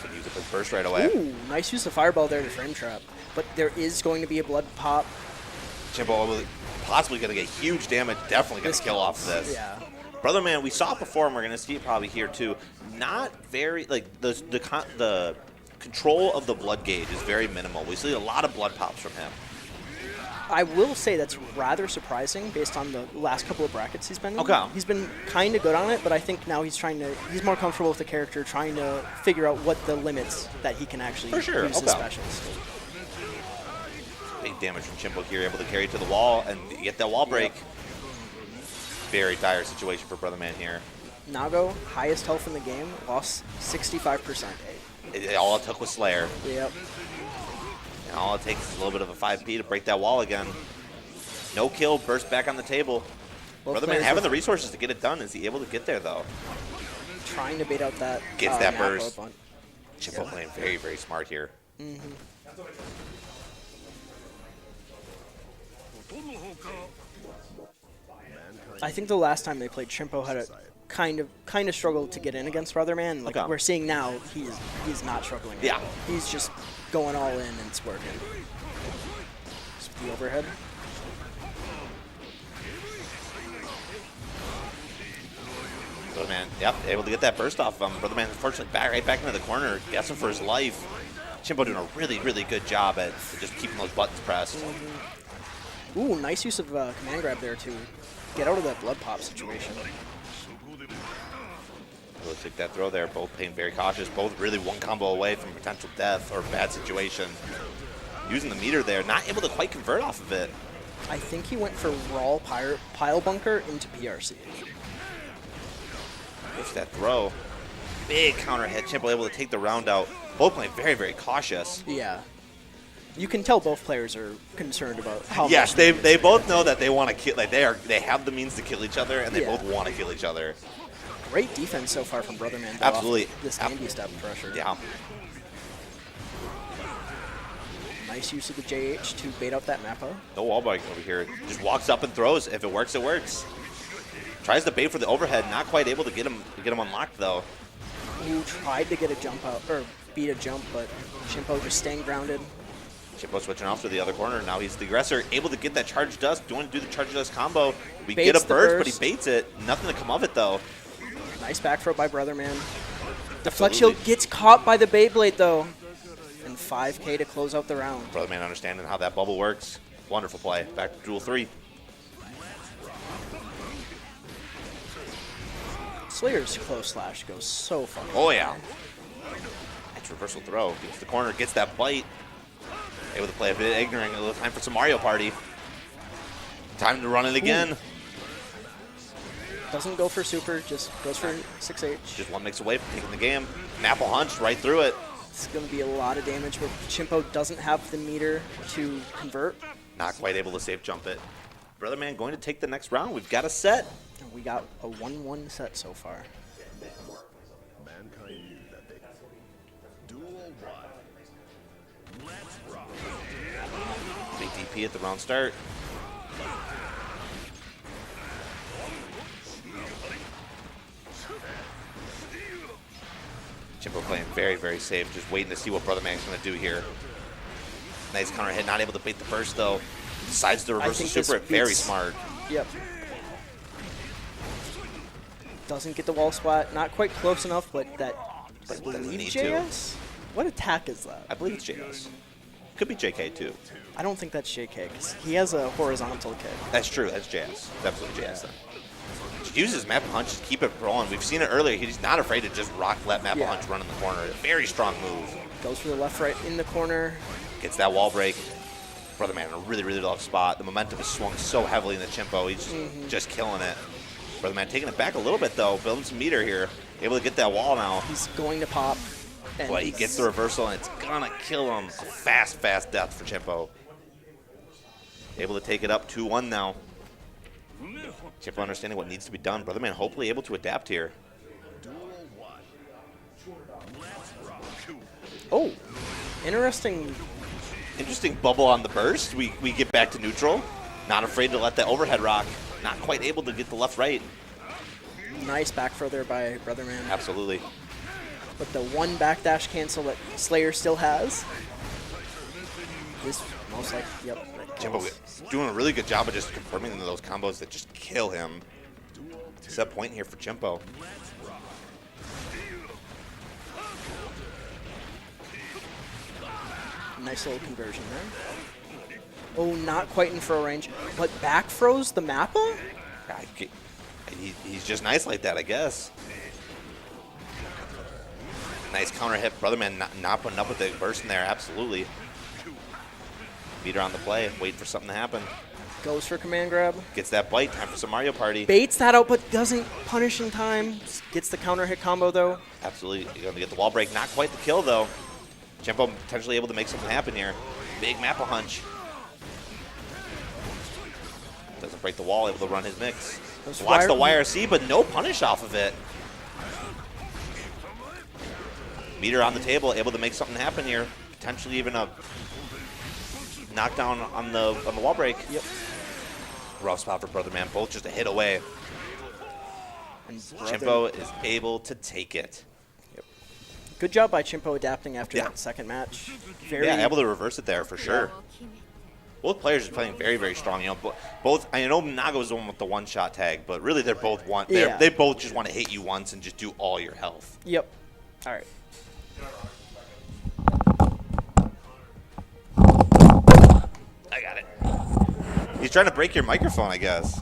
Can use it for burst right away. Ooh, nice use of Fireball there to frame trap. But there is going to be a blood pop. Chimpo possibly going to get huge damage. Definitely going to kill off this. Yeah. Brotherman, we saw it before, and we're going to see it probably here too. Not very, like, the control of the blood gauge is very minimal. We see a lot of blood pops from him. I will say that's rather surprising based on the last couple of brackets he's been in. Okay. He's been kind of good on it, but I think now he's more comfortable with the character, trying to figure out what the limits that he can actually For sure, use his okay. specials. Big damage from Chimpo here, able to carry it to the wall and get that wall break. Very dire situation for Brotherman here. Nago, highest health in the game, lost 65%. All it took was Slayer. Yep. And all it takes is a little bit of a 5P to break that wall again. No kill, burst back on the table. Both Brotherman players having the with- resources to get it done. Is he able to get there, though? Trying to bait out that. Gets that macro burst. bunt. Chimpo playing very, very smart here. I think the last time they played, Chimpo had a kind of struggled to get in against Brotherman. Like Okay. we're seeing now, he's not struggling. at Yeah. all. He's just going all in and it's working. Just the overhead. Brotherman, yep, able to get that burst off of him. Brotherman, unfortunately, right back into the corner, guessing for his life. Chimpo doing a really, really good job at just keeping those buttons pressed. Ooh, nice use of command grab there to get out of that blood pop situation. Looks like that throw there. Both playing very cautious. Both really one combo away from potential death or bad situation. Using the meter there, not able to quite convert off of it. I think he went for Raw Pile Bunker into PRC. Gets that throw. Big counter hit. Chimpo able to take the round out. Both playing very, very cautious. Yeah. You can tell both players are concerned about how Yes, much they both know that they want to kill. Like they have the means to kill each other, and they Yeah. both want to kill each other. Great defense so far from Brotherman. though, Absolutely. off This Andy step pressure. Yeah. Nice use of the JH to bait out that Mappa. No wall break over here. Just walks up and throws. If it works, it works. Tries to bait for the overhead. Not quite able to get him unlocked though. Who tried to get a jump out or beat a jump, but Chimpo just staying grounded. Chimpo switching off to the other corner. Now he's the aggressor, able to get that charge dust. Doing to do the charge dust combo. We Baits get a the burst, but he burst. baits it. Nothing to come of it though. Nice back throw by Brotherman. The flex Absolutely. shield gets caught by the Beyblade though. And 5K to close out the round. Brotherman understanding how that bubble works. Wonderful play. Back to duel 3. Slayer's close slash goes so far. Oh yeah. Nice reversal throw. Gets the corner, gets that bite. Able to play a bit ignorant. A little time for some Mario Party. Time to run it again. Doesn't go for super, just goes for 6H. Just one mix away from taking the game. Napple hunched right through it. It's going to be a lot of damage, but Chimpo doesn't have the meter to convert. Not quite able to safe jump it. Brotherman going to take the next round. We've got a set. And we got a 1-1 set so far. Big DP at the round start. Chimpo playing very, very safe, just waiting to see what Brotherman's going to do here. Nice counter hit, not able to bait the burst though. Decides to reverse the think this super, very beats- smart. Yep. Doesn't get the wall splat. Not quite close enough, but that, I Doesn't believe need to. JS? What attack is that? I believe it's JS. Could be JK too. I don't think that's JK, because he has a horizontal kick. That's true, that's JS. That's absolutely JS then. Just uses Mappa Hunch to keep it rolling. We've seen it earlier. He's not afraid to just let Mappa Yeah. Hunch run in the corner. Very strong move. Goes for the left, right in the corner. Gets that wall break. Brotherman in a really, really low spot. The momentum is swung so heavily in the Chimpo. He's just killing it. Brotherman taking it back a little bit though, building some meter here. Able to get that wall now. He's going to pop. And But he gets the reversal and it's gonna kill him. A fast, fast death for Chimpo. Able to take it up 2-1 now. Chimpo understanding what needs to be done. Brotherman hopefully able to adapt here. Oh, interesting. Interesting bubble on the burst. We get back to neutral. Not afraid to let that overhead rock. Not quite able to get the left right. Nice back throw there by Brotherman. Absolutely. But the one backdash cancel that Slayer still has is most like, yep. that Chimpo kills. doing a really good job of just confirming those combos that just kill him. Set point here for Chimpo. Nice little conversion there. Oh, not quite in throw range, but back throws the Mappa? He's just nice like that, I guess. Nice counter hit. Brotherman not putting up with the burst in there, absolutely. Meter on the play, waiting for something to happen. Goes for command grab. Gets that bite, time for some Mario Party. Baits that out, but doesn't punish in time. Gets the counter hit combo, though. Absolutely, you're gonna get the wall break. Not quite the kill though. Chimpo potentially able to make something happen here. Big Mappa hunch. Doesn't break the wall, able to run his mix. Those Blocks the wire- YRC, but no punish off of it. Meter on the table, able to make something happen here. Potentially even a knockdown on the wall break. Yep. Rough spot for Brotherman, both just a hit away. And Chimpo is able to take it. Good job by Chimpo adapting after Yeah. that second match. Very Yeah, able to reverse it there for sure. Both players are playing very, very strong. You know, both. I know Naga's the one with the one-shot tag, but really they're both one. Yeah. They both just want to hit you once and just do all your health. Yep. All right. I got it. He's trying to break your microphone, I guess.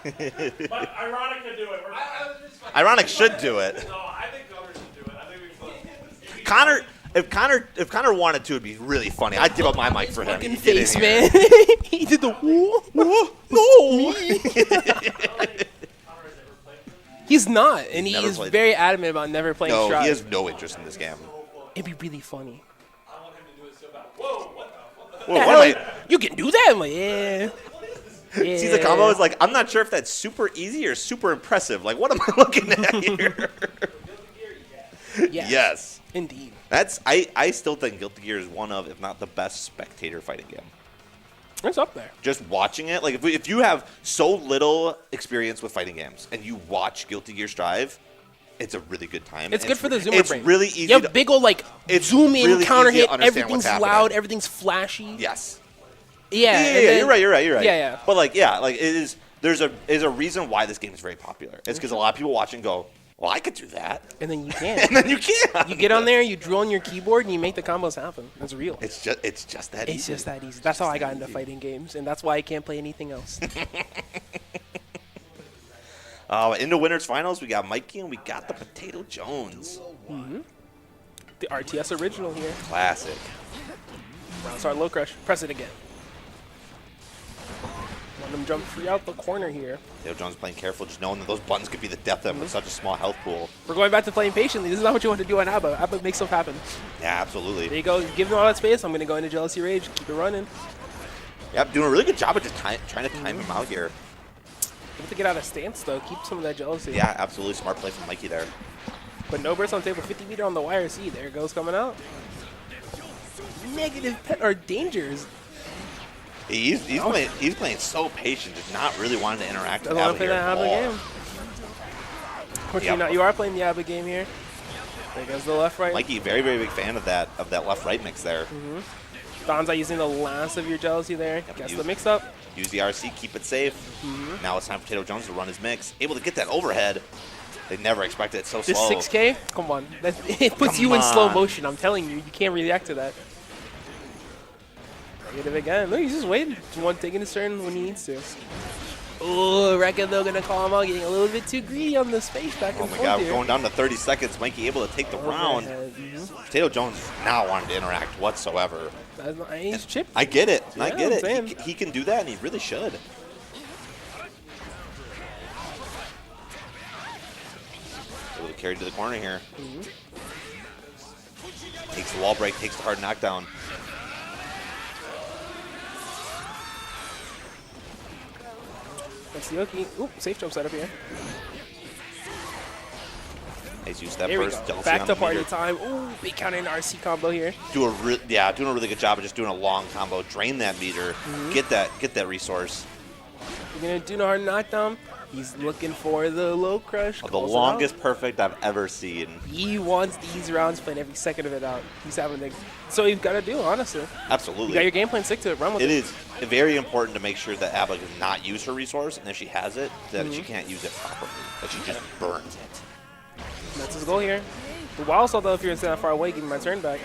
But Ironic could do it. Ironic should do it. No, I think Connor should do it. I think we can. If Connor wanted to, it'd be really funny. I'd give up my mic for him. Fucking He'd get in face, here. man. He did the whoa. No. He's not, and he Never is played. very adamant about never playing No, Strive. he has no interest in this game. It'd be really funny. Whoa, The what hell, am I? you can do that? I'm like, yeah. Yeah. See, the combo is like, I'm not sure if that's super easy or super impressive. Like, what am I looking at here? Yes. Yes. Indeed. I still think Guilty Gear is one of, if not the best spectator fighting game. It's up there. Just watching it, like if you have so little experience with fighting games and you watch Guilty Gear Strive, it's a really good time. It's good for the zoomer It's brain. really easy. You have to, big old, like, it's zoom in, really counter easy to hit, understand everything's what's loud, happening. everything's flashy. Yes. Yeah. Yeah, and then- you're right. You're right. Yeah, yeah. But like, it is. There's a reason why this game is very popular. It's because a lot of people watch and go, "Well, I could do that," And then you can. and then you can't. You get on there, you drill on your keyboard, and you make the combos happen. It's real. It's just that It's easy. just that easy. That's how I got into fighting games, and that's why I can't play anything else. Into winners finals, we got Mikey and we got the Potato Jones. The RTS original here. Classic. Round start low crush. Press it again. Let him jump free out the corner here. Potato Jones playing careful, just knowing that those buttons could be the death of him with such a small health pool. We're going back to playing patiently. This is not what you want to do on ABBA. ABBA makes stuff happen. Yeah, absolutely. There you go. Give him all that space. I'm going to go into Jealousy Rage. Keep it running. Yep, doing a really good job of just trying to time him out here. You have to get out of stance, though. Keep some of that jealousy. Yeah, absolutely smart play from Mikey there. But no burst on the table. 50 meter on the wire. See, there it goes coming out. Negative pet or dangers. He's playing so patient, just not really wanting to interact with Doesn't want Abba to play here that at ABBA all. game. Unfortunately, Yep. not. You are playing the ABBA game here. There goes the left, right. Mikey, very, very big fan of that left-right mix there. Donzai using the last of your jealousy there. Guess use- the mix up. Use the RC, keep it safe. Now it's time for Potato Jones to run his mix. Able to get that overhead. They never expected it so This slow. 6K? Come on. It puts Come you in slow on. motion. I'm telling you. You can't react to that. Negative again. Look, he's just waiting. Just one taking his turn when he needs to. Oh, Rekka, though, going to call him out. Getting a little bit too greedy on the space back Oh and my forth God, here. going down to 30 seconds. Mikey able to take the round. Overhead. Mhm. Potato Jones not wanting to interact whatsoever. That's not, he's chipped. I get it. I Yeah, get I'm it. saying. He can do that, and he really should. Able to carry to the corner here. Takes the wall break, takes the hard knockdown. That's the Yoki. Oop, safe jump setup here. Nice use that There we burst. go. Jealousy Back on to the party meter. time. Ooh, big counter and RC combo here. Doing a really good job of just doing a long combo. Drain that meter. Get that resource. We're going to do no hard knockdown. He's looking for the low crush. The calls it longest out. perfect I've ever seen. He wants these rounds, playing every second of it out. He's having to. So you've got to do, honestly. You Absolutely. got your game plan, stick to it, run with It it. is very important to make sure that Abba does not use her resource, and if she has it, that she can't use it properly. That she just burns it. That's his goal here. The wild salt, though, if you're that far away, give me my turn back.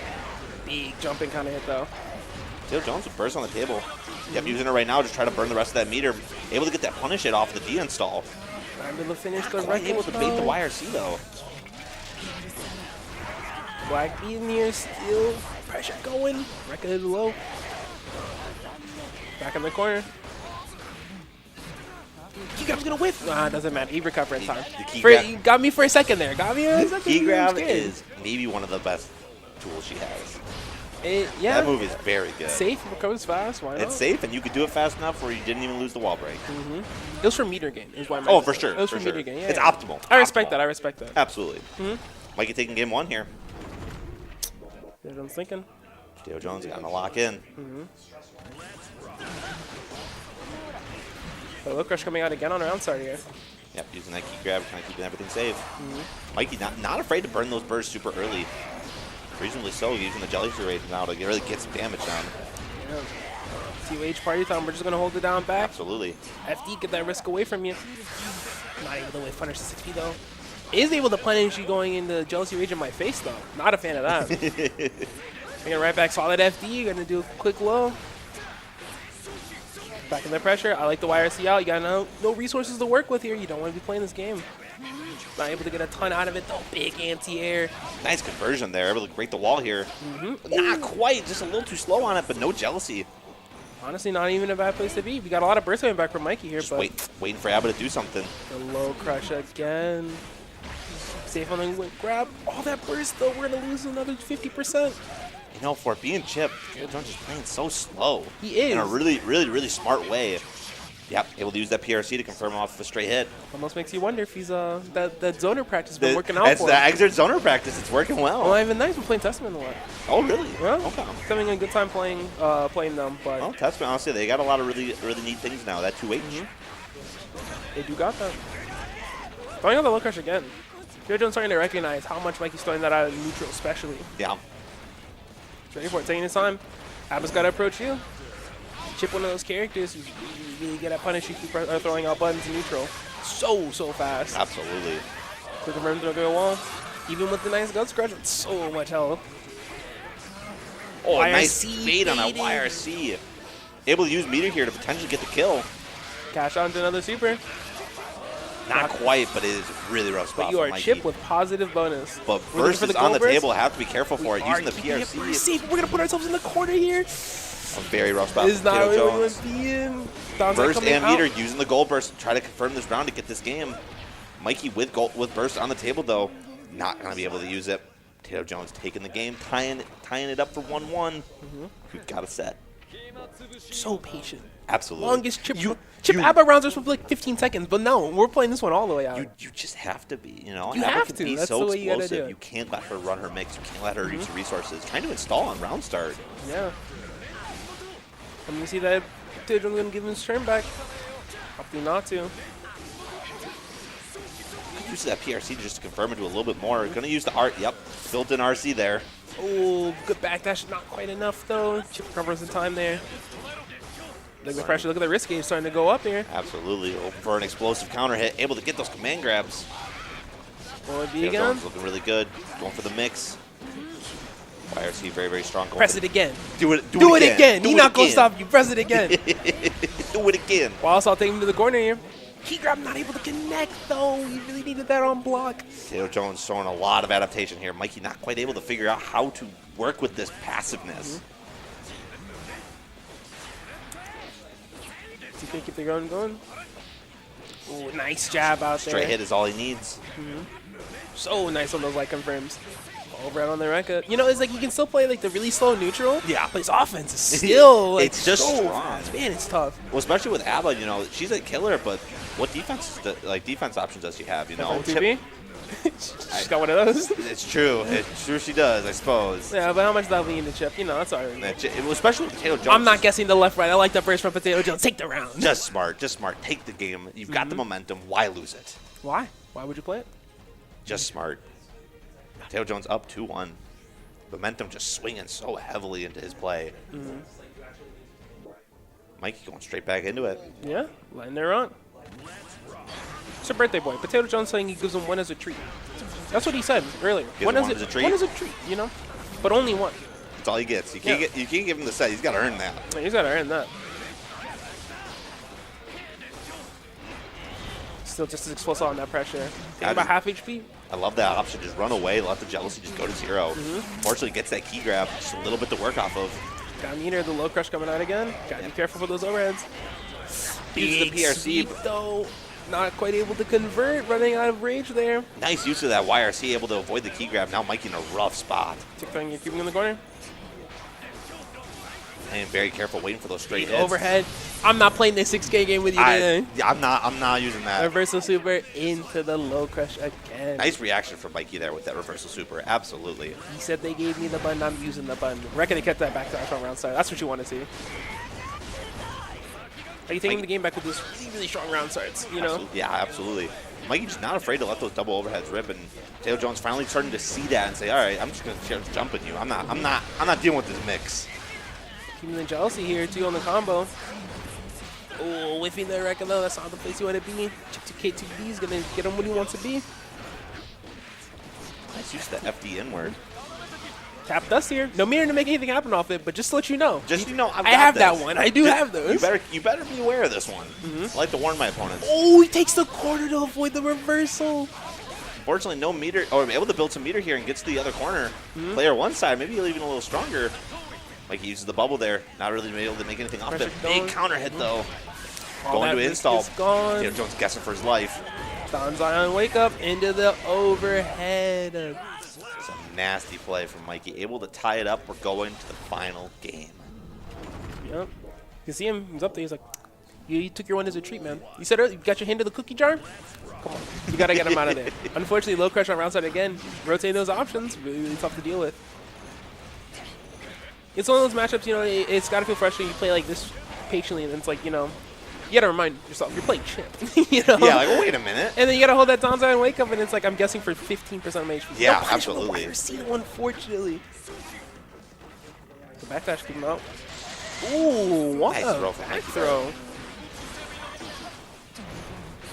Big jumping kind of hit, though. Tail Jones with burst on the table. Yep, using it right now, just try to burn the rest of that meter. Able to get that punish hit off the de-install. I'm able to finish the Quite able to bait the wire. YRC though. Black beam here, still pressure going. Rekka is low. Back in the corner. You guys gonna whiff? Nah, doesn't matter. He recovered in time. The key For, grab- you got me for a second there. Got me for a second. Key I'm grab scared. is maybe one of the best tools she has. Yeah. That move is very good. Safe, recovers fast. Why not? It's safe, and you could do it fast enough where you didn't even lose the wall break. It was for meter gain. Is why I meant Oh, it. for sure. It was for for sure. meter gain. Yeah, It's yeah. optimal. I respect Optimal. that. I respect that. Absolutely. Mikey taking game one here. That's what I'm thinking. Theo Jones got to lock in. The low crush coming out again on round start here. Yep, using that key grab, kind of keeping everything safe. Mikey not afraid to burn those bursts super early. Reasonably so, using the Jealousy Rage now to really get some damage done. Yeah. TOH party time. We're just gonna hold it down back. Absolutely. FD, get that risk away from you. Not able to whiff punish the 6P though. Is able to punish you going into Jealousy Rage in my face though. Not a fan of that. Bring it right back. Solid FD. Gonna do a quick low. Back in the pressure. I like the YRC out. You got no resources to work with here. You don't want to be playing this game. Not able to get a ton out of it, though. Big anti-air. Nice conversion there. Able to break the wall here. Not quite. Just a little too slow on it, but no jealousy. Honestly, not even a bad place to be. We got a lot of burst coming back from Mikey here, Just but waiting for Abba to do something. the low crush again. Safe on the grab. All that burst, though. We're going to lose another 50%. You know, for being Chip, Jones is playing so slow. He is. In a really smart way. Yep, able to use that PRC to confirm off a straight hit. Almost makes you wonder if he's that zoner practice has been working out It's for the him. Exert Zoner practice. It's working well. Well, even nice. We're playing Testament a lot. Oh, really? Yeah. Okay. He's having a good time playing them, but Well, Testament, honestly, they got a lot of really neat things now. That 2H. they do got that. Throwing out the low crush again. Joe Jones starting to recognize how much Mikey's throwing that out of neutral, especially. Yeah. He's ready for it, taking his time. Abba's got to approach you. Chip, one of those characters who's really good at punishing you throwing out buttons in neutral. So fast. Absolutely. Quick conversion through the wall. Even with the nice gun scratch, with so much health. Oh, a nice YRC fade on that baiting. YRC. Able to use meter here to potentially get the kill. Cash on to another super. Not quite, but it is a really rough spot But you for are Mikey. Chip with positive bonus. But We're looking burst for is the on the gold burst. table. Have to be careful for it. Using the PRC. Safe. We're going to put ourselves in the corner here. A very rough spot This is for not Potato really Jones. what we in. Burst and meter using the gold burst to try to confirm this round to get this game. Mikey with burst on the table though, not gonna be able to use it. Potato Jones taking the game, tying it up for 1-1. We've got a set. So patient. Absolutely. Longest Chip Abba rounds are supposed to be like 15 seconds, but no, we're playing this one all the way out. You just have to be, you know. You Abba have can to. be That's so the way you gotta explosive. do it. You can't let her run her mix. You can't let her use the resources. Trying to install on round start. Yeah. And you see that Potato Jones going to give him his turn back. Hopefully not to. Uses that PRC just to confirm it to a little bit more. Gonna use the art. Yep, built-in RC there. Oh, good backdash. Not quite enough, though. Chip covers the time there. Look at the pressure. Look at the risk gauge starting to go up here. Absolutely. Open for an explosive counter hit. Able to get those command grabs. Will it be Tail again? Jones looking really good. Going for the mix. YRC very strong. Going Press for it again. Do it Do it again. Do He's it not going to again. stop you. Press it again. Do it again. Whilst I'll take him to the corner here. Key grab not able to connect, though. He really needed that on block. Tail Jones showing a lot of adaptation here. Mikey not quite able to figure out how to work with this passiveness. See if they keep the gun going. Oh, nice jab out there. Straight hit is all he needs. So nice on those light confirms. Over on the record. You know, it's like you can still play like the really slow neutral. Yeah. But his offense is still like, It's just so strong. fast. Man, it's tough. Well, especially with Abba, you know, she's a killer, but what defense options does she have, you know? FMTV? She's got one of those. It's true. It's true she does, I suppose. Yeah, but how much that lean to Chip? You know, that's all right. Especially with Potato Jones. I'm not guessing the left right. I like the burst from Potato Jones. Take the round. Just smart. Take the game. You've got the momentum. Why lose it? Why? Why would you play it? Just smart. Potato Jones up 2-1. Momentum just swinging so heavily into his play. Mikey going straight back into it. Yeah, letting her on. It's a birthday boy. Potato Jones saying he gives him one as a treat. That's what he said earlier. Gives him one as a treat? One as a treat, you know? But only one. That's all he gets. You can't give him the set. He's got to earn that. Yeah, he's got to earn that. Still just as explosive on that pressure. Think about half HP. I love that option. Just run away. Let the jealousy just go to 0. Fortunately, gets that key grab. Just a little bit to work off of. Got meter, the low crush coming out again. Gotta be careful for those overheads. Uses the PRC. Sweep, though. Not quite able to convert, running out of rage there. Nice use of that YRC, able to avoid the key grab. Now Mikey in a rough spot. TikTok, you're keeping in the corner. And very careful, waiting for those straight hits. Overhead. I'm not playing this 6K game with you today. I'm not using that. Reversal super into the low crush again. Nice reaction from Mikey there with that reversal super. Absolutely. He said they gave me the button, I'm using the button. Reckon they kept that back to our front round side. That's what you want to see. Are you taking the game back with those really strong round starts, you know? Absolutely. Yeah, absolutely. Mikey just not afraid to let those double overheads rip, and Tail Jones finally starting to see that and say, all right, I'm just going to jump at you. I'm not dealing with this mix. Keeping the jealousy here too on the combo. Oh, whiffing the record though. That's not the place you want to be. Chip 2K2B is gonna get him what he wants to be. Nice use of the FD inward. Tap dust here. No meaning to make anything happen off it, but just to let you know. Just you know, I've I got have this. that one. I do have those. You better be aware of this one. I like to warn my opponents. Oh, he takes the corner to avoid the reversal. Fortunately, no meter, or able to build some meter here and gets to the other corner. Player one side, maybe even a little stronger. Like he uses the bubble there, not really able to make anything off it. Pressure Big going. counter hit though. All Going that to risk install. is gone. Potato Jones guessing for his life. Don Zion wake up into the overhead. It's a nasty play from Mikey. Able to tie it up. We're going to the final game. Yep. You see him? He's up there. He's like, you took your one as a treat, man. You said earlier, you got your hand to the cookie jar? Come on. You got to get him out of there. Unfortunately, low crush on round side again. Rotating those options, really, really tough to deal with. It's one of those matchups, you know, it's got to feel frustrating. You play like this patiently, and it's like, you know, you got to remind yourself, you're playing Chip. You know? Yeah, like, wait a minute. And then you got to hold that Don Zion wake up, and it's like, I'm guessing for 15% of my HP. Yeah, No punish absolutely. with the YRC, unfortunately. The backdash came out. Ooh, what Nice a throw from back Mikey throw.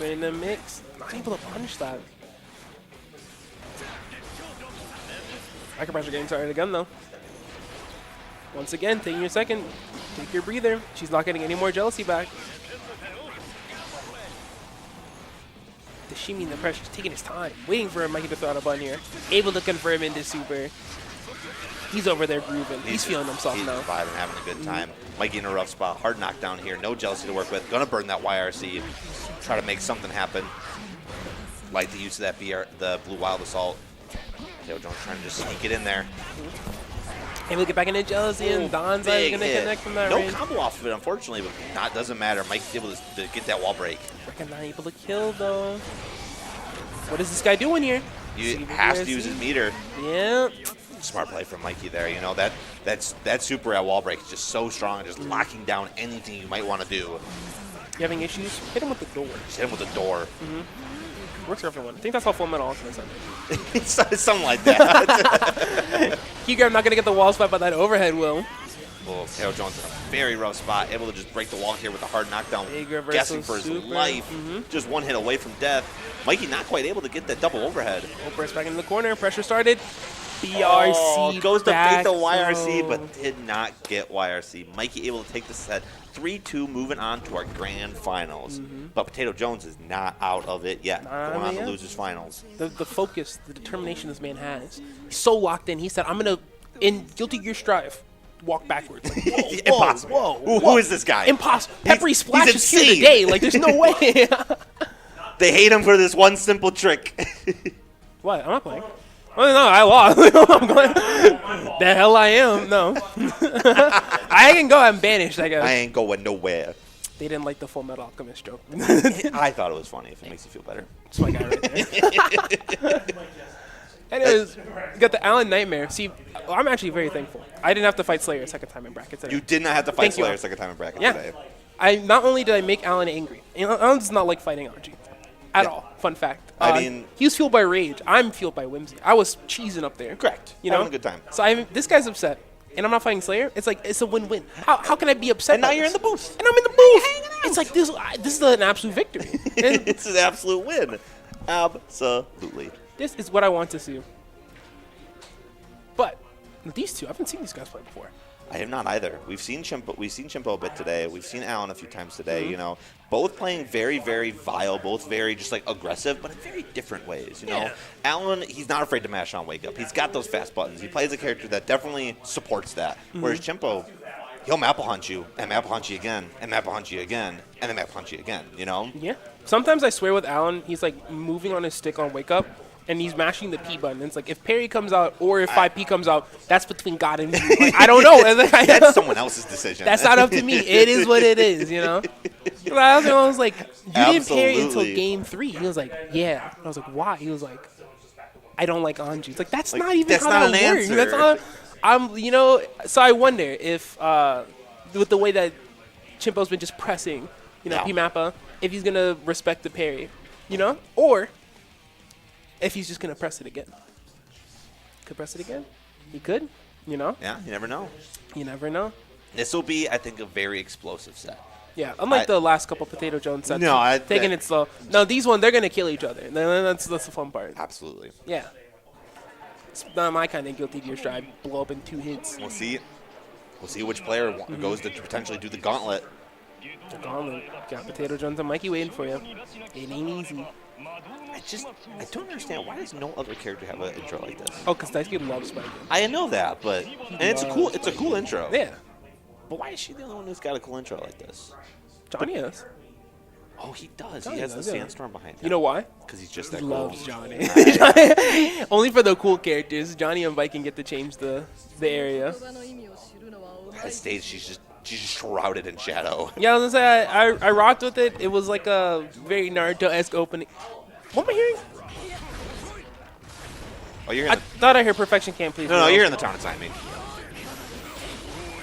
In the mix, not able to punish that. Backer pressure getting started again, though. Once again, taking your second. Take your breather. She's not getting any more jealousy back. The shimmy and the pressure, he's taking his time, waiting for Mikey to throw out a button here. Able to confirm into super. He's over there grooving. He's feeling himself he's now. vibing, having a good time. Mikey in a rough spot. Hard knockdown here. No jealousy to work with. Gonna burn that YRC. Try to make something happen. Like the use of that the Blue Wild Assault. Potato Jones trying to just sneak it in there. Able to get back into jealousy, and Don's going to hit. connect from that No range. combo off of it, unfortunately, but not doesn't matter. Mike's able to get that wall break. Reckon not able to kill, though. What is this guy doing here? You has to use his meter. Yeah. Smart play from Mikey there. You know that super at wall break is just so strong, just locking down anything you might want to do. You having issues? Hit him with the door. Just hit him with the door. Works for everyone. I think that's how Full Metal Alchemist is. Something like that. Keygrab not going to get the wall spot, but that overhead will. Oh, Potato Jones in a very rough spot, able to just break the wall here with a hard knockdown, Big reversal guessing for his super. life. Just one hit away from death. Mikey not quite able to get that double overhead. Press back into the corner. Pressure started. BRC Oh, goes to bait the back YRC, throw. but did not get YRC. Mikey able to take the set 3-2, moving on to our grand finals. But Potato Jones is not out of it yet. Going on to yet. losers finals. The focus, the determination this man has. He's so locked in. He said, I'm going to, in Guilty Gear Strive, walk backwards. Like, whoa, Impossible. Whoa, Who is this guy? Impossible. Peppery he's Splash is here insane. today. Like, there's no way. They hate him for this one simple trick. What? I'm not playing. Oh, no, I lost. I'm going. The hell I am. No. I can go. I'm banished, I guess. I ain't going nowhere. They didn't like the Full Metal Alchemist joke. I thought it was funny, if it makes you feel better. That's my guy right there. Anyways, you got the Allen Nightmare. See, I'm actually very thankful. I didn't have to fight Slayer a second time in brackets today. You did not have to fight Thank you. Slayer second time in bracket Yeah. today. Not only did I make Allen angry, Allen does not like fighting Anji at Yeah. all. Fun fact. I mean- he was fueled by rage. I'm fueled by whimsy. I was cheesing up there. Correct. You know, Having a good time. So this guy's upset, and I'm not fighting Slayer. It's like it's a win-win. How can I be upset? And now by you're in this? the booth. And I'm in the booth. It's like this is an absolute victory. And It's an absolute win. Absolutely. this is what I want to see. But these two, I haven't seen these guys play before. I have not either. We've seen Chimpo a bit today. We've seen Allen a few times today. You know, both playing very, very vile, both very just like aggressive, but in very different ways. You know, Yeah. Allen, he's not afraid to mash on wake up. He's got those fast buttons. He plays a character that definitely supports that. Whereas Chimpo, he'll Mapple Hunt you, and Mapple Hunt you again, and Mapple Hunt you again, and then Mapple Hunt you again. You know. Yeah. Sometimes I swear with Allen, he's like moving on his stick on wake up, and he's mashing the P button. It's like if parry comes out or if 5P comes out, that's between God and you. Like, I don't know. That's someone else's decision. That's not up to me. It is what it is, you know? I was like, you didn't parry until Absolutely. game 3. He was like, yeah. I was like, why? He was like, I don't like Anji. It's like, that's Like, not even that's how not that an works. answer. That's not, you know, so I wonder if, with the way that Chimpo's been just pressing, you know, Yeah. P-Mappa, if he's going to respect the parry, you know? Or if he's just going to press it again. Could press it again? He could, you know? Yeah, you never know. You never know. This will be, I think, a very explosive set. Yeah, unlike I- the last couple Potato Jones sets. No, taking it slow. No, these one they're gonna kill each other. That's the fun part. Absolutely. Yeah. It's not my kind of Guilty Gear Strive. Blow up in 2 hits. We'll see. We'll see which player goes to potentially do the gauntlet. The gauntlet. Got Potato Jones and Mikey waiting for you. It ain't easy. I don't understand, why does no other character have an intro like this? Oh, because Daisuke loves Spike. I know that, but and it's a cool intro. Yeah. But why is she the only one who's got a cool intro like this? Johnny is. Oh, he does. Johnny He has the does, yeah. sandstorm behind him. You know why? Because he's just He that loves cool. Johnny. Only for the cool characters. Johnny and Viking get to change the area. That stage, she's just shrouded in shadow. Yeah, I was gonna say I rocked with it. It was like a very Naruto-esque opening. What am I hearing? Oh, you're I in thought I heard Perfection Can't Please. no, you're in the town of Simon.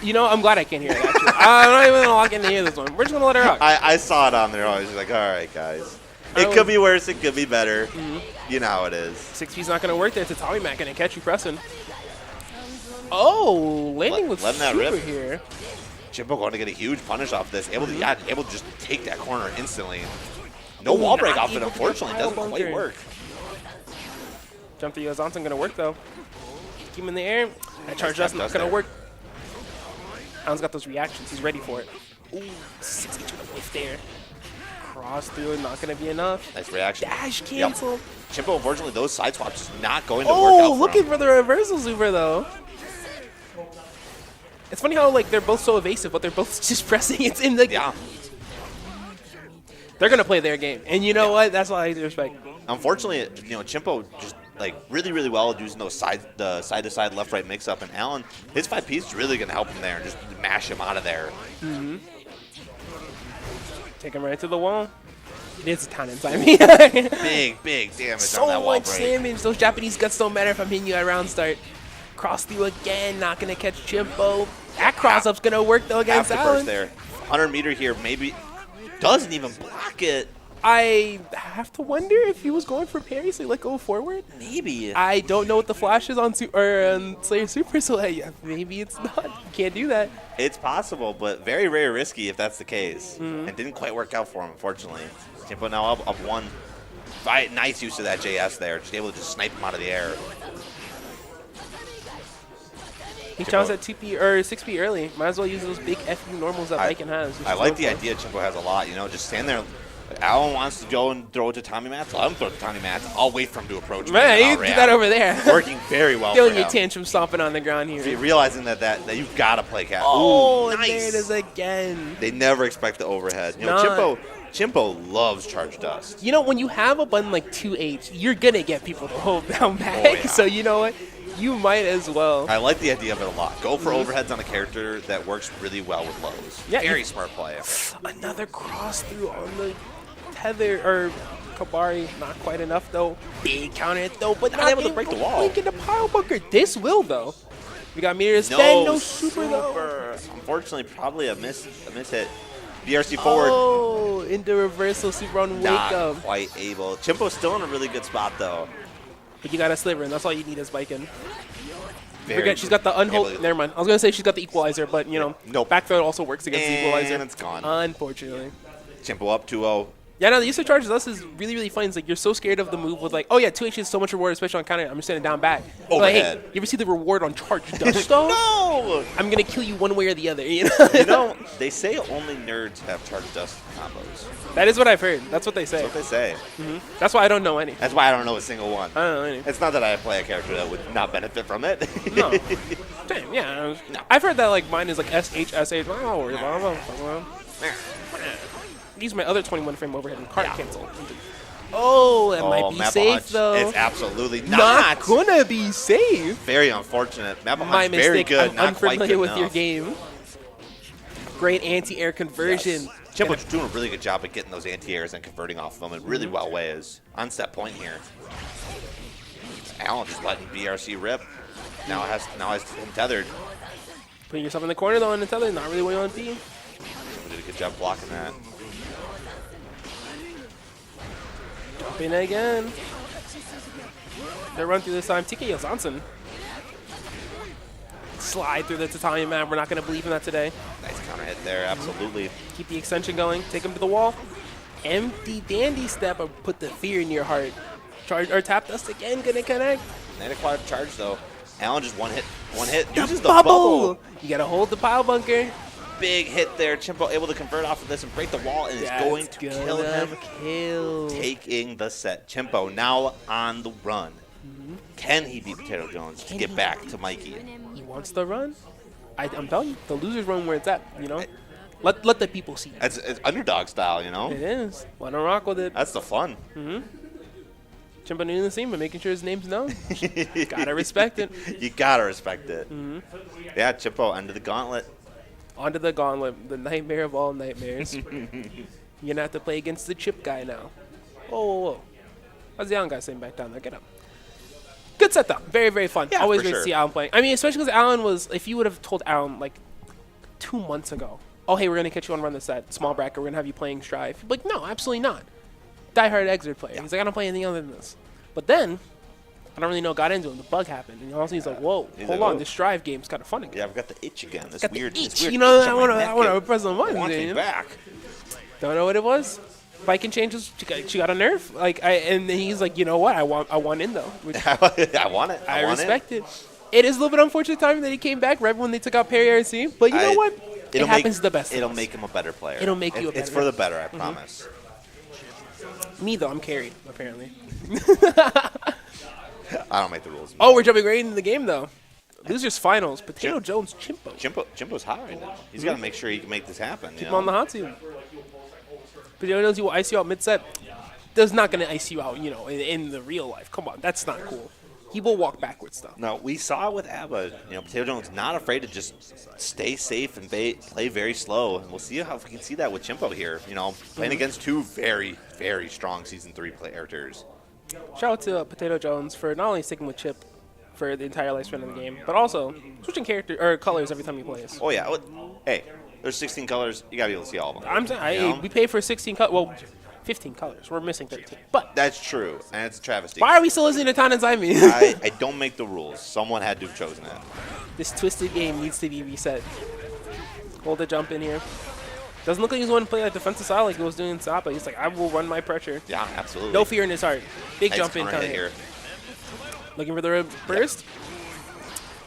You know, I'm glad I can't hear it, actually. I'm not even gonna lock in to hear this one. We're just gonna let it rock. I saw it on there. I was just like, all right, guys. It could be worse. It could be better. You know how it is. 6P's not gonna work there. Tatami Mac gonna catch you pressing. Oh, landing with letting that super rip. here. Chimpo going to get a huge punish off this. Able to just take that corner instantly. No wall break not off it, able to unfortunately. pile Doesn't quite bunker. work. Jump to Yozanson gonna work though. Keep him in the air. That charge just not dust gonna there. work. Alan's got those reactions. He's ready for it. Ooh, 60 to the whiff there. Cross through it, not gonna be enough. Nice reaction. Dash cancel. Chimpo, unfortunately, those side swaps just not going to work out Oh, for looking him. for the reversal super though. It's funny how like they're both so evasive, but they're both just pressing. It's in the. Yeah. They're gonna play their game, and you know what? That's all I respect. Unfortunately, Chimpo just like really well using those side to side left right mix up, and Alan, his 5P is really gonna help him there and just mash him out of there. Take him right to the wall. It is a ton inside me. Big damage on So that wall much break. damage. Those Japanese guts don't matter if I'm hitting you at round start. Cross through again, not gonna catch Chimpo. That cross up's gonna work though against Half the burst Alan. there. 100 meter here, maybe doesn't even block it. I have to wonder if he was going for parry, so he let go forward. Maybe. I don't know what the flash is on Slayer Super, so maybe it's not. You can't do that. It's possible, but very risky if that's the case. And didn't quite work out for him, unfortunately. Chimpo now up 1. Nice use of that JS there, just able to just snipe him out of the air. He challenged at 2P or 6P early. Might as well use those big FU normals that Viking has. which I is like known the for. idea Chimpo has a lot, just stand there. Alan wants to go and throw it to Tommy Mats. Let him throw it to Tommy Mats. I'll wait for him to approach me. Man, and you I'll do react. that over there. Working very well Feeling for your him. tantrum stomping on the ground here. Realizing that you've got to play cat. Oh, Ooh, and nice. there it is again. They never expect the overhead. Not. Chimpo loves charge dust. You know, when you have a button like 2H, you're going to get people to hold down back. Oh, yeah. So you know what? You might as well. I like the idea of it a lot. Go for overheads on a character that works really well with lows. Yeah, Very you- smart play. Another cross through on the tether, or Kabari. Not quite enough, though. Big counter hit, though, but not able to break the wall. Link in the pile bunker. This will, though. We got Meteor Stand, no super, though. Unfortunately, probably a miss hit. BRC forward. Oh, into reversal super on wake Not up. quite able. Chimpo's still in a really good spot, though. But you got a sliver, and that's all you need is Viking. Very Forget, she's got the unhold. able to- Never mind. I was gonna say she's got the equalizer, but Nope. back throw also works against the equalizer. And it's gone. Unfortunately. Chimpo up 2-0. Yeah, no, the use of charges us is really fun. It's like you're so scared of the move with like, oh yeah, 2H is so much reward, especially on counter. I'm just standing down back. But, like, hey, Overhead. you ever see the reward on charge dust though? No! I'm gonna kill you one way or the other. You know. They say only nerds have charge dust combos. That is what I've heard. That's what they say. That's what they say. That's why I don't know any. That's why I don't know a single one. I don't know any. It's not that I play a character that would not benefit from it. No. Damn, yeah. I've heard that like mine is like SH. Oh, worry about it. Use my other 21 frame overhead and card cancel. Oh, that might be Mappa safe Hunch. though. It's absolutely not gonna be safe. Very unfortunate. Mappa My Hunt's very mistake. good, I'm not quite unfamiliar good with your enough. game. Great anti-air conversion. Chimpo's doing a really good job at getting those anti-airs and converting off of them in really well ways. On step point here. Alan just letting BRC rip. Now has him tethered. Putting yourself in the corner though on the tether, not really where you want to be. Chimpo did a good job blocking that. Jump in again. They run through this time. TK Johnson. Slide through the tatami map. We're not going to believe in that today. Nice counter hit there, absolutely. Keep the extension going. Take him to the wall. Empty dandy step or put the fear in your heart. Charge or tap dust again. Gonna connect. Net acquired charge, though. Allen just one hit, uses the bubble. bubble. You got to hold the pile bunker. Big hit there. Chimpo able to convert off of this and break the wall, and is going to kill him. Taking the set. Chimpo now on the run. Can he beat Potato Jones to get back to Mikey? He wants the run. I'm telling you, the losers run where it's at, you know? Let the people see. It's underdog style, you know? It is. Let him rock with it. That's the fun. Chimpo new in the scene, but making sure his name's known. Gotta respect it. You gotta respect it. Yeah, Chimpo, end of the gauntlet. Onto the gauntlet, the nightmare of all nightmares. You're gonna have to play against the chip guy now. Whoa. How's the Allen guy sitting back down there? Get up. Good set though. Very, very fun. Yeah, Always for great to sure. see Allen playing. I mean, especially because Allen was, if you would have told Allen like 2 months ago, oh, hey, we're going to catch you on run this set, small bracket, we're going to have you playing Strive. He'd be like, no, absolutely not. Die-hard Exert player. He's like, I don't play anything other than this. But then, I don't really know, got into him. The bug happened. And also he's like, whoa, He's hold like, on, "Whoa." this Strive game's kind of fun again. Yeah, I've got the itch again. This Got the weird, itch. this weird You know, itch I on my wanna- neck. I wanna It press the buttons, wants you me know? back. Don't know what it was. Viking changes. She got a nerf. And then he's like, you know what? I want in though. Which I want it. I want respect it. It is a little bit unfortunate timing that he came back right when they took out Perry RC. But you know what? It happens to the best of It'll us. make him a better player. It'll make you a It's better for the better, I promise. Me though, I'm carried apparently. I don't make the rules. Oh, we're jumping right into the game though. Losers finals. Potato Jones, Chimpo. Jimbo's hot right now. He's got to make sure he can make this happen. Keep him on the hot seat. Potato Jones, he will ice you out mid-set. Does not going to ice you out, you know, in the real life. Come on, that's not cool. He will walk backwards though. No, we saw with ABBA, you know, Potato Jones not afraid to just stay safe and play very slow. And we'll see how we can see that with Chimpo here. You know, playing against two very, very strong Season 3 characters. Shout out to Potato Jones for not only sticking with Chip for the entire lifespan of the game, but also switching character or colors every time he plays. Oh, yeah. Hey, there's 16 colors. You got to be able to see all of them. I'm saying, You know? we pay for 16 colors. Well, 15 colors. We're missing 13. But That's true, and it's a travesty. why are we still listening to Tan and Zaimi? I don't make the rules. Someone had to have chosen it. This twisted game needs to be reset. Hold the jump in here. Doesn't look like he's wanting to play that defensive side like he was doing in Sapa. He's like, I will run my pressure. Yeah, absolutely. No fear in his heart. Big Nice jump in counter kind hit of here. Looking for the burst.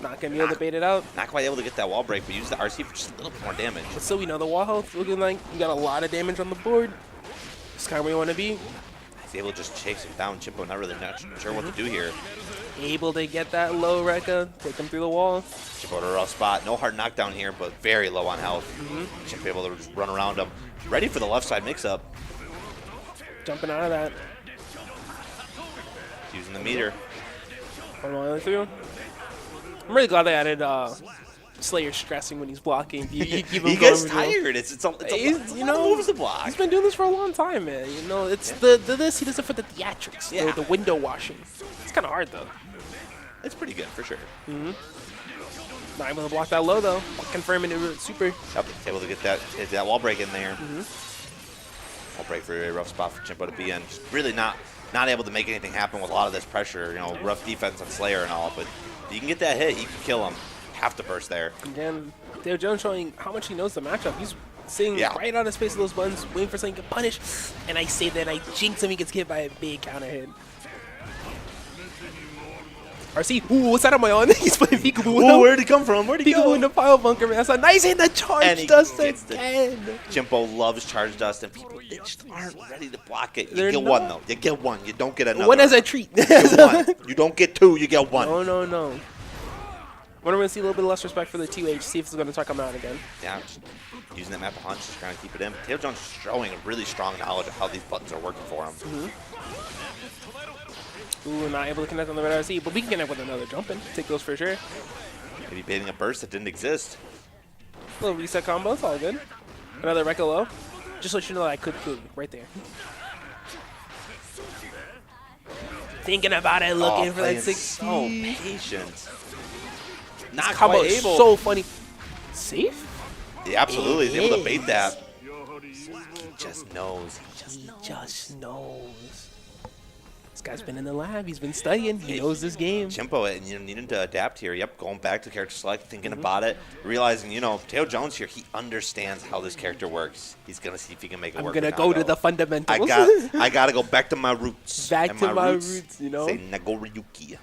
Not going to be able to bait it out. Not quite able to get that wall break, but use the RC for just a little bit more damage. But still, we know the wall health looking like you got a lot of damage on the board. It's kind of where you want to be. He's able to just chase him down. Chimpo not really sure what to do here. Able to get that low Rekka, take him through the wall. Chimpo to a rough spot. No hard knockdown here, but very low on health. Chimpo able to just run around him. Ready for the left side mix-up. Jumping out of that. Using the meter. One all the way through. I'm really glad they added Slayer stressing when he's blocking. You keep him He going gets with tired. It's a He's, lot of moves to block. He's been doing this for a long time, man. You know, it's the this he does it for the theatrics, Yeah. the window washing. It's kind of hard though. It's pretty good for sure. Not able to block that low though. Confirming it with super. Yep, he's able to get that wall break in there. Wall break for a rough spot for Chimpo to be in. Just really not able to make anything happen with a lot of this pressure. You know, rough defense on Slayer and all, but if you can get that hit, you can kill him. Have to burst there. Again, Dale Jones showing how much he knows the matchup. He's sitting Yeah. right on his face of those buttons, waiting for something to punish. And I say that I jinx him, he gets hit by a big counter hit. RC, ooh, what's that on my own? He's playing Peekaboo. Ooh, where'd he come from? Where'd he Peekaboo go? in the pile bunker, man. That's a nice hit. The And charge he dust gets the- again. Chimpo loves charge dust, and people they just aren't ready to block it. You They're get not. one though. You get one. You don't get another. One as a treat. You get one. You don't get two. You get one. No. When we're going to see a little bit less respect for the 2H, see if it's going to start coming out again. Yeah, just using that map of hunch, just trying to keep it in. Tail Jones is showing a really strong knowledge of how these buttons are working for him. Ooh, not able to connect on the red RC, but we can connect with another jump in. Take those for sure. Maybe baiting a burst that didn't exist. Little reset combo, it's all good. Another Rekka low. Just so you know that I could kill you right there. Thinking about it, looking for that playing 60. So patient. Not Combo quite is able. so funny. Safe? Yeah, absolutely. He's able to bait It that. He just knows. He just knows. This guy's been in the lab. He's been studying. He knows this game. Chimpo, and you needing to adapt here. Yep, going back to character select, thinking about it, realizing, you know, Tail Jones here, he understands how this character works. He's gonna see if he can make it I'm work. going to or not, go to though. the fundamentals. I gotta go back to my roots. Back And to my my roots roots, you know? say Nagoryuki.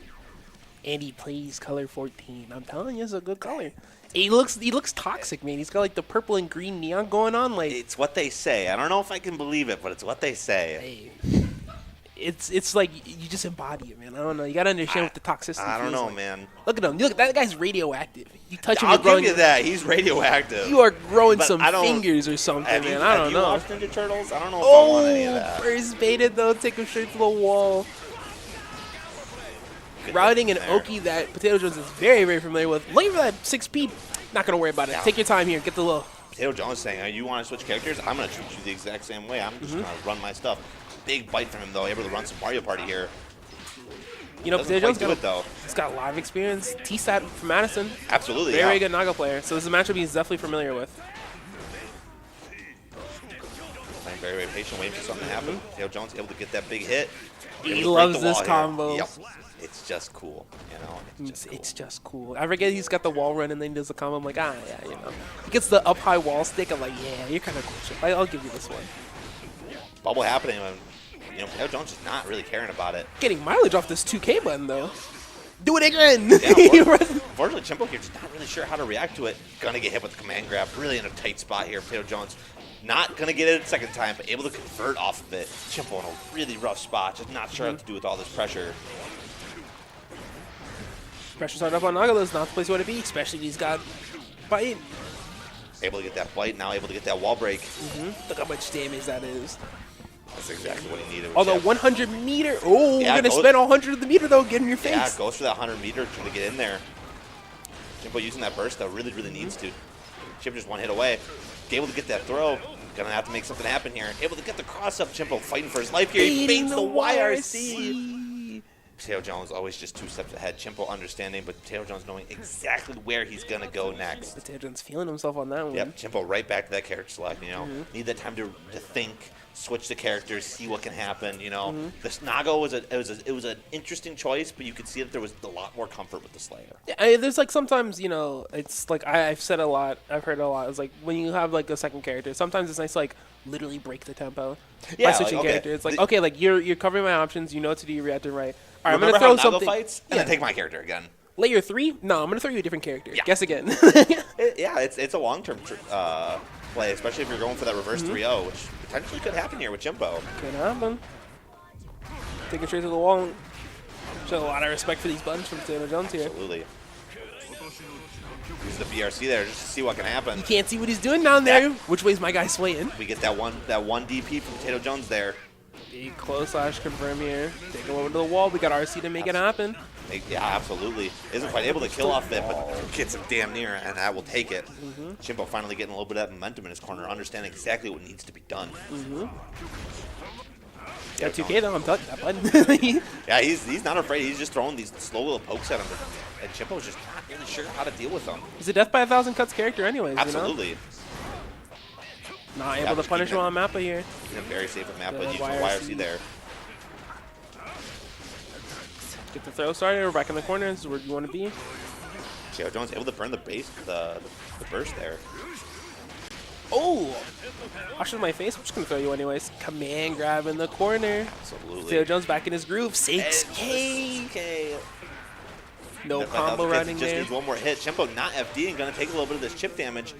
And he plays color 14. I'm telling you, it's a good color. He looks toxic, man. He's got like the purple and green neon going on. Like It's what they say. I don't know if I can believe it, but it's what they say. hey, it's like you just embody it, man. I don't know. You gotta understand what the toxicity. I don't feels know, like. man. Look at him. Look, that guy's radioactive. You touch him, I'll you're growing. give you that. He's radioactive. You are growing But some I don't- fingers or something, Have man. you, I have don't you know. watched Ninja Turtles? I don't know if I want any of that. Burst baited though. Take him straight to the wall. Good Routing an there. Oki that Potato Jones is very, very familiar with. Looking for that 6 speed. Not gonna worry about it. Yeah. Take your time here. Get the little. Potato Jones saying, "Oh, you want to switch characters? I'm going to treat you the exact same way. I'm just Mm-hmm. going to run my stuff." Big bite from him, though. Able to run some Mario Party here. You know, Doesn't Potato quite Jones do it, got, though. he's got a lot of experience. T-Stat from Madison. Absolutely, Very, yeah. very good Naga player. So this is a matchup he's definitely familiar with. Playing very, very patient, waiting for something to happen. Potato Jones able to get that big hit. He Able to break loves the this wall combo. here. Yep. It's just cool, you know. It's just cool. I forget he's got the wall run and then he does the combo. I'm like, yeah, you know. He gets the up high wall stick. I'm like, yeah, you're kind of cool. Chip. I'll give you this one. Bubble happening, and you know, Potato Jones just not really caring about it. Getting mileage off this 2K button though. Do it again. Yeah, unfortunately, Chimpo here just not really sure how to react to it. Gonna get hit with the command grab. Really in a tight spot here. Potato Jones not gonna get it a second time, but able to convert off of it. Chimpo in a really rough spot. Just not sure what to do with all this pressure. Pressure started up on Naga. That's not the place you want to be, especially if he's got bite. Able to get that bite. Now able to get that wall break. Look how much damage that is. That's exactly what he needed. with Although Chip. 100 meter. Oh, Yeah, we're gonna go- spend 100 of the meter though. Get in your face. Yeah, goes for that 100 meter trying to get in there. Chimpo using that burst though really, really needs to. Chip just one hit away. Able to get that throw. Gonna have to make something happen here. Able to get the cross up. Chimpo fighting for his life here. He Beating baits the YRC. YRC. Potato Jones always just 2 steps ahead. Chimpo understanding, but Potato Jones knowing exactly where he's gonna go next. Potato Jones feeling himself on that one. Yep, Chimpo right back to that character select. You know, need that time to think, switch the characters, see what can happen. You know, this Nago was it was an interesting choice, but you could see that there was a lot more comfort with the Slayer. Yeah, there's like sometimes, you know, it's like I've said a lot, I've heard a lot. It's like when you have like a second character, sometimes it's nice to like literally break the tempo Yeah, by like, switching okay, character. It's like, the- okay, like you're covering my options, you know what to do, you're reacting right. All right, Remember I'm gonna how throw Nago something. fights, and then take my character again. Layer 3? No, I'm gonna throw you a different character. Yeah. Guess again. Yeah, it's a long-term play, especially if you're going for that reverse 3-0, which potentially could happen here with Chimpo. Could happen. Taking straight to the wall. Show a lot of respect for these buttons from Potato Jones here. Absolutely. Use the BRC there just to see what can happen. You can't see what he's doing down there. Yeah. Which way's my guy swaying? We get that one DP from Potato Jones there. Big close slash confirm here. Take him over to the wall. We got RC to make it happen. Yeah, absolutely. Isn't quite able to kill off it, but gets him damn near, and that will take it. Chimpo finally getting a little bit of that momentum in his corner, understanding exactly what needs to be done. Got 2K though. I'm telling you, that button. Yeah, he's not afraid. He's just throwing these slow little pokes at him, and Chimpo's just not really sure how to deal with them. He's a death by 1,000 cuts character anyways, Absolutely. you know? Not Yeah, able but to punish him keeping on Mappa here. He's in very safe with map, The but using YRC. YRC there. Get the throw started. We're back in the corner. This is where you want to be. Potato Jones able to burn the base, the burst there. Oh! Wash in my face. I'm just going to throw you anyways. Command grab in the corner. Absolutely. Potato Jones back in his groove. 6K. Okay. No combo running just there. needs one more hit. Chimpo not FD and gonna take a little bit of this chip damage,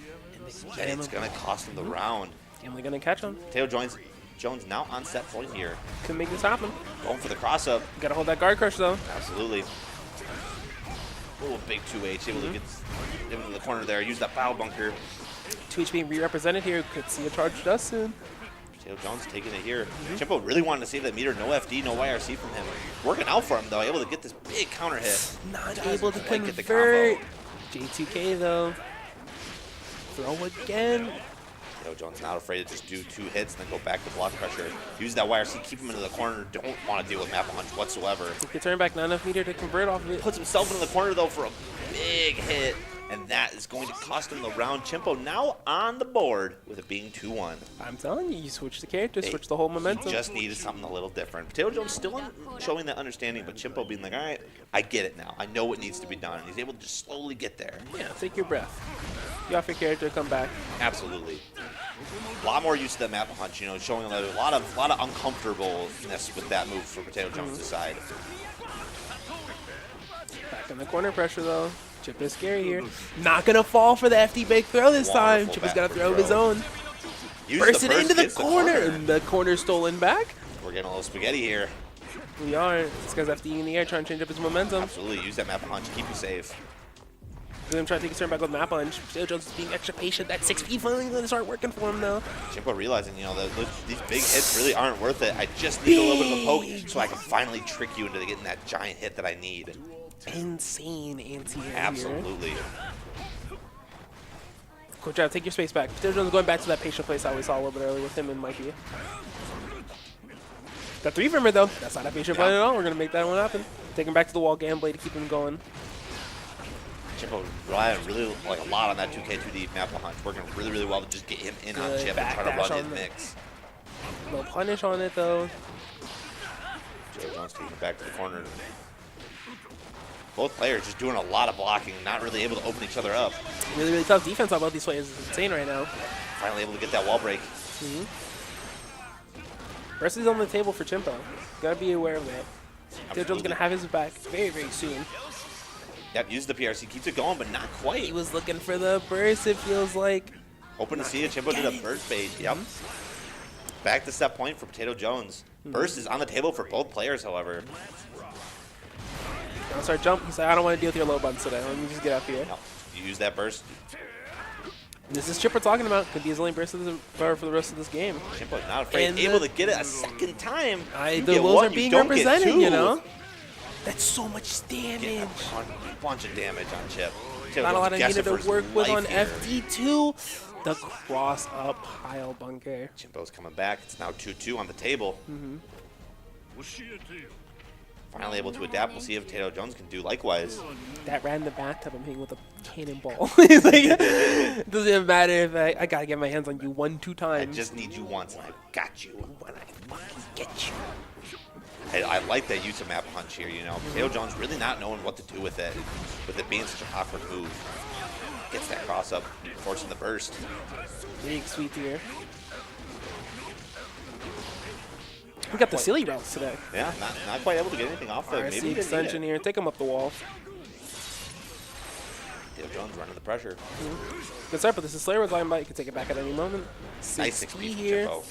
and it's gonna cost him the round. Family going to catch him. Potato Jones now on set point here, Can make this happen. going for the cross up. Got to hold that guard crush though. Absolutely. Oh, big 2H able to get into the corner there. Use that bow bunker. 2H being re-represented here. Could see a charge dust soon. Potato Jones taking it here. Chimpo really wanted to save that meter. No FD, no YRC from him. Working out for him though. Able to get this big counter hit. Not Doesn't able to quite get the convert. combo. J2K though. Throw again. Potato Jones not afraid to just do 2 hits and then go back to block pressure. Use that YRC, keep him into the corner. Don't want to deal with map punch whatsoever. He can turn back not enough meter to convert off of it. Puts himself into the corner though for a big hit, and that is going to cost him the round. Chimpo now on the board with it being 2-1. I'm telling you, you switch the character, Hey, switch the whole momentum. Just needed something a little different. Potato Jones still showing that understanding, but Chimpo being like, all right, I get it now. I know what needs to be done. And he's able to just slowly get there. Yeah, take your breath. You off your character, come back. Absolutely. A lot more use of that map punch, you know, showing a lot of uncomfortableness with that move for Potato Jones' side. Back Back in the corner pressure, though. Chip is scary here. Not going to fall for the FD bake throw this time. Wonderful Chip is going to backward throw of his throw. own. Use Burst the it into the gets corner. And the corner stolen back. We're getting a little spaghetti here. We are. This guy's FD in the air trying to change up his momentum. Absolutely. Use that map punch. Keep you safe. Him trying to take his turn back with map punch. Potato Jones is being extra patient. That 6P finally going to start working for him, though. Chimpo realizing, you know, that these big hits really aren't worth it. I just need a little bit of a poke so I can finally trick you into getting that giant hit that I need. Insane anti-air here. Absolutely. Good job. Take your space back. Potato Jones going back to that patient place I we saw a little bit earlier with him and Mikey. Got 3 from her, though. That's not a patient play at all. We're going to make that one happen. Take him back to the wall, Gamblade to keep him going. Chimpo relying really like a lot on that 2K2D map punch, working really, really well to just get him in on Good Chip and try to backdash run his on the- mix. No punish on it, though. Joe Jones taking it back to the corner. Both players just doing a lot of blocking, not really able to open each other up. Really, really tough defense on both these players. It's insane right now. Finally able to get that wall break. Burst is on the table for Chimpo. Gotta be aware of that. Potato Jones gonna have his back very, very soon. Yep, use the PRC, keeps it going, but not quite. He was looking for the burst, it feels like. Hoping to see it. Chimpo did a burst bait. Yep. Back to set point for Potato Jones. Burst is on the table for both players, however. Gonna start jump. He's like, I don't want to deal with your low buttons today. Let me just get up here. No, you use that burst. This is Chip we're talking about. Could be his only burst of for the rest of this game. Chimpo's not afraid, And able the- to get it a second time. You The get wills one, are you being don't get represented, two. you know? That's so much Getting damage. a bunch of damage on Chip. Chip Not a was lot of guessing needed for to his work with life on here. FD2. The cross up pile bunker. Chimpo's coming back. It's now 2-2 on the table. Finally able to adapt. We'll see if Potato Jones can do likewise. That ran in the bathtub. I'm hitting with a cannonball. He's like, it doesn't even matter if I gotta get my hands on you 1-2 I times. just need you once, and I've got you. when I fucking get you. I like that use of map punch here, you know. Potato Jones really not knowing what to do with it being such an awkward move. Gets that cross up, forcing the burst. Big sweep here. We got the silly routes today. Yeah, not quite able to get anything off there. RC Maybe extension here. Take him up the wall. Potato Jones running the pressure. Good start, but this is Slayer with line bite. You can take it back at any moment. Nice 6 6 P from here. Chimpo.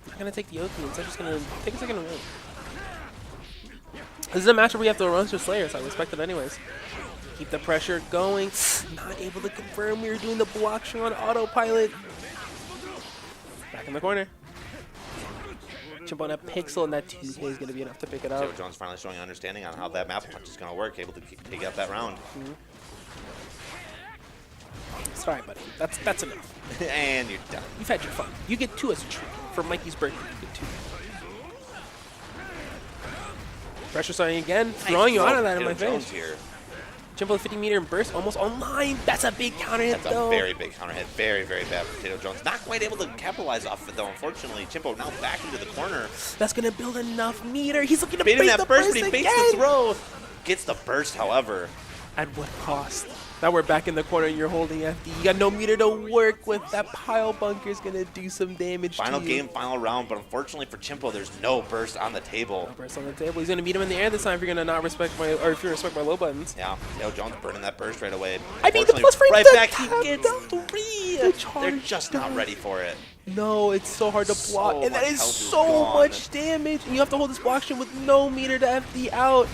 Not gonna take the OP. Instead, just gonna take a second to win. This is a matchup where you have to run through Slayer, so I respect it anyways. Keep the pressure going. Not able to confirm. We were doing the block shot on autopilot. Back in the corner. Jump on a pixel, and that 2K is going to be enough to pick it up. Potato Jones finally showing understanding on how that map punch is going to work, able to take out that round. Sorry, buddy. That's enough. And you're done. You've had your fun. You get 2 as a treat. For Mikey's birthday, you get 2. Pressure starting again. Throwing you out of that in my Potato Jones face. here. Jump on the 50-meter and burst almost online. That's a big counter hit, That's though. a very big counter hit. Very, very bad for Potato Jones. Not quite able to capitalize off it, though, unfortunately. Chimpo now back into the corner. That's going to build enough meter. He's looking to Baiting bait that the burst, burst but he baits again. the throw. Gets the burst, however. At what cost? Now we're back in the corner and you're holding FD. You got no meter to work with. That pile bunker is going to do some damage Final to you. game, final round, but unfortunately for Chimpo, there's no burst on the table. Burst on the table. He's going to meet him in the air this time if you're going to not respect my, or if you respect my low buttons. Yeah, Potato Jones burning that burst right away. I mean, the Unfortunately, plus frame right to back, he tap gets the 3. the charge They're just not down. ready for it. No, it's so hard to block. So and that much is health is so gone. much damage. And you have to hold this block shot with no meter to FD out.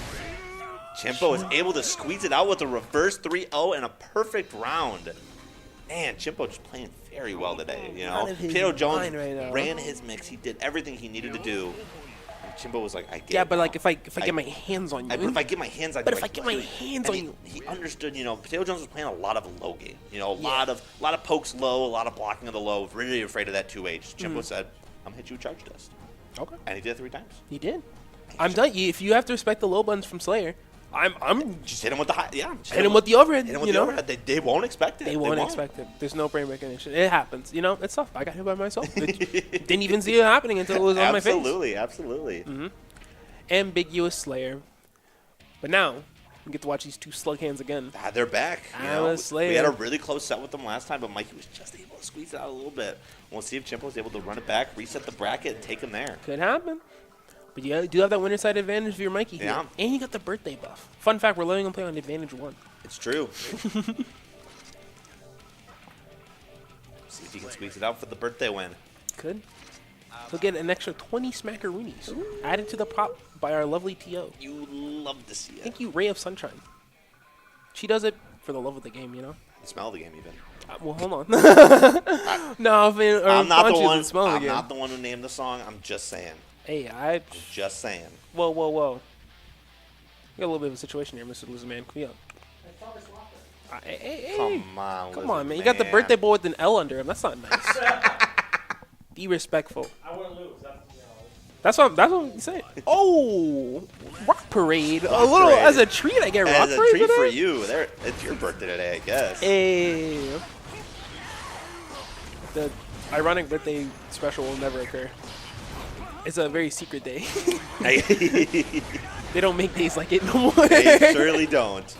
Chimpo is able to squeeze it out with a reverse 3-0 and a perfect round. Man, Chimpo just playing very well today, you know. Out of his Potato Jones mind right now. ran his mix. He did everything he needed to do. And Chimpo was like, I get Yeah, it but now. like if I get my hands on you. But if I get my hands on But you, if I get my hands and on you. he understood. You know, Potato Jones was playing a lot of low game. You know, a lot of pokes low, a lot of blocking of the low. Really afraid of that 2H. Chimpo said, "I'm gonna hit you with charge dust," Okay. and he did it 3 times. He did. I'm done. If you have to respect the low buttons from Slayer, I'm Just hit him with the high. Yeah, just hit him with the overhead. hit him with you the know, overhead. They won't expect it. they won't expect it. There's no brain recognition. It happens. You know, it's tough. I got hit by myself. Didn't even see it happening until it was on my face. Absolutely, absolutely. Ambiguous Slayer. But now we get to watch these 2 slug hands again. Ah, they're back. You I'm know, a Slayer. we had a really close set with them last time, but Mikey was just able to squeeze it out a little bit. We'll see if Chimpo is able to run it back, reset the bracket, and take him there. Could happen. But you do have that winner side advantage if you're Mikey here. Yeah. And you got the birthday buff. Fun fact, we're letting him play on advantage 1. It's true. See if he can squeeze it out for the birthday win. Could. He'll get an extra 20 smackaroonies added to the prop by our lovely TO. You love to see it. Thank you, Ray of Sunshine. She does it for the love of the game, you know? The smell of the game, even. Well, hold on. No, I'm not the one. Smell I'm the game. not the one who named the song. I'm just saying. Hey, I... Just saying. Whoa, whoa, whoa. We got a little bit of a situation here, Mr. Loser Man. Come here. Hey. Come on, Come on, man. You got the birthday boy with an L under him. That's not nice. Be respectful. I wouldn't lose. That's what I'm saying. Oh, Rock Parade. Rock A little Parade. as a treat. I get Rock As a Parade treat today? for you. There, it's your birthday today, I guess. Hey. The ironic birthday special will never occur. It's a very secret day. They don't make days like it no more. They surely don't.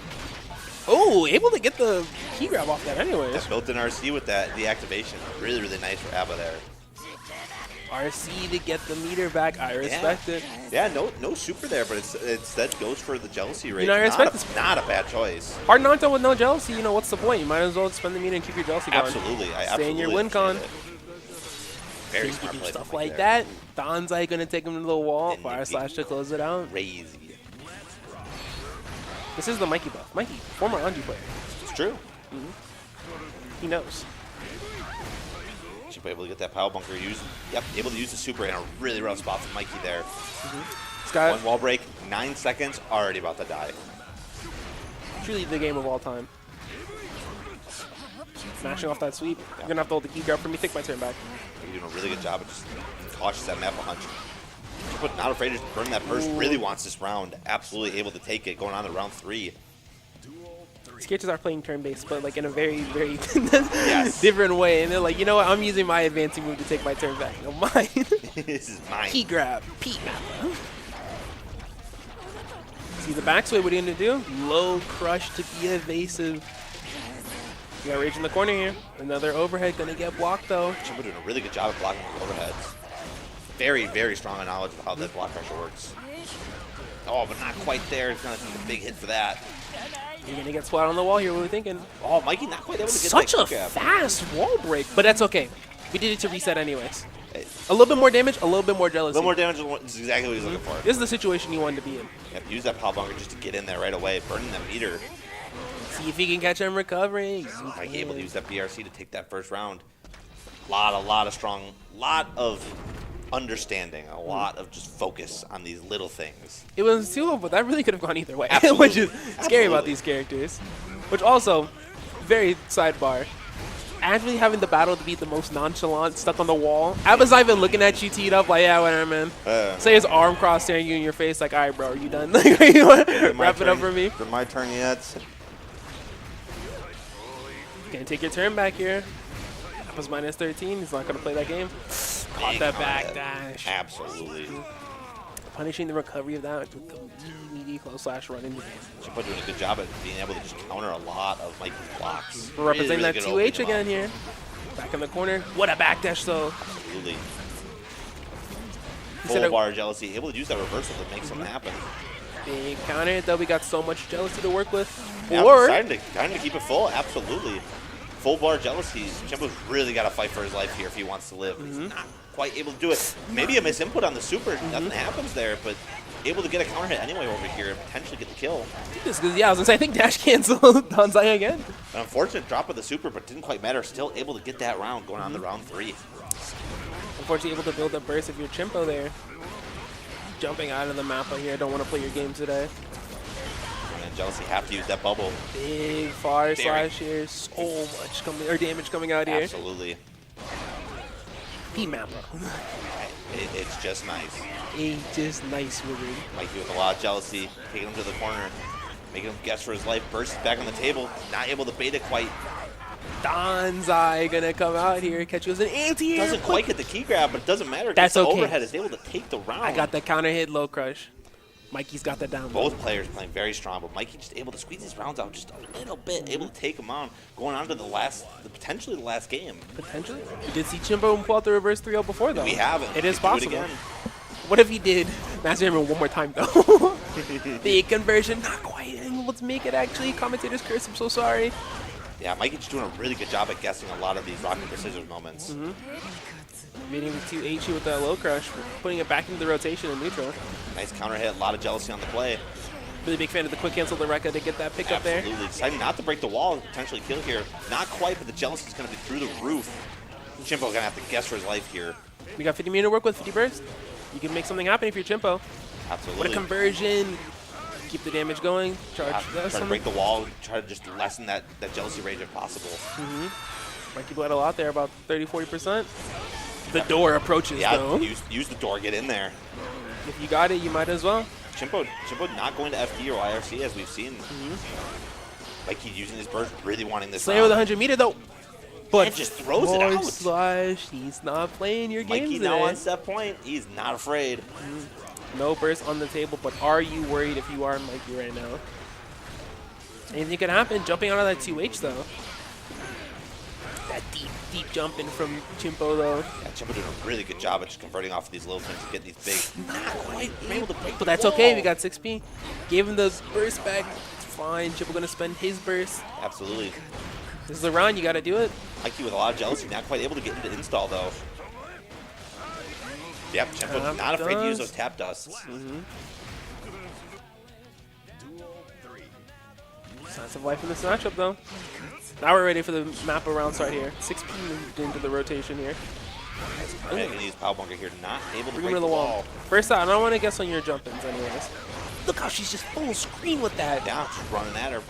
Oh, able to get the key grab off that anyways. That built-in RC with that deactivation. Really, really nice for Abba there. RC to get the meter back. I respect it. Yeah, no super there, but it's that goes for the jealousy rate. You know, I respect this. Not a bad choice. Hard knockdown with no jealousy. You know, what's the point? You might as well spend the meter and keep your jealousy going. Absolutely. I Stay in your absolutely win con. appreciate it. Very You smart can do play stuff from Mike like there. that. Donzai gonna take him to the wall. And Fire Nikki. slash to close it out. Crazy. This is the Mikey buff. Mikey, former Anji player. It's true. He knows. Should be able to get that power bunker used. Yep, able to use the super in a really rough spot for Mikey there. This guy, One wall break, 9 seconds, already about to die. truly the game of all time. Smashing off that sweep. You're gonna have to hold the key grab for me. Take my turn back. You're doing a really good job of just cautious that map hunch. But not afraid to burn that burst. Really wants this round. Absolutely able to take it going on to round 3. These characters are playing turn-based, but like in a very, very Yes. different way. And they're like, you know what? I'm using my advancing move to take my turn back. No, mine. This is mine. Key grab. Pete Mappa. See the backsway. What are you gonna do? Low crush to be evasive. You got Rage in the corner here. Another overhead gonna get blocked though. Chimbo doing a really good job of blocking the overheads. Very, very strong knowledge of how that block pressure works. Oh, but not quite there. It's going to take a big hit for that. You're gonna get splat on the wall here. What are we thinking? Oh, Mikey not quite able to get Such that a kick out. fast wall break, but that's okay. We did it to reset anyways. Hey, A little bit more damage, a little bit more a jealousy. little more damage is exactly what he's looking for. This is the situation you wanted to be in. Yep, use that power bunker just to get in there right away, burning that meter. See if he can catch him recovering. Mikey able to use that BRC to take that first round. Lot of understanding, a lot of just focus on these little things. It was too low, but that really could have gone either way, Absolutely. which is scary about Absolutely. these characters. Which also, very sidebar, actually having the battle to be the most nonchalant, stuck on the wall. Abba's not even looking at you teed up like, yeah, whatever, man. Say his arm cross staring you in your face like, all right, bro, are you done? Like, you want to wrap it up for me? Is it my turn yet? Gonna take your turn back here. Abba's minus 13. He's not gonna play that game. Caught Big that back hit. dash. Absolutely. Punishing the recovery of that with the meaty close slash run into game. Chimbo doing a good job at being able to just counter a lot of Mikey's blocks. We're representing Really, that really 2H good opening again him here. Back in the corner. What a backdash though. up. Absolutely. He said Full a bar jealousy, able to use that reversal to make something happen. big counter hit though. We got so much jealousy to work with. Yeah, Or starting to keep it full, absolutely. Full bar jealousy. Chimbo's really got to fight for his life here if he wants to live. He's not quite able to do it. Maybe a misinput on the super. Nothing happens there, but able to get a counter hit anyway over here and potentially get the kill. this is, yeah, I was gonna say I think dash cancel Donzai again. An unfortunate drop of the super, but didn't quite matter. Still able to get that round going on to round 3. Unfortunately, able to build a burst if you're Chimpo there. Jumping out of the map out here. Don't want to play your game today. And then jealousy have to use that bubble. Big far Very. slash here. So much coming or damage coming out here. Absolutely. P map. It's just nice. Just nice movie. Mikey with a lot of jealousy, taking him to the corner, making him guess for his life. Bursts back on the table, not able to bait it quite. Donzai gonna come out here, catch you as an anti-air. Doesn't quite get the key grab, but it doesn't matter. That's Gets the okay. overhead, is able to take the round. I got the counter hit, low crush. Mikey's got that down. Both players playing very strong, but Mikey just able to squeeze these rounds out just a little bit, able to take them on, going on to potentially the last game. Potentially. We did see Chimbo pull out the reverse 3-0 before, though. We haven't. It We is can do possible. again. What if he did Master Hammer one more time, though. Big conversion. Not quite able to make it, actually. Commentator's curse. I'm so sorry. Yeah, Mikey's doing a really good job at guessing a lot of these rock, paper, scissors moments. Meeting the 2H with that low crush, putting it back into the rotation in neutral. Nice counter hit, a lot of jealousy on the play. Really big fan of the quick cancel the Rekka to get that pick up there. Absolutely. Deciding not to break the wall and potentially kill here. Not quite, but the jealousy is going to be through the roof. Chimpo going to have to guess for his life here. We got 50 meter to work with, 50 burst. You can make something happen if you're Chimpo. Absolutely. What a conversion. Keep the damage going. Charge. Try to break the wall, try to just lessen that jealousy range if possible. Mikey bled a lot there, about 30-40%. The door approaches, Yeah, though. use the door, get in there. If you got it, you might as well. Chimpo not going to FD or IRC as we've seen. Mikey using his burst, really wanting this Slayer with round. 100 meter, though. But And just throws it forward out. slash. He's not playing your games Mikey today. now on set point. He's not afraid. No burst on the table, but are you worried if you are Mikey right now? Anything can happen. Jumping out of that 2H, though. That deep jump in from Chimpo, though. Yeah, Chimpo doing a really good job at just converting off of these little things to get these big. Not quite able to break But the that's wall. okay. We got 6P. Gave him the burst back. It's fine. Chimpo gonna spend his burst. Absolutely. This is the round. You gotta do it. Mikey with a lot of jealousy, not quite able to get into the install though. Yep, Chimpo Tap not afraid to use dust. those tap dusts. Signs of life in this matchup, though. Now we're ready for the map around start here. 6P moved into the rotation here. Right, gonna use Power Bunker here, not able to Bring break him to the the wall. wall. First out, I don't want to guess on your jump-ins anyways. Look how she's just full screen with that. Yeah, just running at her.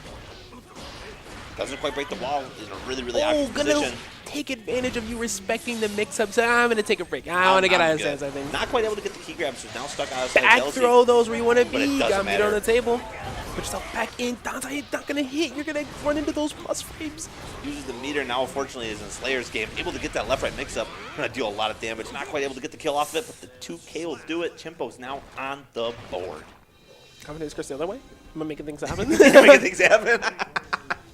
Doesn't quite break the wall. Is in a really, really Oh, active gonna position. take advantage of you respecting the mix-up. So I'm gonna take a break. I want to get out of good. stance, I think. Not quite able to get the key grab, so now stuck out of Back jealousy. throw those where you want to But it be. doesn't Got meat on matter. the table. Put yourself back in. Dante not gonna hit. You're gonna run into those plus frames. Uses the meter now, unfortunately, is in Slayer's game. Able to get that left-right mix-up. Gonna deal a lot of damage. Not quite able to get the kill off of it, but the 2K will do it. Chimpo's now on the board. Commentator's curse the other way. I'm making things happen. Making things happen.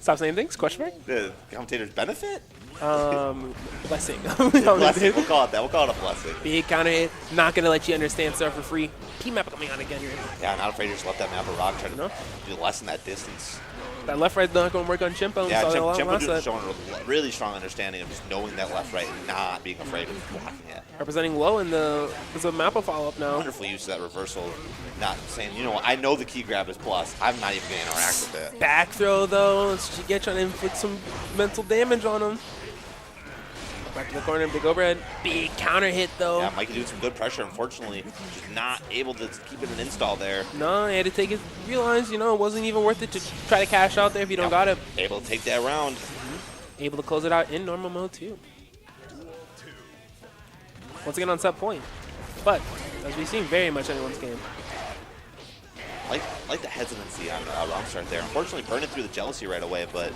Stop saying things. Question mark. The commentator's benefit? Blessing. Blessing. We'll call it that. We'll call it a blessing. Big counter hit. Not gonna let you understand stuff for free. P map coming on again here. Yeah, not afraid to just let that map of rock try to No. do lessen that distance. That left right not gonna work on Chimpo. We Yeah, saw that a lot Chimpo last just set. showing a really strong understanding of just knowing that left right and not being afraid of blocking it. Representing low in the there's a Mappa follow up now. Wonderful use of that reversal. Not saying, you know what, I know the key grab is plus. I'm not even going to interact with it. Back throw though. She get trying to inflict some mental damage on him. Back to the corner, big overhead. Big counter hit though. Yeah, Mikey doing some good pressure. Unfortunately, just not able to keep it an install there. No, he had to take it. Realized, it wasn't even worth it to try to cash out there if you don't got it. Able to take that round. Able to close it out in normal mode too. Once again on set point. But, as we've seen, very much anyone's game. Like the hesitancy on round start there. Unfortunately, burning through the jealousy right away, but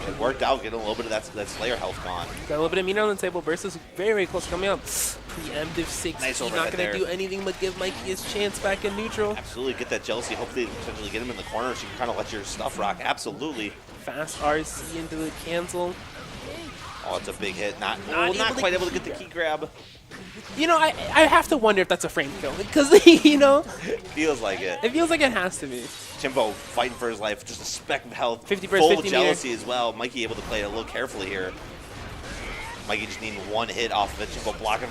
it worked out, getting a little bit of that Slayer health gone. Got a little bit of meat on the table versus very, very close coming up. Preemptive 6. Nice He's overhead not going there. to do anything but give Mikey his chance back in neutral. Absolutely get that jealousy. Hopefully, potentially get him in the corner so you can kind of let your stuff rock. Absolutely. Fast RC into the cancel. Oh, it's a big hit. Not able to quite able to key get the key grab. I have to wonder if that's a frame kill. Because, Feels like it. it feels like it has to be. Chimpo fighting for his life, just a speck of health. 50 full 50 jealousy as well. Mikey able to play it a little carefully here. Mikey just needing one hit off of it. Chimpo blocking.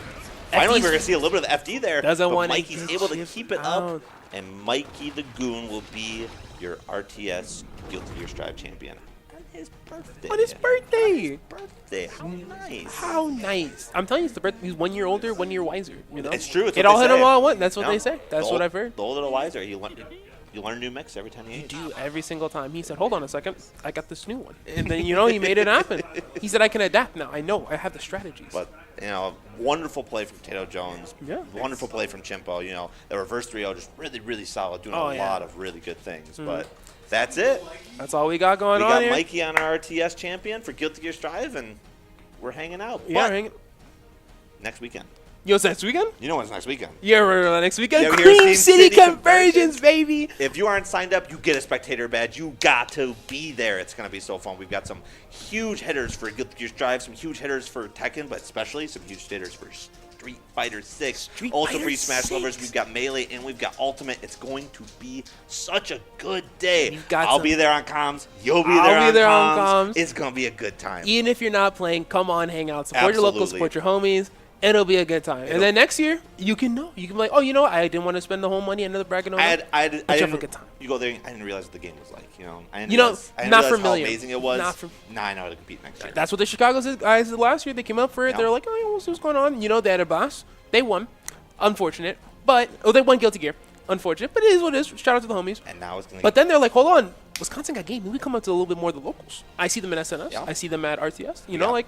Finally, FD's we're going to see a little bit of FD there. Doesn't but want to Mikey's get able to chipped keep it out. up. And Mikey the Goon will be your RTS Guilty Gear Strive champion. On his birthday. On his birthday! Birthday. How nice. How nice. I'm telling you, it's the birthday. He's 1 year older, 1 year wiser. It's true. It's It what all they hit him say. all at once. That's what No, they say. That's the what old- I've heard. The older the wiser. You learn a new mix every time you age. Do every single time. He said, hold on a second. I got this new one. And then, he made it happen. He said, I can adapt now. I know. I have the strategies. But, wonderful play from Tato Jones. Yeah. Wonderful play from Chimpo. The reverse 3-0 just really, really solid, doing Oh, a yeah. lot of really good things. But that's it. That's all we got going We on got here. Mikey on our RTS champion for Guilty Gear Strive, and we're hanging out. Yeah, But hang it. next weekend. Yo, it's next weekend? You know when's next weekend. Yeah, we're next weekend. Yeah, we're here, Cream Team City City Conversions, baby. If you aren't signed up, you get a spectator badge. You got to be there. It's going to be so fun. We've got some huge hitters for Guilty Gear Strive, some huge hitters for Tekken, but especially some huge hitters for Street Fighter 6. Street Also Fighter for you Smash 6. lovers, we've got Melee and we've got Ultimate. It's going to be such a good day. You've got I'll some- be there on comms. You'll be I'll there, be on, there on comms. comms. It's going to be a good time. Even if you're not playing, come on, hang out, support your local, Absolutely. support your homies. It'll be a good time. And then next year, you can be like, oh, you know what? I didn't want to spend the whole money on another bracket. I But you have a didn't, good time. You go there, I didn't realize what the game was like. I didn't You know, realize, I didn't not realize familiar. how amazing it was. Not fam- Now I know how to compete next year. That's what the Chicago guys did last year. They came up for it. Yeah. They're like, oh, yeah, we'll see what's going on. They had a boss. They won. Unfortunate. They won Guilty Gear. Unfortunate. But it is what it is. Shout out to the homies. And now it's going to But then they're like, hold on. Wisconsin got game. Maybe we come up to a little bit more of the locals. I see them in SNS. Yeah. I see them at RTS. Yeah.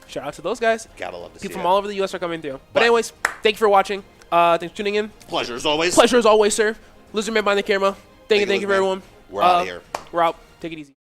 Shout out to those guys. gotta love to see People it. from all over the U.S. are coming through. But But- anyways, thank you for watching. Thanks for tuning in. Pleasure as always. Pleasure as always, sir. Lizardman behind the camera. Thank you Thank you, for Lizardman. everyone. We're outta here. We're out. Take it easy.